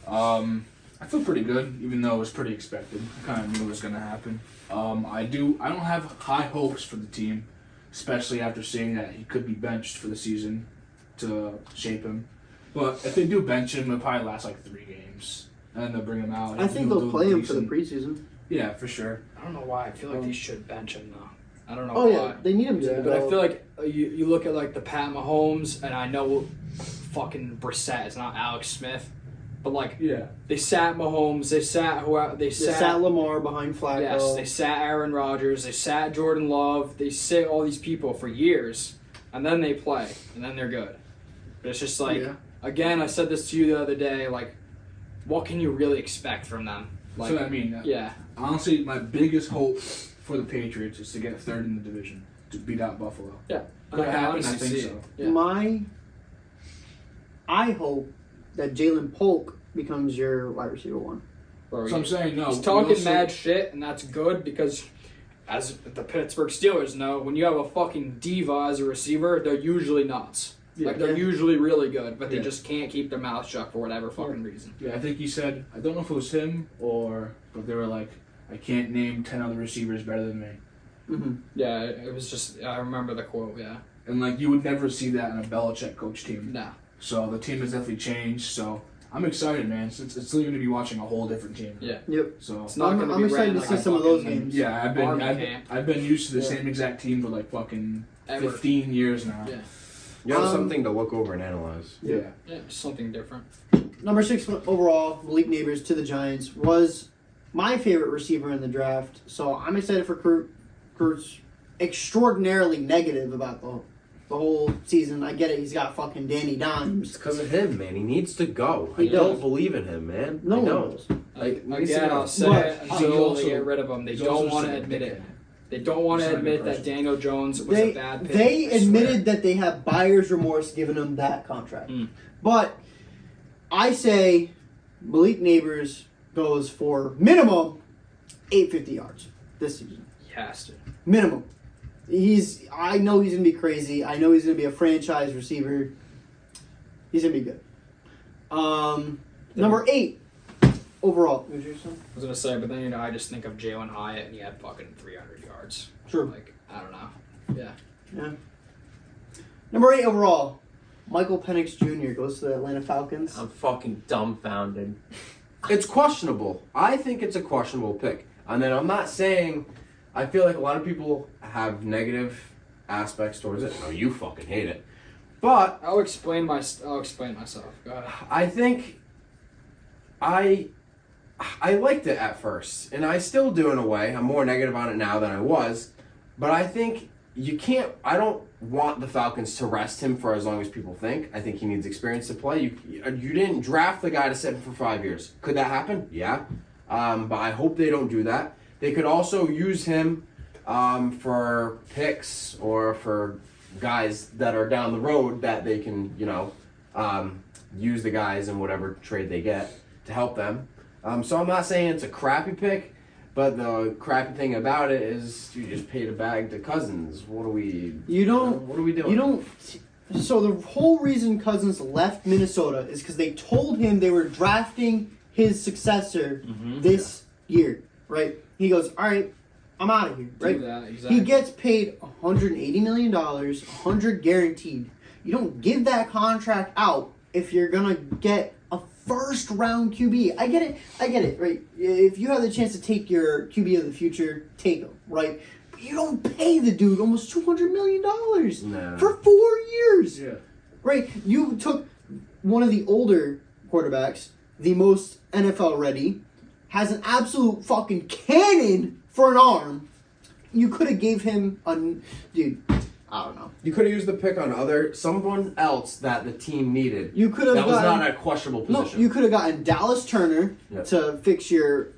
Speaker 4: I feel pretty good, even though it was pretty expected. I kind of knew it was going to happen. I don't have high hopes for the team, especially after seeing that he could be benched for the season to shape him. But if they do bench him, it'll probably last like 3 games, and then they'll bring him out.
Speaker 1: I think
Speaker 4: He'll
Speaker 1: they'll
Speaker 4: do
Speaker 1: play him for the
Speaker 4: decent.
Speaker 1: preseason.
Speaker 4: Yeah, for sure.
Speaker 3: I don't know why. I feel like they should bench him though. I don't know
Speaker 1: Oh
Speaker 3: why.
Speaker 1: yeah, they need him to.
Speaker 4: Yeah,
Speaker 3: But I
Speaker 1: develop.
Speaker 3: feel like you look at like the Pat Mahomes, and I know fucking Brissett is not Alex Smith, but like
Speaker 4: Yeah.
Speaker 3: they sat Mahomes, they sat
Speaker 1: They sat Lamar behind Flacco.
Speaker 3: yes, they sat Aaron Rodgers, they sat Jordan Love, they sit all these people for years, and then they play, and then they're good. But it's just like again, I said this to you the other day, like what can you really expect from them? Like
Speaker 4: So I mean,
Speaker 3: yeah.
Speaker 4: honestly, my biggest hope for the Patriots is to get 3rd in the division to beat out Buffalo.
Speaker 3: Yeah.
Speaker 4: Could it happen? I
Speaker 3: honestly
Speaker 4: think
Speaker 3: see
Speaker 4: so.
Speaker 3: it. Yeah.
Speaker 1: I hope that Jalen Polk becomes your wide receiver 1.
Speaker 3: Bro,
Speaker 4: So I'm saying no.
Speaker 3: he's
Speaker 4: we
Speaker 3: talking
Speaker 4: also-
Speaker 3: mad shit, and that's good because, as the Pittsburgh Steelers know, when you have a fucking diva as a receiver, they're usually nuts. Like they're
Speaker 1: Yeah.
Speaker 3: usually really good, but they
Speaker 4: Yeah.
Speaker 3: just can't keep their mouth shut for whatever fucking reason.
Speaker 4: Yeah, I think he said, I don't know if it was him but they were like, I can't name 10 other receivers better than me.
Speaker 1: Mm-hmm.
Speaker 3: Yeah, it was just I remember the quote. Yeah,
Speaker 4: And like you would never see that in a Belichick coach team.
Speaker 3: no,
Speaker 4: So the team has definitely changed. So I'm excited, man. It's going to be watching a whole different team.
Speaker 3: yeah,
Speaker 1: Yep.
Speaker 4: So
Speaker 3: it's not
Speaker 1: I'm-
Speaker 3: going to
Speaker 1: I'm
Speaker 3: be
Speaker 1: excited
Speaker 3: ran
Speaker 1: to
Speaker 3: like
Speaker 1: see
Speaker 3: a
Speaker 1: some of those
Speaker 3: fucking
Speaker 1: games.
Speaker 4: yeah,
Speaker 3: Army camp.
Speaker 4: I've been used to the
Speaker 1: Yeah.
Speaker 4: same exact team for like fucking
Speaker 3: Ever.
Speaker 4: 15 years now.
Speaker 3: Yeah.
Speaker 6: You have
Speaker 1: Um,
Speaker 6: something to look over and analyze.
Speaker 4: Yeah.
Speaker 3: Yeah, just something different.
Speaker 1: Number 6 overall, Malik Neighbors to the Giants, was my favorite receiver in the draft. So I'm excited for Kurt's extraordinarily negative about the whole season. I get it. He's got fucking Danny
Speaker 6: It's
Speaker 1: Dimes.
Speaker 6: because of him, man. He needs to go.
Speaker 1: He
Speaker 6: I don't
Speaker 1: does.
Speaker 6: believe in him, man.
Speaker 1: No
Speaker 6: I
Speaker 1: one
Speaker 6: don't.
Speaker 1: does.
Speaker 6: Like, he needs to
Speaker 3: Again,
Speaker 6: go.
Speaker 3: I'll say
Speaker 1: But
Speaker 3: it
Speaker 4: he's
Speaker 3: until
Speaker 4: also-
Speaker 3: they get rid of him. They
Speaker 4: he's
Speaker 3: don't
Speaker 4: also
Speaker 3: want to
Speaker 4: just a
Speaker 3: admit
Speaker 4: dickhead.
Speaker 3: it. They don't want to admit that Daniel Jones was a bad pick.
Speaker 1: They admitted that they have buyer's remorse giving him that contract. But I say Malik Neighbors goes for minimum 850 yards this season.
Speaker 3: He has to.
Speaker 1: Minimum. I know he's going to be crazy. I know he's going to be a franchise receiver. He's going to be good. Number 8 overall.
Speaker 3: I was gonna say, but then I just think of Jalen Hyatt, and he had fucking 300 yards.
Speaker 1: Sure.
Speaker 3: Like, I don't know. Yeah.
Speaker 1: Number 8 overall. Michael Penix Jr. goes to the Atlanta Falcons.
Speaker 5: I'm fucking dumbfounded.
Speaker 6: It's questionable. I think it's a questionable pick. And then I'm not saying, I feel like a lot of people have negative aspects towards it. No, you fucking hate it. But
Speaker 3: I'll explain myself. Go ahead.
Speaker 6: I think I liked it at first, and I still do in a way. I'm more negative on it now than I was. But I think I don't want the Falcons to rest him for as long as people think. I think he needs experience to play. You didn't draft the guy to sit him for 5 years. Could that happen? Yeah. But I hope they don't do that. They could also use him for picks or for guys that are down the road that they can, use the guys in whatever trade they get to help them. So I'm not saying it's a crappy pick, but the crappy thing about it is you just paid a bag to Cousins. What are we doing?
Speaker 1: So the whole reason Cousins left Minnesota is because they told him they were drafting his successor this year, right? He goes, all right, I'm out of here, right?
Speaker 3: Exactly.
Speaker 1: He gets paid $180 million, $100 guaranteed. You don't give that contract out if you're gonna get a first round QB. I get it, right? If you have the chance to take your QB of the future, take him, right? But you don't pay the dude almost $200 million for 4 years, right? You took one of the older quarterbacks, the most NFL ready, has an absolute fucking cannon for an arm. You could have gave him I don't know.
Speaker 6: You could have used the pick on someone else that the team needed.
Speaker 1: You could have
Speaker 6: that was not a questionable position.
Speaker 1: No, you could have gotten Dallas Turner to fix your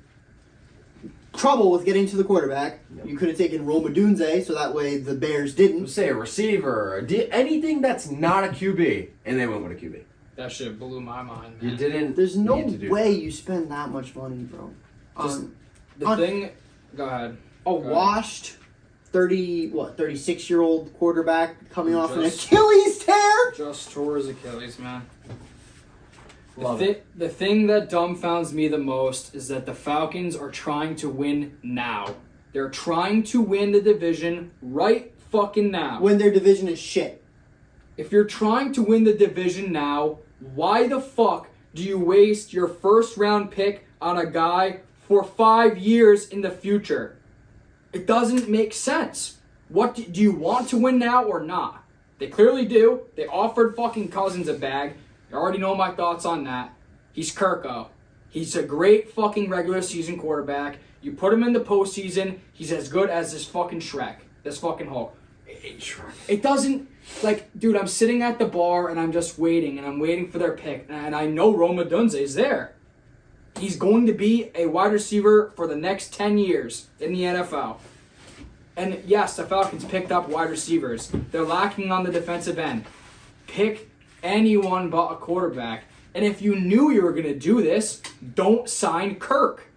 Speaker 1: trouble with getting to the quarterback. Yep. You could have taken Rome Odunze, so that way the Bears didn't.
Speaker 6: Say a receiver, anything that's not a QB, and they went with a QB.
Speaker 3: That shit blew my mind, man.
Speaker 6: You didn't.
Speaker 1: There's no way you spend that much money, bro.
Speaker 3: Go ahead.
Speaker 1: Washed 36-year-old quarterback coming off an Achilles tear.
Speaker 3: Just tore his Achilles, man. The thing that dumbfounds me the most is that the Falcons are trying to win now. They're trying to win the division right fucking now.
Speaker 1: When their division is shit.
Speaker 3: If you're trying to win the division now, why the fuck do you waste your first round pick on a guy for 5 years in the future? It doesn't make sense. What do you want to win now or not? They clearly do. They offered fucking Cousins a bag. You already know my thoughts on that. He's Kirko. He's a great fucking regular season quarterback. You put him in the postseason, he's as good as this fucking Shrek. This fucking Hulk. It doesn't, dude, I'm sitting at the bar and I'm just waiting, and I'm waiting for their pick, and I know Rome Odunze is there. He's going to be a wide receiver for the next 10 years in the NFL. And yes, the Falcons picked up wide receivers. They're lacking on the defensive end. Pick anyone but a quarterback. And if you knew you were going to do this, don't sign Kirk.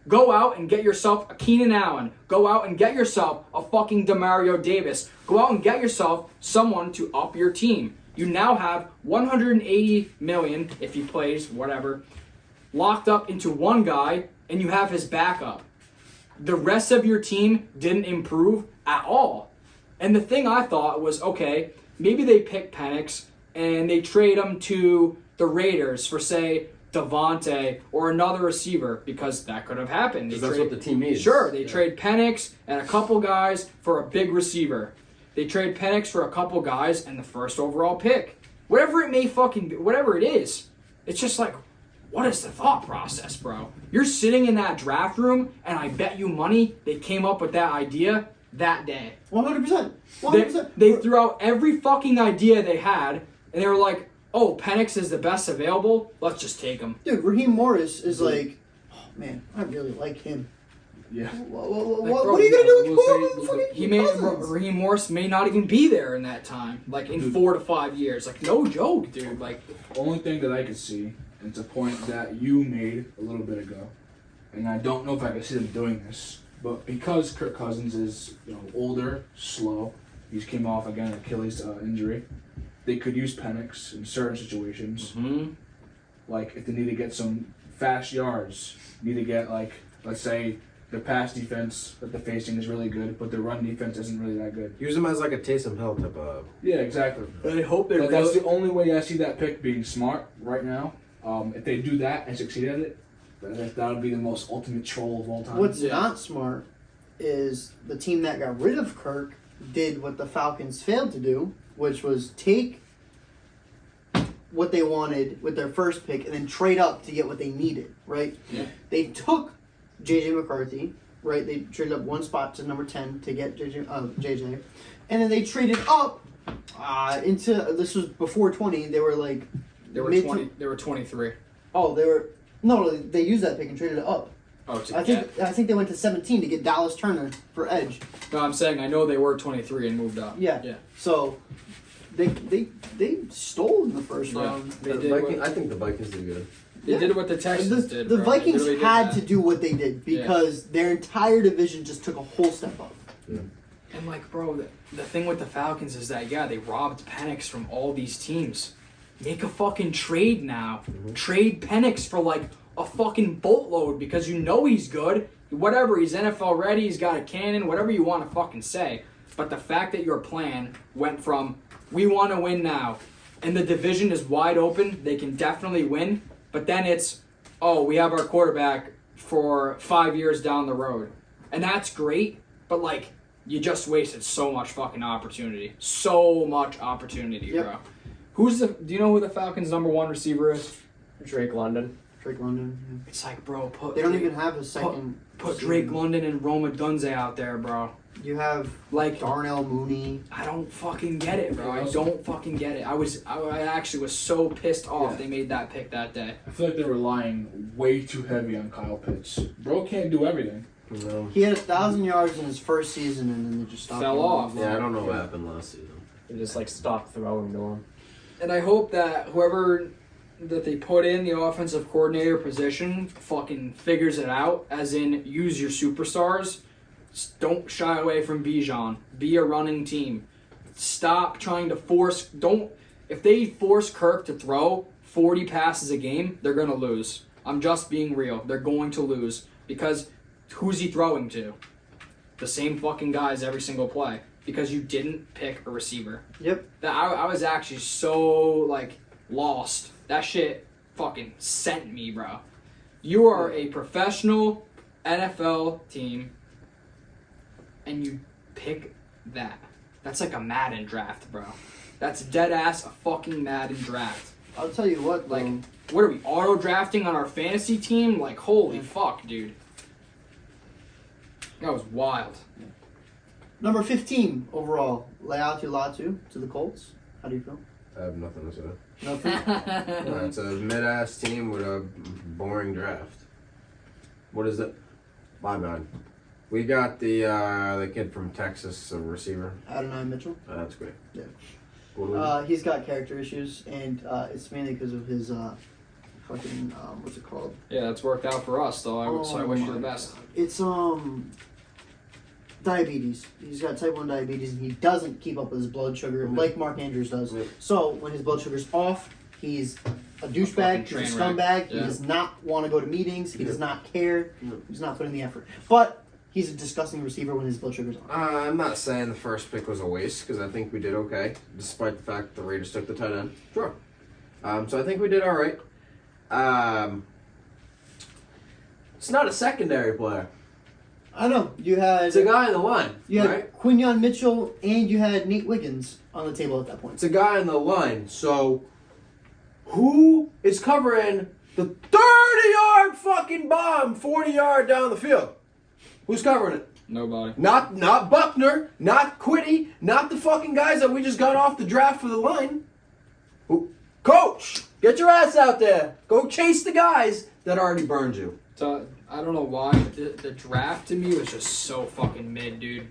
Speaker 3: Go out and get yourself a Keenan Allen. Go out and get yourself a fucking Demario Davis. Go out and get yourself someone to up your team. You now have $180 million, if he plays, whatever, locked up into one guy, and you have his backup. The rest of your team didn't improve at all. And the thing I thought was, okay, maybe they pick Penix and they trade him to the Raiders for, say, Devontae or another receiver, because that could have happened.
Speaker 6: That's what the team needs.
Speaker 3: Sure, they trade Penix and a couple guys for a big receiver. They trade Penix for a couple guys and the first overall pick. Whatever it may fucking be, whatever it is, it's just like, what is the thought process, bro? You're sitting in that draft room, and I bet you money they came up with that idea that day.
Speaker 1: 100%.
Speaker 3: They threw out every fucking idea they had, and they were like, oh, Penix is the best available, let's just take him.
Speaker 1: Dude, Raheem Morris is like, oh man, I really like him.
Speaker 4: Yeah.
Speaker 1: What are you gonna do with fucking
Speaker 3: He may
Speaker 1: Cousins?
Speaker 3: Raheem Morris may not even be there in that time, like in
Speaker 4: Dude.
Speaker 3: 4 to 5 years. Like no joke, dude. Like
Speaker 4: Only thing that I could see, and it's a point that you made a little bit ago, and I don't know if I could see them doing this, but because Kirk Cousins is older, slow, he just came off again an Achilles injury. They could use Penix in certain situations, like if they need to get some fast yards, need to get like let's say their pass defense that they're facing is really good, but their run defense isn't really that good.
Speaker 6: Use him as like a Taysom Hill type of.
Speaker 4: Yeah, exactly.
Speaker 3: I hope they
Speaker 4: But that's the only way I see that pick being smart right now. If they do that and succeed at it, that would be the most ultimate troll of all time.
Speaker 1: What's not smart is the team that got rid of Kirk did what the Falcons failed to do, which was take what they wanted with their first pick and then trade up to get what they needed, right?
Speaker 3: Yeah.
Speaker 1: They took J.J. McCarthy, right? They traded up one spot to number 10 to get J.J. And then they traded up into, this was before 20, they were like...
Speaker 3: they were
Speaker 1: mid-
Speaker 3: 20. They were 23.
Speaker 1: Oh, they were... No, they used that pick and traded it up.
Speaker 3: Oh, to
Speaker 1: I think they went to 17 to get Dallas Turner for edge.
Speaker 3: No, I'm saying I know they were 23 and moved up.
Speaker 1: Yeah.
Speaker 3: Yeah.
Speaker 1: So they stole in the first
Speaker 3: Yeah.
Speaker 1: round.
Speaker 3: They
Speaker 6: The
Speaker 3: did.
Speaker 6: Vikings,
Speaker 3: What,
Speaker 6: I think the Vikings did good.
Speaker 3: they did what the Texans did.
Speaker 1: The
Speaker 3: bro.
Speaker 1: Vikings
Speaker 3: They literally did
Speaker 1: had
Speaker 3: that.
Speaker 1: to do what they did because their entire division just took a whole step up.
Speaker 3: And like, bro, the thing with the Falcons is that they robbed Penix from all these teams. Make a fucking trade now. Trade Penix for like a fucking boatload because you know he's good. Whatever, he's NFL ready, he's got a cannon, whatever you want to fucking say. But the fact that your plan went from we want to win now and the division is wide open, they can definitely win, but then it's we have our quarterback for 5 years down the road. And that's great, but like you just wasted so much fucking opportunity. So much opportunity,
Speaker 1: Yep.
Speaker 3: bro. Do you know who the Falcons' number 1 receiver is?
Speaker 5: Drake London.
Speaker 1: Drake London.
Speaker 3: It's like, bro,
Speaker 1: They don't even have a second.
Speaker 3: put Drake London and Roma Dunze out there, bro.
Speaker 1: You have
Speaker 3: Like,
Speaker 1: Darnell Mooney.
Speaker 3: I don't fucking get it, bro. I don't fucking get it. I actually was so pissed off they made that pick that day.
Speaker 4: I feel like they're relying way too heavy on Kyle Pitts. Bro can't do everything.
Speaker 6: No.
Speaker 1: He had 1,000 yards in his first season, and then they just stopped.
Speaker 3: Fell
Speaker 1: him.
Speaker 3: off.
Speaker 6: Yeah, I don't know what happened last season.
Speaker 5: They just like stopped throwing to him.
Speaker 3: And I hope that whoever that they put in the offensive coordinator position fucking figures it out, as in use your superstars. Don't shy away from Bijan. Be a running team. Stop trying to force. If they force Kirk to throw 40 passes a game, they're going to lose. I'm just being real. They're going to lose because who's he throwing to? The same fucking guys every single play because you didn't pick a receiver.
Speaker 1: Yep.
Speaker 3: I was actually so like lost. That shit fucking sent me, bro. You are a professional NFL team and you pick that. That's like a Madden draft, bro. That's dead ass a fucking Madden draft.
Speaker 1: I'll tell you what,
Speaker 3: Like,
Speaker 1: though.
Speaker 3: what are we, auto drafting on our fantasy team? Like, holy fuck, dude. That was wild.
Speaker 1: Number 15 overall, Leatu Latu to the Colts. How do you feel?
Speaker 6: I have nothing to say.
Speaker 1: Nothing.
Speaker 6: It's a mid-ass team with a boring draft. What is it? My bad. We got the kid from Texas, a receiver.
Speaker 1: Adonai Mitchell.
Speaker 6: That's great.
Speaker 1: Yeah.
Speaker 6: What do we
Speaker 1: He's got character issues, and it's mainly because of his fucking what's it called?
Speaker 3: Yeah, that's worked out for us, though. So I wish you the best.
Speaker 1: It's diabetes. He's got type 1 diabetes, and he doesn't keep up with his blood sugar like Mark Andrews does.
Speaker 6: Yeah.
Speaker 1: So when his blood sugar's off, he's a
Speaker 3: fucking
Speaker 1: douchebag. He's a
Speaker 3: train wreck.
Speaker 1: scumbag. He
Speaker 3: Yeah.
Speaker 1: does not want to go to meetings. He does not care.
Speaker 6: Yeah.
Speaker 1: He's not putting the effort. But he's a disgusting receiver when his blood sugar's on.
Speaker 6: I'm not saying the first pick was a waste because I think we did okay, despite the fact the Raiders took the tight end. Sure. So I think we did all right. It's not a secondary player.
Speaker 1: I know. You had
Speaker 6: It's a guy in the line,
Speaker 1: you had
Speaker 6: right?
Speaker 1: Quinyon Mitchell and you had Nate Wiggins on the table at that point.
Speaker 6: It's a guy in the line. So who is covering the 30-yard fucking bomb 40-yard down the field? Who's covering it?
Speaker 3: Nobody.
Speaker 6: Not Buckner, not Quiddy, not the fucking guys that we just got off the draft for the line. Coach, get your ass out there. Go chase the guys that already burned you.
Speaker 3: So I don't know why, but the draft to me was just so fucking mid, dude.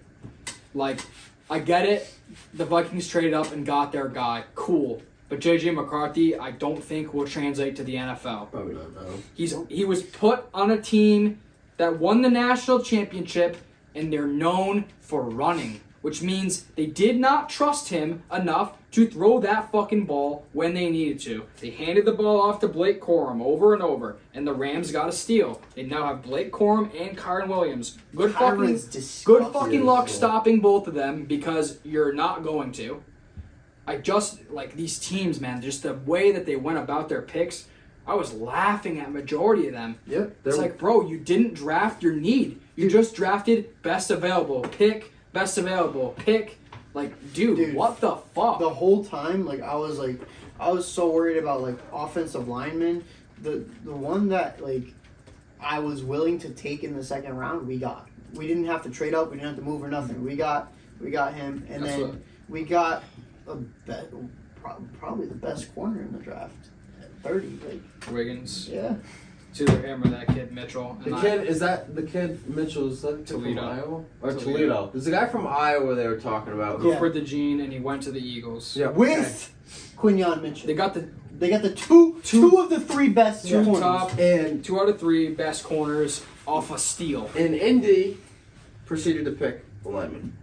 Speaker 3: Like, I get it. The Vikings traded up and got their guy. Cool. But J.J. McCarthy, I don't think will translate to the NFL.
Speaker 6: Probably not, no.
Speaker 3: He was put on a team that won the national championship, and they're known for running, which means they did not trust him enough to throw that fucking ball when they needed to. They handed the ball off to Blake Corum over and over, and the Rams got a steal. They now have Blake Corum and Kyron Williams. Good fucking luck stopping both of them, because you're not going to. I just, like, these teams, man, just the way that they went about their picks, I was laughing at majority of them.
Speaker 6: Yep.
Speaker 3: It's like, bro, you didn't draft your need. You just drafted best available pick, best available pick. Like, dude, what the fuck?
Speaker 1: The whole time, like, I was so worried about, like, offensive linemen. The one that, like, I was willing to take in the second round, we got. We didn't have to trade up. We didn't have to move or nothing. We got him, and
Speaker 3: That's
Speaker 1: then we got probably the best corner in the draft. At 30, like,
Speaker 3: Wiggins.
Speaker 1: yeah.
Speaker 3: It's either him or that kid Mitchell.
Speaker 6: The kid, is that the kid Mitchell? Is that
Speaker 3: Toledo.
Speaker 6: from Iowa? Or
Speaker 3: Toledo.
Speaker 6: Toledo. There's a guy from Iowa they were talking about.
Speaker 1: Yeah.
Speaker 3: Cooper DeJean, and he went to the Eagles.
Speaker 6: Yeah.
Speaker 1: With Quinyon Mitchell.
Speaker 3: They got the
Speaker 1: two of the three best
Speaker 3: two
Speaker 1: corners.
Speaker 3: top,
Speaker 6: And
Speaker 3: 2 out of 3 best corners off a steal.
Speaker 6: in Indy, proceeded to pick the lineman.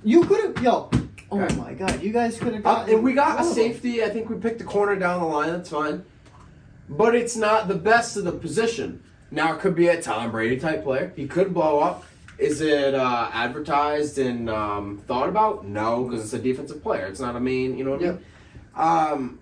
Speaker 1: You could have, oh
Speaker 6: Okay.
Speaker 1: my god, you guys could have got.
Speaker 6: And we got a safety. I think we picked a corner down the line. That's fine. But it's not the best of the position. Now, it could be a Tom Brady type player. He could blow up. Is it advertised and thought about? No, because it's a defensive player. It's not a main, you know what I mean?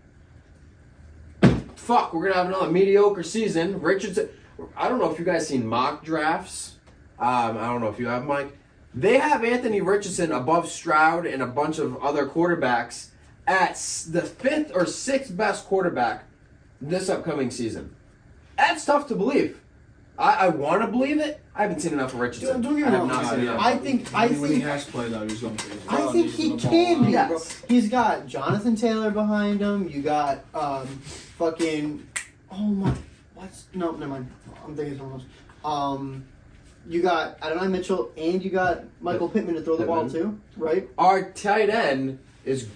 Speaker 6: Fuck, we're going to have another mediocre season. Richardson, I don't know if you guys seen mock drafts. I don't know if you have, Mike. They have Anthony Richardson above Stroud and a bunch of other quarterbacks at the 5th or 6th best quarterback this upcoming season. That's tough to believe. I want to believe it. I haven't seen enough of Richardson.
Speaker 1: Don't get
Speaker 6: I
Speaker 1: me
Speaker 6: have
Speaker 1: wrong.
Speaker 6: not seen enough.
Speaker 1: I
Speaker 4: When he
Speaker 1: think
Speaker 4: has played, though, he's going crazy.
Speaker 1: I think he can be, bro.
Speaker 6: Yes.
Speaker 1: He's got Jonathan Taylor behind him. You got fucking never mind. I'm thinking someone else. You got Adonai Mitchell and you got Michael Pittman to throw the ball too, right?
Speaker 6: Our tight end is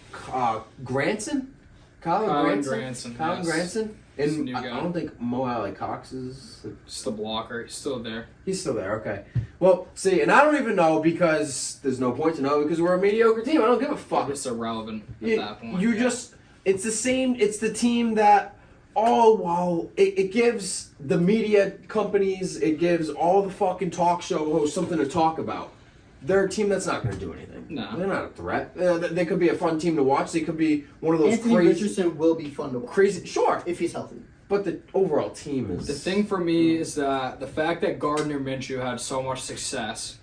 Speaker 6: Granson.
Speaker 3: Colin
Speaker 6: Granson.
Speaker 3: Granson,
Speaker 6: Colin
Speaker 3: yes.
Speaker 6: Granson.
Speaker 3: He's a
Speaker 6: And
Speaker 3: new
Speaker 6: I
Speaker 3: guy.
Speaker 6: don't think Mo Alley Cox is.
Speaker 3: Just the blocker. He's still there.
Speaker 6: He's still there. Okay. Well, see, and I don't even know because there's no point to know because we're a mediocre team. I don't give a fuck.
Speaker 3: It's irrelevant at
Speaker 6: You,
Speaker 3: that point.
Speaker 6: you just, it's the same, it's the team that, it gives the media companies, it gives all the fucking talk show hosts something to talk about. They're a team that's not going to do anything.
Speaker 3: No.
Speaker 6: They're not a threat. They could be a fun team to watch. They could be one of those
Speaker 1: Anthony
Speaker 6: crazy,
Speaker 1: Richardson will be fun to watch.
Speaker 6: crazy, sure.
Speaker 1: If he's healthy.
Speaker 6: But the overall team is.
Speaker 3: The thing for me is that the fact that Gardner Minshew had so much success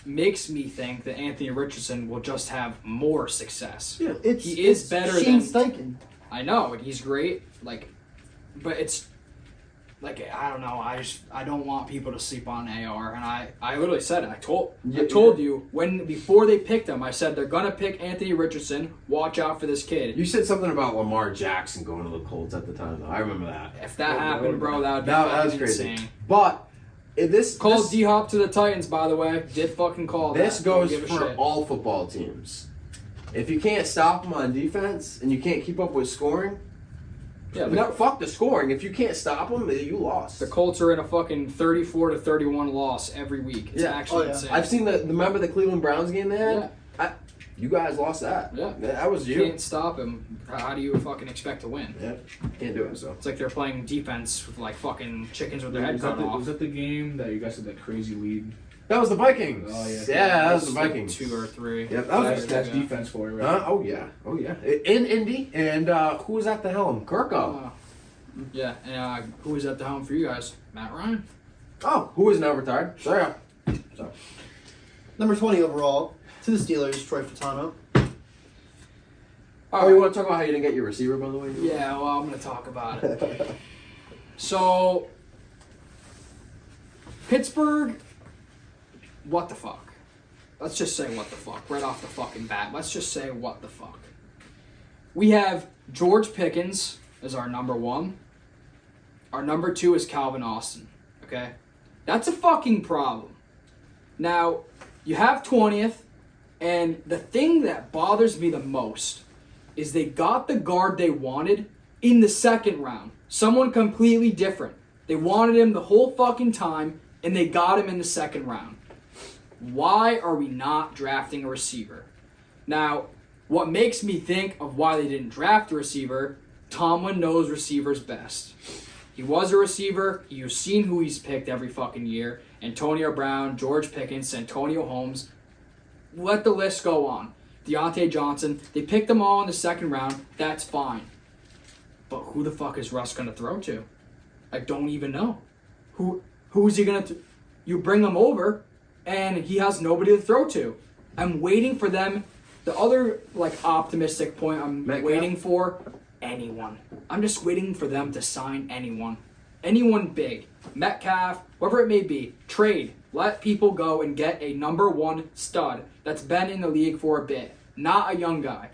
Speaker 3: makes me think that Anthony Richardson will just have more success.
Speaker 6: Yeah.
Speaker 3: He is better
Speaker 1: Shane
Speaker 3: than-
Speaker 1: Steichen.
Speaker 3: I know, and he's great. But it's I don't know. I don't want people to sleep on AR, and I literally said it. I told you before they picked him. I said they're gonna pick Anthony Richardson. Watch out for this kid.
Speaker 6: You said something about Lamar Jackson going to the Colts at the time, though. I remember that.
Speaker 3: If that happened, bro, that would be
Speaker 6: That
Speaker 3: fucking
Speaker 6: was crazy.
Speaker 3: insane.
Speaker 6: But this
Speaker 3: Called D Hop to the Titans, by the way. Did fucking call
Speaker 6: This
Speaker 3: that. Don't
Speaker 6: goes
Speaker 3: give a
Speaker 6: for
Speaker 3: shit.
Speaker 6: all football teams. If you can't stop them on defense and you can't keep up with scoring,
Speaker 3: Yeah,
Speaker 6: fuck the scoring. If you can't stop them, you lost.
Speaker 3: the Colts are in a fucking 34-31 loss every week. It's actually insane.
Speaker 6: I've seen remember the Cleveland Browns game they had?
Speaker 3: Yeah.
Speaker 6: You guys lost that.
Speaker 3: Yeah.
Speaker 6: That was
Speaker 3: You
Speaker 6: you.
Speaker 3: can't stop him. How do you fucking expect to win?
Speaker 6: Yeah. Can't do it, so.
Speaker 3: It's like they're playing defense with like fucking chickens with their head
Speaker 4: Was
Speaker 3: cut
Speaker 4: that,
Speaker 3: off.
Speaker 4: was that the game that you guys had that crazy lead?
Speaker 6: That was the Vikings.
Speaker 4: Oh, yeah.
Speaker 6: Yeah, that was the Vikings.
Speaker 3: 2 or 3.
Speaker 6: Yep, that was
Speaker 4: That's
Speaker 3: Yeah.
Speaker 4: defense for you, right?
Speaker 6: Oh, yeah. Oh, yeah. In Indy. And who was at the helm? Kirko.
Speaker 3: Yeah, and who was at the helm for you guys? Matt Ryan.
Speaker 6: Oh, who is now retired? Sorry.
Speaker 1: Number 20 overall to the Steelers, Troy Fatano.
Speaker 6: Oh, you want to talk about how you didn't get your receiver, by the way?
Speaker 3: Yeah, well, I'm going to talk about it. So, Pittsburgh, what the fuck? Let's just say what the fuck. Right off the fucking bat. Let's just say what the fuck. We have George Pickens as our number 1. Our number 2 is Calvin Austin. Okay? That's a fucking problem. Now, you have 20th, and the thing that bothers me the most is they got the guard they wanted in the second round. Someone completely different. They wanted him the whole fucking time, and they got him in the second round. Why are we not drafting a receiver? Now, what makes me think of why they didn't draft a receiver, Tomlin knows receivers best. He was a receiver. You've seen who he's picked every fucking year. Antonio Brown, George Pickens, Antonio Holmes. Let the list go on. Deontay Johnson. They picked them all in the second round. That's fine. But who the fuck is Russ going to throw to? I don't even know. Who is he going to... You bring him over, and he has nobody to throw to. I'm waiting for them. The other, optimistic point I'm waiting for... anyone. I'm just waiting for them to sign anyone. Anyone big. Metcalf, whoever it may be. Trade. Let people go and get a number one stud that's been in the league for a bit. Not a young guy.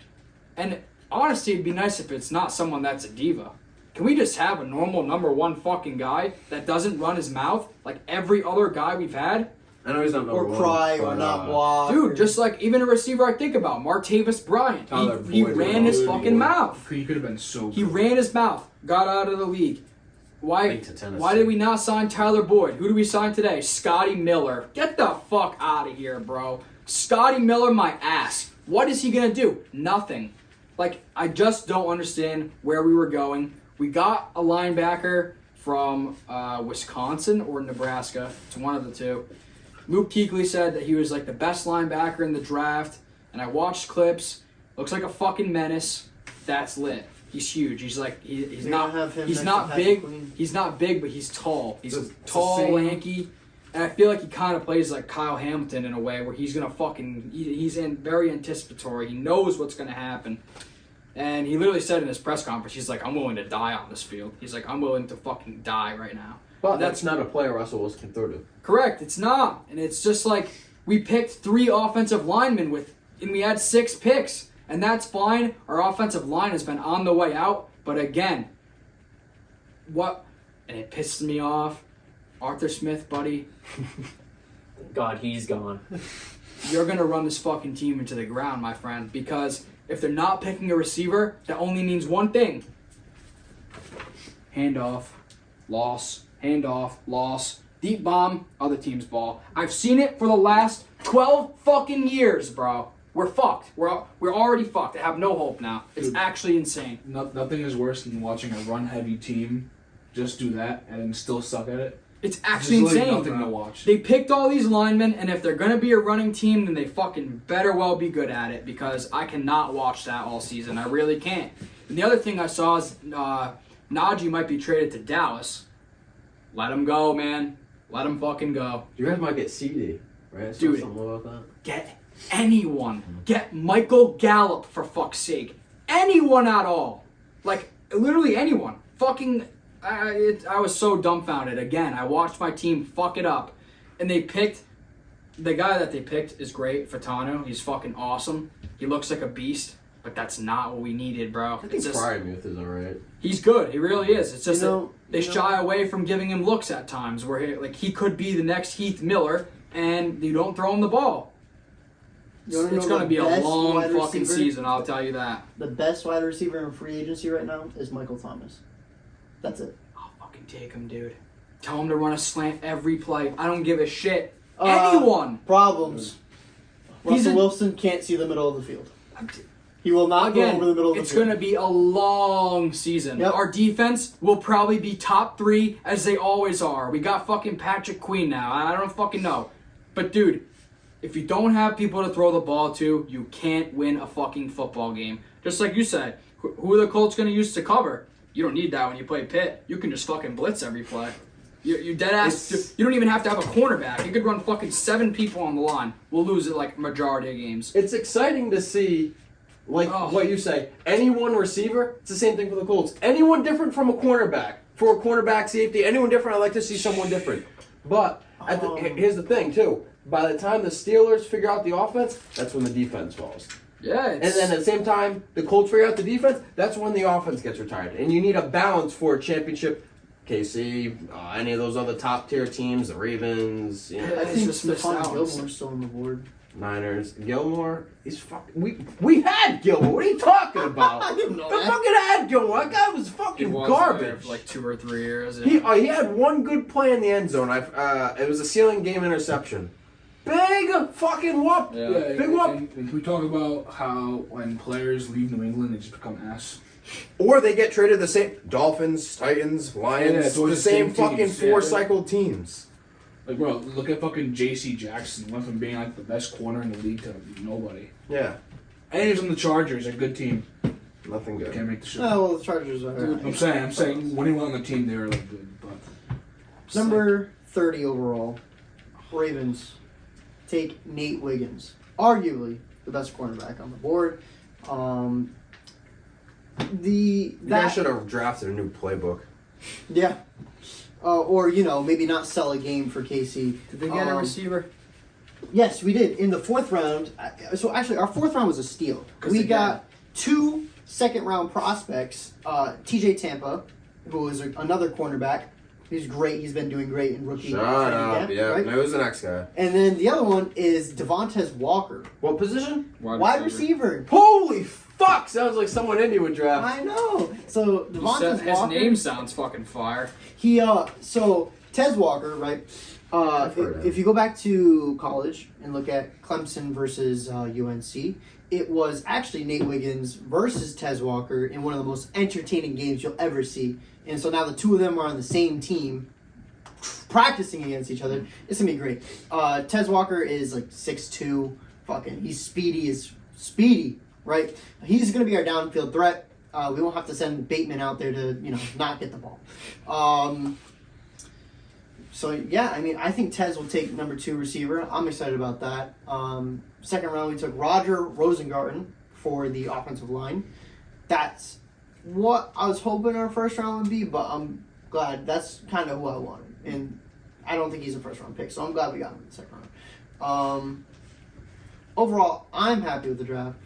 Speaker 3: And honestly, it'd be nice if it's not someone that's a diva. Can we just have a normal number one fucking guy that doesn't run his mouth like every other guy we've had?
Speaker 6: I know he's not number
Speaker 1: Or
Speaker 6: one.
Speaker 1: cry
Speaker 6: but,
Speaker 1: or not block.
Speaker 3: Dude, just like even a receiver I think about, Martavis Bryant. He ran his fucking mouth.
Speaker 4: He could have been so good.
Speaker 3: He ran his mouth. Got out of the league. Why
Speaker 6: Went to Tennessee.
Speaker 3: did we not sign Tyler Boyd? Who do we sign today? Scotty Miller. Get the fuck out of here, bro. Scotty Miller, my ass. What is he going to do? Nothing. I just don't understand where we were going. We got a linebacker from Wisconsin or Nebraska. It's one of the two. Luke Kuechly said that he was the best linebacker in the draft. And I watched clips. Looks like a fucking menace. That's lit. He's huge. He's
Speaker 1: You're
Speaker 3: not
Speaker 1: gonna have him
Speaker 3: he's
Speaker 1: next
Speaker 3: not
Speaker 1: to Patrick
Speaker 3: big.
Speaker 1: Queen.
Speaker 3: He's not big, but he's tall. He's
Speaker 6: It's the
Speaker 3: tall,
Speaker 6: same-
Speaker 3: lanky, and I feel like he kind of plays like Kyle Hamilton in a way where he's gonna he's very anticipatory. He knows what's gonna happen, and he literally said in his press conference, he's like, "I'm willing to die on this field." He's like, "I'm willing to fucking die right now."
Speaker 6: But that's not a player Russell Wilson can throw to.
Speaker 3: Correct. It's not, and it's just we picked 3 offensive linemen and we had 6 picks, and that's fine. Our offensive line has been on the way out. But again, and it pisses me off. Arthur Smith, buddy,
Speaker 5: God, he's gone.
Speaker 3: you're going to run this fucking team into the ground, my friend, because if they're not picking a receiver, that only means one thing. Handoff, loss, handoff, loss, deep bomb, other team's ball. I've seen it for the last 12 fucking years, bro. We're fucked. We're already fucked. I have no hope now. It's
Speaker 4: Dude.
Speaker 3: actually insane.
Speaker 4: Nothing is worse than watching a run-heavy team just do that and still suck at it.
Speaker 3: It's actually
Speaker 4: Just,
Speaker 3: insane.
Speaker 4: nothing
Speaker 3: bro.
Speaker 4: to watch.
Speaker 3: They picked all these linemen, and if they're going to be a running team, then they fucking better well be good at it, because I cannot watch that all season. I really can't. And the other thing I saw is Najee might be traded to Dallas. Let him go, man. Let him fucking go.
Speaker 6: You guys might get CD, right? I saw
Speaker 3: Dude.
Speaker 6: something about that.
Speaker 3: Get anyone. Get Michael Gallup, for fuck's sake. Anyone at all. Literally anyone. Fucking... I was so dumbfounded. Again, I watched my team fuck it up. And they picked... The guy that they picked is great, Fatano. He's fucking awesome. He looks like a beast. But that's not what we needed, bro.
Speaker 6: I think
Speaker 3: It's just,
Speaker 6: Frymuth is alright.
Speaker 3: he's good. He really is. It's just that they
Speaker 1: you know-
Speaker 3: shy away from giving him looks at times where he could be the next Heath Miller, and you don't throw him the ball.
Speaker 1: You wanna
Speaker 3: It's
Speaker 1: know
Speaker 3: going to
Speaker 1: the
Speaker 3: be a
Speaker 1: best
Speaker 3: long
Speaker 1: wide
Speaker 3: fucking
Speaker 1: receiver?
Speaker 3: season, I'll tell you that.
Speaker 1: The best wide receiver in free agency right now is Michael Thomas. That's it.
Speaker 3: I'll fucking take him, dude. Tell him to run a slant every play. I don't give a shit. Anyone.
Speaker 1: Problems.
Speaker 3: He's
Speaker 1: Russell
Speaker 3: a-
Speaker 1: Wilson can't see the middle of the field. He will not go
Speaker 3: Again,
Speaker 1: over the middle of the
Speaker 3: it's
Speaker 1: field.
Speaker 3: going to be a long season.
Speaker 1: Yep.
Speaker 3: Our defense will probably be top 3, as they always are. We got fucking Patrick Queen now. I don't fucking know. But, dude, if you don't have people to throw the ball to, you can't win a fucking football game. Just like you said, who are the Colts going to use to cover? You don't need that when you play Pitt. You can just fucking blitz every play. You dead ass. You don't even have to have a cornerback. You could run fucking 7 people on the line. We'll lose it majority of games.
Speaker 6: It's exciting to see, what you say. Any one receiver, it's the same thing for the Colts. Anyone different from a cornerback. For a cornerback safety, anyone different, I like to see someone different. But here's the thing, too. By the time the Steelers figure out the offense, that's when the defense falls.
Speaker 3: Yeah.
Speaker 6: And then at the same time, the Colts figure out the defense, that's when the offense gets retired. And you need a balance for a championship KC, any of those other top tier teams, the Ravens,
Speaker 1: I
Speaker 3: It's
Speaker 1: think
Speaker 3: just the
Speaker 1: Stephon
Speaker 3: Sounds.
Speaker 1: Gilmore's still on the board.
Speaker 6: Niners. Gilmore, he's fucking. We had Gilmore. What are you talking about?
Speaker 1: I didn't know
Speaker 6: The
Speaker 1: that.
Speaker 6: fucking had Gilmore. That guy was
Speaker 3: He
Speaker 6: fucking
Speaker 3: was
Speaker 6: garbage.
Speaker 3: there for like 2 or 3 years.
Speaker 6: He had one good play in the end zone. It was a ceiling game interception. Big fucking whoop.
Speaker 3: Yeah.
Speaker 6: Big whoop.
Speaker 4: And can we talk about how when players leave New England, they just become ass?
Speaker 6: Or they get traded the same Dolphins, Titans, Lions,
Speaker 4: Yeah, it's
Speaker 6: the
Speaker 4: always
Speaker 6: same
Speaker 4: the same
Speaker 6: fucking
Speaker 4: teams,
Speaker 6: four
Speaker 4: yeah.
Speaker 6: cycle teams.
Speaker 4: Like, bro, look at fucking J.C. Jackson. Went from being like the best corner in the league to nobody.
Speaker 6: Yeah,
Speaker 4: And he was on the Chargers, a good team.
Speaker 6: nothing good.
Speaker 4: Can't make the show.
Speaker 1: Oh, well, the Chargers are.
Speaker 4: I'm saying, when he went on the team, they were like good. But
Speaker 1: Number 30 overall, Ravens take Nate Wiggins, arguably the best cornerback on the board.
Speaker 6: You guys should have drafted a new playbook.
Speaker 1: Yeah. Or, maybe not sell a game for KC.
Speaker 3: Did they get a receiver?
Speaker 1: Yes, we did. In the 4th round, so actually our 4th round was a steal.
Speaker 3: 'Cause
Speaker 1: We
Speaker 3: they
Speaker 1: got 2 second-round prospects. TJ Tampa, who is another cornerback. He's great. He's been doing great in rookie.
Speaker 6: Shut
Speaker 1: training
Speaker 6: up.
Speaker 1: camp,
Speaker 6: Yeah,
Speaker 1: right?
Speaker 6: no, who's the next guy?
Speaker 1: And then the other one is Devontae Walker,
Speaker 6: What position?
Speaker 1: wide receiver.
Speaker 6: Holy fuck! Sounds like someone Indy would draft.
Speaker 1: I know. So Devontae
Speaker 3: His
Speaker 1: Walker.
Speaker 3: name sounds fucking fire.
Speaker 1: So Tez Walker, right?
Speaker 6: I've heard of him.
Speaker 1: If you go back to college and look at Clemson versus UNC, it was actually Nate Wiggins versus Tez Walker in one of the most entertaining games you'll ever see. And so now the two of them are on the same team, practicing against each other. It's gonna be great. Tez Walker is like 6'2", he's speedy, right? He's gonna be our downfield threat. We won't have to send Bateman out there to not get the ball. So yeah, I think Tez will take number 2 receiver. I'm excited about that. Second round we took Roger Rosengarten for the offensive line. That's what I was hoping our first round would be, but I'm glad that's kind of who I wanted. And I don't think he's a first round pick, so I'm glad we got him in the second round. Overall, I'm happy with the draft.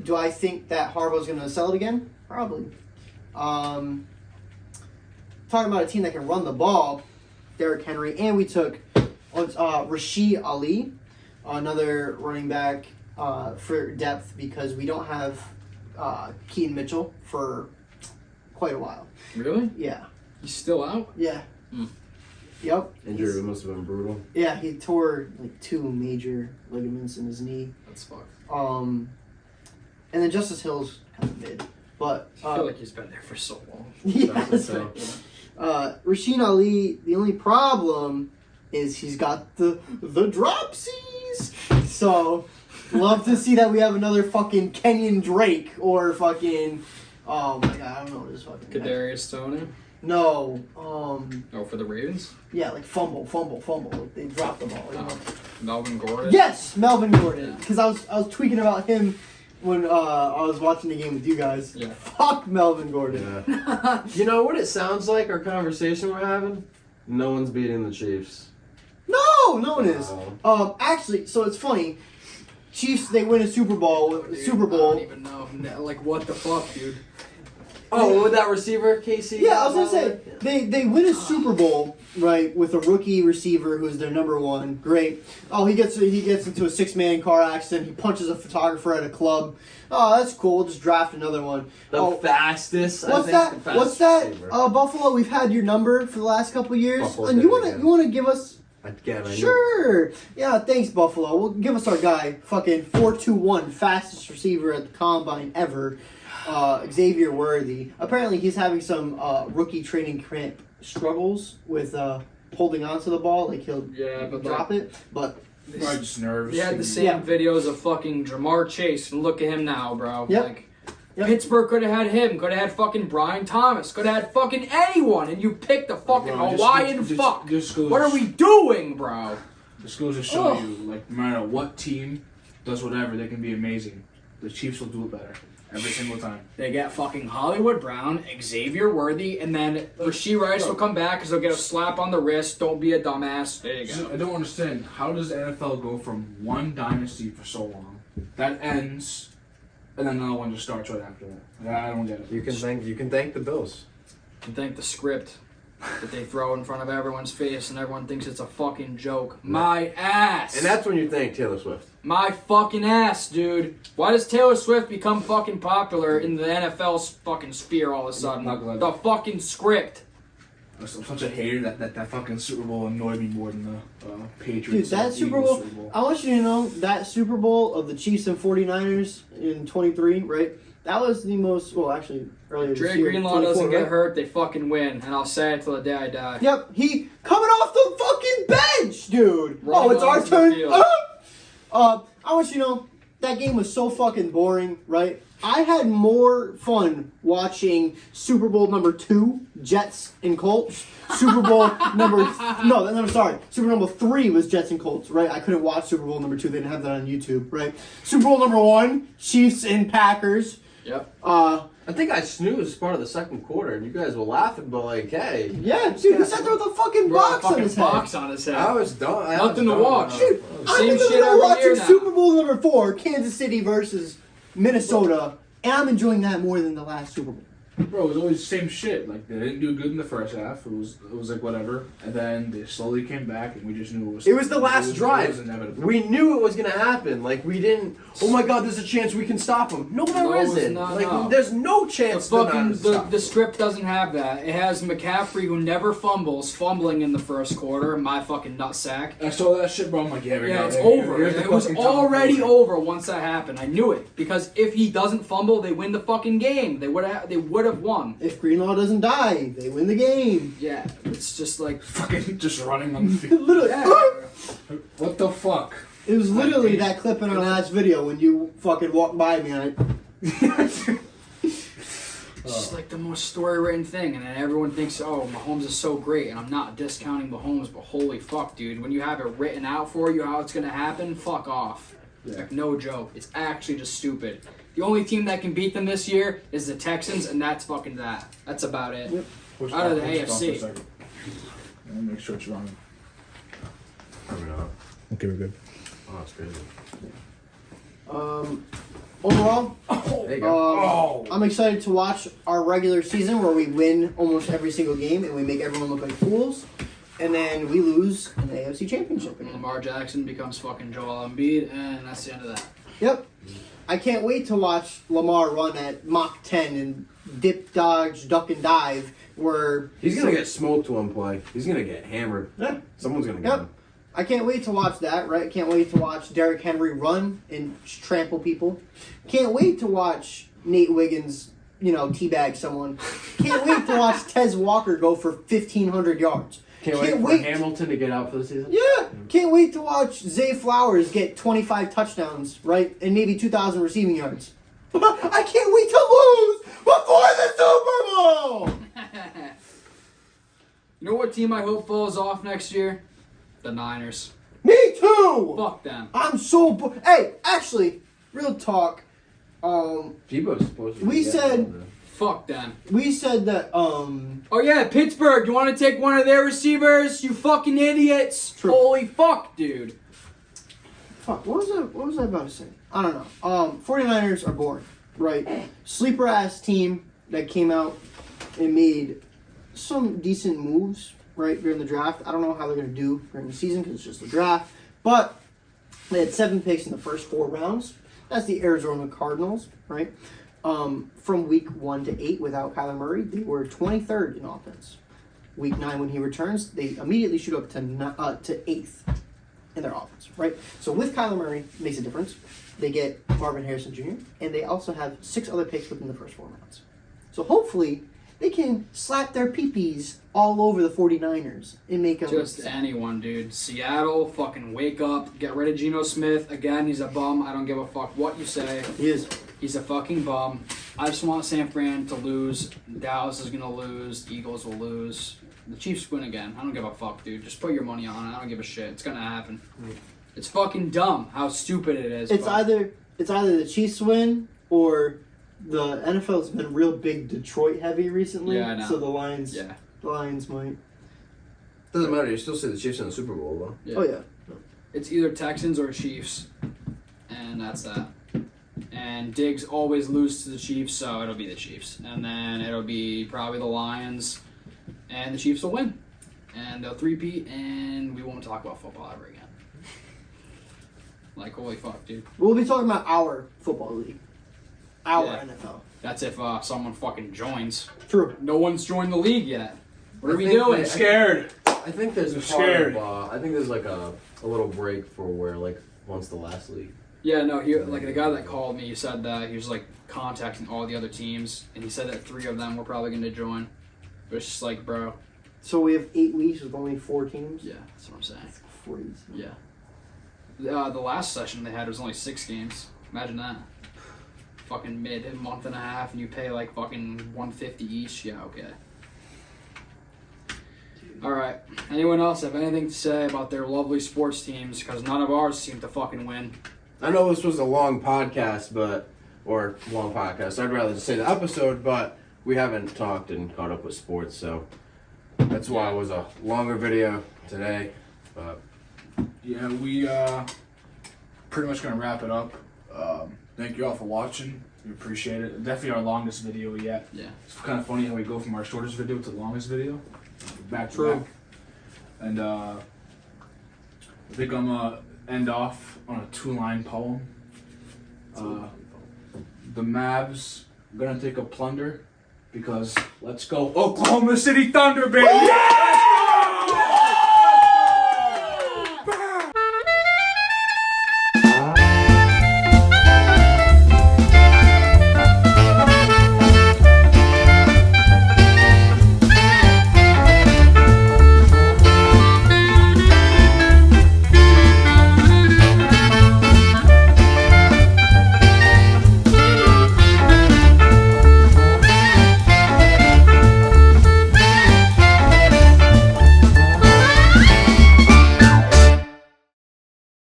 Speaker 1: Do I think that Harbaugh's going to sell it again? Probably. Talking about a team that can run the ball, Derrick Henry, and we took Rashid Ali, another running back for depth because we don't have Keaton Mitchell for quite a while.
Speaker 3: Really?
Speaker 1: Yeah.
Speaker 3: He's still out?
Speaker 1: Yeah.
Speaker 3: Hmm.
Speaker 1: Yep.
Speaker 6: Injury must have been brutal.
Speaker 1: Yeah, he tore like 2 major ligaments in his knee.
Speaker 3: That's fucked.
Speaker 1: And then Justice Hill's kind of mid. But
Speaker 3: I feel like he's been there for so long.
Speaker 1: yeah, that's
Speaker 6: so.
Speaker 1: right. Rashid Ali, the only problem is he's got the dropsies. So love to see that we have another fucking Kenyon Drake or fucking oh my god, I don't know what his fucking
Speaker 3: Kadarius Toney?
Speaker 1: No.
Speaker 3: Oh, for the Ravens?
Speaker 1: Yeah, like fumble. Like they dropped the ball.
Speaker 3: Melvin Gordon?
Speaker 1: Yes, Melvin Gordon. Because I was tweaking about him when I was watching the game with you guys.
Speaker 3: Yeah.
Speaker 1: Fuck Melvin Gordon.
Speaker 6: Yeah. You know what it sounds like, our conversation we're having? No one's beating the Chiefs.
Speaker 1: No one is.
Speaker 6: Oh.
Speaker 1: Actually, so it's funny. Chiefs, they win a Super Bowl.
Speaker 3: Dude,
Speaker 1: Super
Speaker 3: I
Speaker 1: Bowl.
Speaker 3: don't even know. Like, what the fuck, dude?
Speaker 6: Oh, with that receiver, KC?
Speaker 1: Yeah, I was gonna say they win a Super Bowl, right, with a rookie receiver who's their number 1. Great. Oh, he gets into a 6-man car accident. He punches a photographer at a club. Oh, that's cool. We'll just draft another one.
Speaker 6: The fastest.
Speaker 1: What's that?
Speaker 6: Receiver.
Speaker 1: Buffalo, we've had your number for the last couple of years.
Speaker 6: Buffalo
Speaker 1: And
Speaker 6: did it again.
Speaker 1: you wanna give us
Speaker 6: Again, I know.
Speaker 1: Sure. Yeah, thanks, Buffalo. Well, give us our guy, fucking 4.21, fastest receiver at the combine ever, Xavier Worthy. Apparently, he's having some rookie training camp struggles with holding on to the ball. Like he'll drop it, but
Speaker 4: probably just nerves.
Speaker 3: They had the same videos of fucking Jamar Chase, and look at him now, bro.
Speaker 1: Yep.
Speaker 3: Like, Pittsburgh could have had him, could have had fucking Brian Thomas, could have had fucking anyone, and you picked the fucking Hawaiian fuck. What are we doing, bro?
Speaker 4: This goes to show you, like, no matter what team does whatever, they can be amazing. The Chiefs will do it better every single time.
Speaker 3: They get fucking Hollywood Brown, Xavier Worthy, and then Rashee Rice will come back because he'll get a slap on the wrist. Don't be a dumbass. There you go.
Speaker 4: I don't understand. How does the NFL go from one dynasty for so long that ends, and then another one just starts right after that? I don't get it.
Speaker 6: You can thank the Bills.
Speaker 3: And thank the script. that they throw in front of everyone's face and everyone thinks it's a fucking joke. My ass.
Speaker 6: And that's when you think Taylor Swift.
Speaker 3: My fucking ass, dude. Why does Taylor Swift become fucking popular in the NFL's fucking sphere all of a sudden?
Speaker 4: Not gonna-
Speaker 3: The fucking script.
Speaker 4: I'm such a hater that fucking Super Bowl annoyed me more than the Patriots.
Speaker 1: Dude, that
Speaker 4: and
Speaker 1: Super
Speaker 4: Eagles
Speaker 1: Bowl, I want you to know, that Super Bowl of the Chiefs and 49ers in 23, right? That was the most, well, actually, earlier this
Speaker 3: Dre
Speaker 1: year.
Speaker 3: Greenlaw
Speaker 1: 24,
Speaker 3: doesn't get
Speaker 1: right?
Speaker 3: hurt, they fucking win. And I'll say it till the day I die.
Speaker 1: Yep, he coming off the fucking bench, dude.
Speaker 3: Running
Speaker 1: Oh, it's our
Speaker 3: off the
Speaker 1: turn.
Speaker 3: field.
Speaker 1: I want you to know, that game was so fucking boring, right? I had more fun watching Super Bowl number 2, Jets and Colts. Super Bowl Super Bowl number 3 was Jets and Colts, right? I couldn't watch Super Bowl number 2. They didn't have that on YouTube, right? Super Bowl number 1, Chiefs and Packers.
Speaker 3: Yep.
Speaker 6: I think I snoozed part of the second quarter, and you guys were laughing, but like, hey.
Speaker 1: Yeah, dude, he sat there with a fucking box on his head.
Speaker 3: box on his head.
Speaker 6: I was done.
Speaker 3: Nothing to watch.
Speaker 1: Dude, I'm
Speaker 3: Same
Speaker 1: in the
Speaker 3: shit
Speaker 1: middle
Speaker 3: every
Speaker 1: watching
Speaker 3: year now.
Speaker 1: Super Bowl number 4, Kansas City versus Minnesota, and I'm enjoying that more than the last Super Bowl.
Speaker 4: Bro, it was always the same shit. Like, they didn't do good in the first half. It was like whatever. And then they slowly came back, and we just knew
Speaker 6: It was the last
Speaker 4: it was
Speaker 6: drive.
Speaker 4: inevitable.
Speaker 6: We knew it was gonna happen. Like we didn't. Oh my God, there's a chance we can stop him. No, there
Speaker 3: No, it's
Speaker 6: isn't.
Speaker 3: not,
Speaker 6: Like
Speaker 3: no.
Speaker 6: there's no
Speaker 3: The
Speaker 6: chance.
Speaker 3: fucking the script doesn't have that. It has McCaffrey who never fumbles, fumbling in the first quarter. My fucking nutsack.
Speaker 4: I saw that shit, bro. I'm like, yeah, we
Speaker 3: Yeah,
Speaker 4: got
Speaker 3: it's
Speaker 4: it.
Speaker 3: over.
Speaker 4: Here's the
Speaker 3: It was
Speaker 4: fucking
Speaker 3: already
Speaker 4: top
Speaker 3: over once that happened. I knew it because if he doesn't fumble, they win the fucking game. They would have won.
Speaker 1: If Greenlaw doesn't die, they win the game.
Speaker 3: Yeah, it's just like
Speaker 4: fucking just running on the field.
Speaker 1: Literally,
Speaker 3: yeah.
Speaker 4: What the fuck?
Speaker 1: it was literally that clip in our last video when you fucking walked by me and
Speaker 3: It's just like the most story-written thing, and then everyone thinks, "Oh, Mahomes is so great," and I'm not discounting Mahomes, but holy fuck, dude, when you have it written out for you how it's gonna happen, fuck off.
Speaker 1: Yeah.
Speaker 3: Like no joke, it's actually just stupid. The only team that can beat them this year is the Texans, and that's fucking that. That's about it.
Speaker 1: Yep.
Speaker 3: Out of the
Speaker 4: Push it down for a
Speaker 3: AFC.
Speaker 4: second. Let me make sure it's running.
Speaker 6: Probably not.
Speaker 4: Okay, we're good.
Speaker 6: Oh, that's crazy.
Speaker 1: overall,
Speaker 6: There you go.
Speaker 1: I'm excited to watch our regular season where we win almost every single game and we make everyone look like fools, and then we lose in the AFC Championship
Speaker 3: And
Speaker 1: again.
Speaker 3: Lamar Jackson becomes fucking Joel Embiid, and that's the end of that.
Speaker 1: Yep. I can't wait to watch Lamar run at Mach 10 and dip, dodge, duck, and dive where
Speaker 6: He's gonna get smoked one play. He's gonna get hammered.
Speaker 1: Yeah.
Speaker 6: Someone's gonna get
Speaker 1: Yep.
Speaker 6: him.
Speaker 1: I can't wait to watch that, right? Can't wait to watch Derrick Henry run and trample people. Can't wait to watch Nate Wiggins, teabag someone. Can't wait to watch Tez Walker go for 1,500 yards.
Speaker 6: Can't wait for Hamilton to get out for the season.
Speaker 1: Yeah, can't wait to watch Zay Flowers get 25 touchdowns, right? And maybe 2,000 receiving yards. I can't wait to lose before the Super Bowl!
Speaker 3: You know what team I hope falls off next year? The Niners.
Speaker 1: Me too!
Speaker 3: Fuck them.
Speaker 1: I'm so Hey, actually, real talk.
Speaker 6: Debo's supposed to.
Speaker 1: We
Speaker 6: be
Speaker 1: said-
Speaker 6: getting older.
Speaker 3: Fuck them.
Speaker 1: We said that,
Speaker 3: Oh yeah, Pittsburgh, you want to take one of their receivers? You fucking idiots!
Speaker 1: True.
Speaker 3: Holy fuck, dude.
Speaker 1: fuck, what was I about to say? I don't know. 49ers are boring, right? Sleeper ass team that came out and made some decent moves, right, during the draft. I don't know how they're going to do during the season because it's just the draft. But they had 7 picks in the first 4 rounds. That's the Arizona Cardinals, right? From week 1 to 8 without Kyler Murray, they were 23rd in offense. Week 9 when he returns, they immediately shoot up to 8th in their offense, right? So with Kyler Murray, it makes a difference. They get Marvin Harrison Jr., and they also have 6 other picks within the first 4 rounds. So hopefully, they can slap their PPs all over the 49ers and make them...
Speaker 3: Just anyone, dude. Seattle, fucking wake up. Get rid of Geno Smith. Again, he's a bum. I don't give a fuck what you say.
Speaker 1: He is.
Speaker 3: He's a fucking bum. I just want San Fran to lose. Dallas is going to lose. The Eagles will lose. The Chiefs win again. I don't give a fuck, dude. Just put your money on it. I don't give a shit. It's going to happen. It's fucking dumb how stupid it is.
Speaker 1: It's
Speaker 3: but-
Speaker 1: either the Chiefs win or the NFL's been real big Detroit heavy recently.
Speaker 3: Yeah, I know.
Speaker 1: So the Lions might.
Speaker 6: Doesn't matter. You still see the Chiefs in the Super Bowl, though.
Speaker 3: Yeah.
Speaker 1: Oh yeah.
Speaker 3: It's either Texans or Chiefs. And that's that. And Diggs always lose to the Chiefs, so it'll be the Chiefs. And then it'll be probably the Lions and the Chiefs will win. And they'll three-peat, and we won't talk about football ever again. Like, holy fuck, dude.
Speaker 1: We'll be talking about our football league. Our
Speaker 3: Yeah.
Speaker 1: NFL.
Speaker 3: That's if someone fucking joins.
Speaker 1: True.
Speaker 3: No one's joined the league yet. What are
Speaker 6: I
Speaker 3: we
Speaker 6: think
Speaker 3: doing?
Speaker 6: they-
Speaker 4: Scared.
Speaker 7: I think there's
Speaker 4: I'm
Speaker 7: part
Speaker 4: scared.
Speaker 7: of, I think there's like a little break for where like once the last league.
Speaker 3: Yeah, no, like the guy that called me, he said that he was like contacting all the other teams, and he said that 3 of them were probably going to join. But it's just like, bro,
Speaker 1: So we have 8 weeks with only 4 teams.
Speaker 3: yeah, that's what I'm saying.
Speaker 1: That's crazy.
Speaker 3: Yeah. The last session they had was only 6 games. Imagine that. Fucking a month and a half, and you pay like fucking $150 each. Yeah, okay. All right. Anyone else have anything to say about their lovely sports teams? Because none of ours seem to fucking win.
Speaker 6: I know this was a long podcast, I'd rather just say the episode, but we haven't talked and caught up with sports, so that's why it was a longer video today. But
Speaker 4: Yeah, we pretty much gonna wrap it up. Thank you all for watching. We appreciate it. Definitely our longest video yet.
Speaker 3: Yeah.
Speaker 4: It's kind of funny how we go from our shortest video to the longest video, back to
Speaker 1: True.
Speaker 4: back. And I think I'm gonna end off on a 2-line poem. The Mavs gonna take a plunder because let's go Oklahoma City Thunder, baby!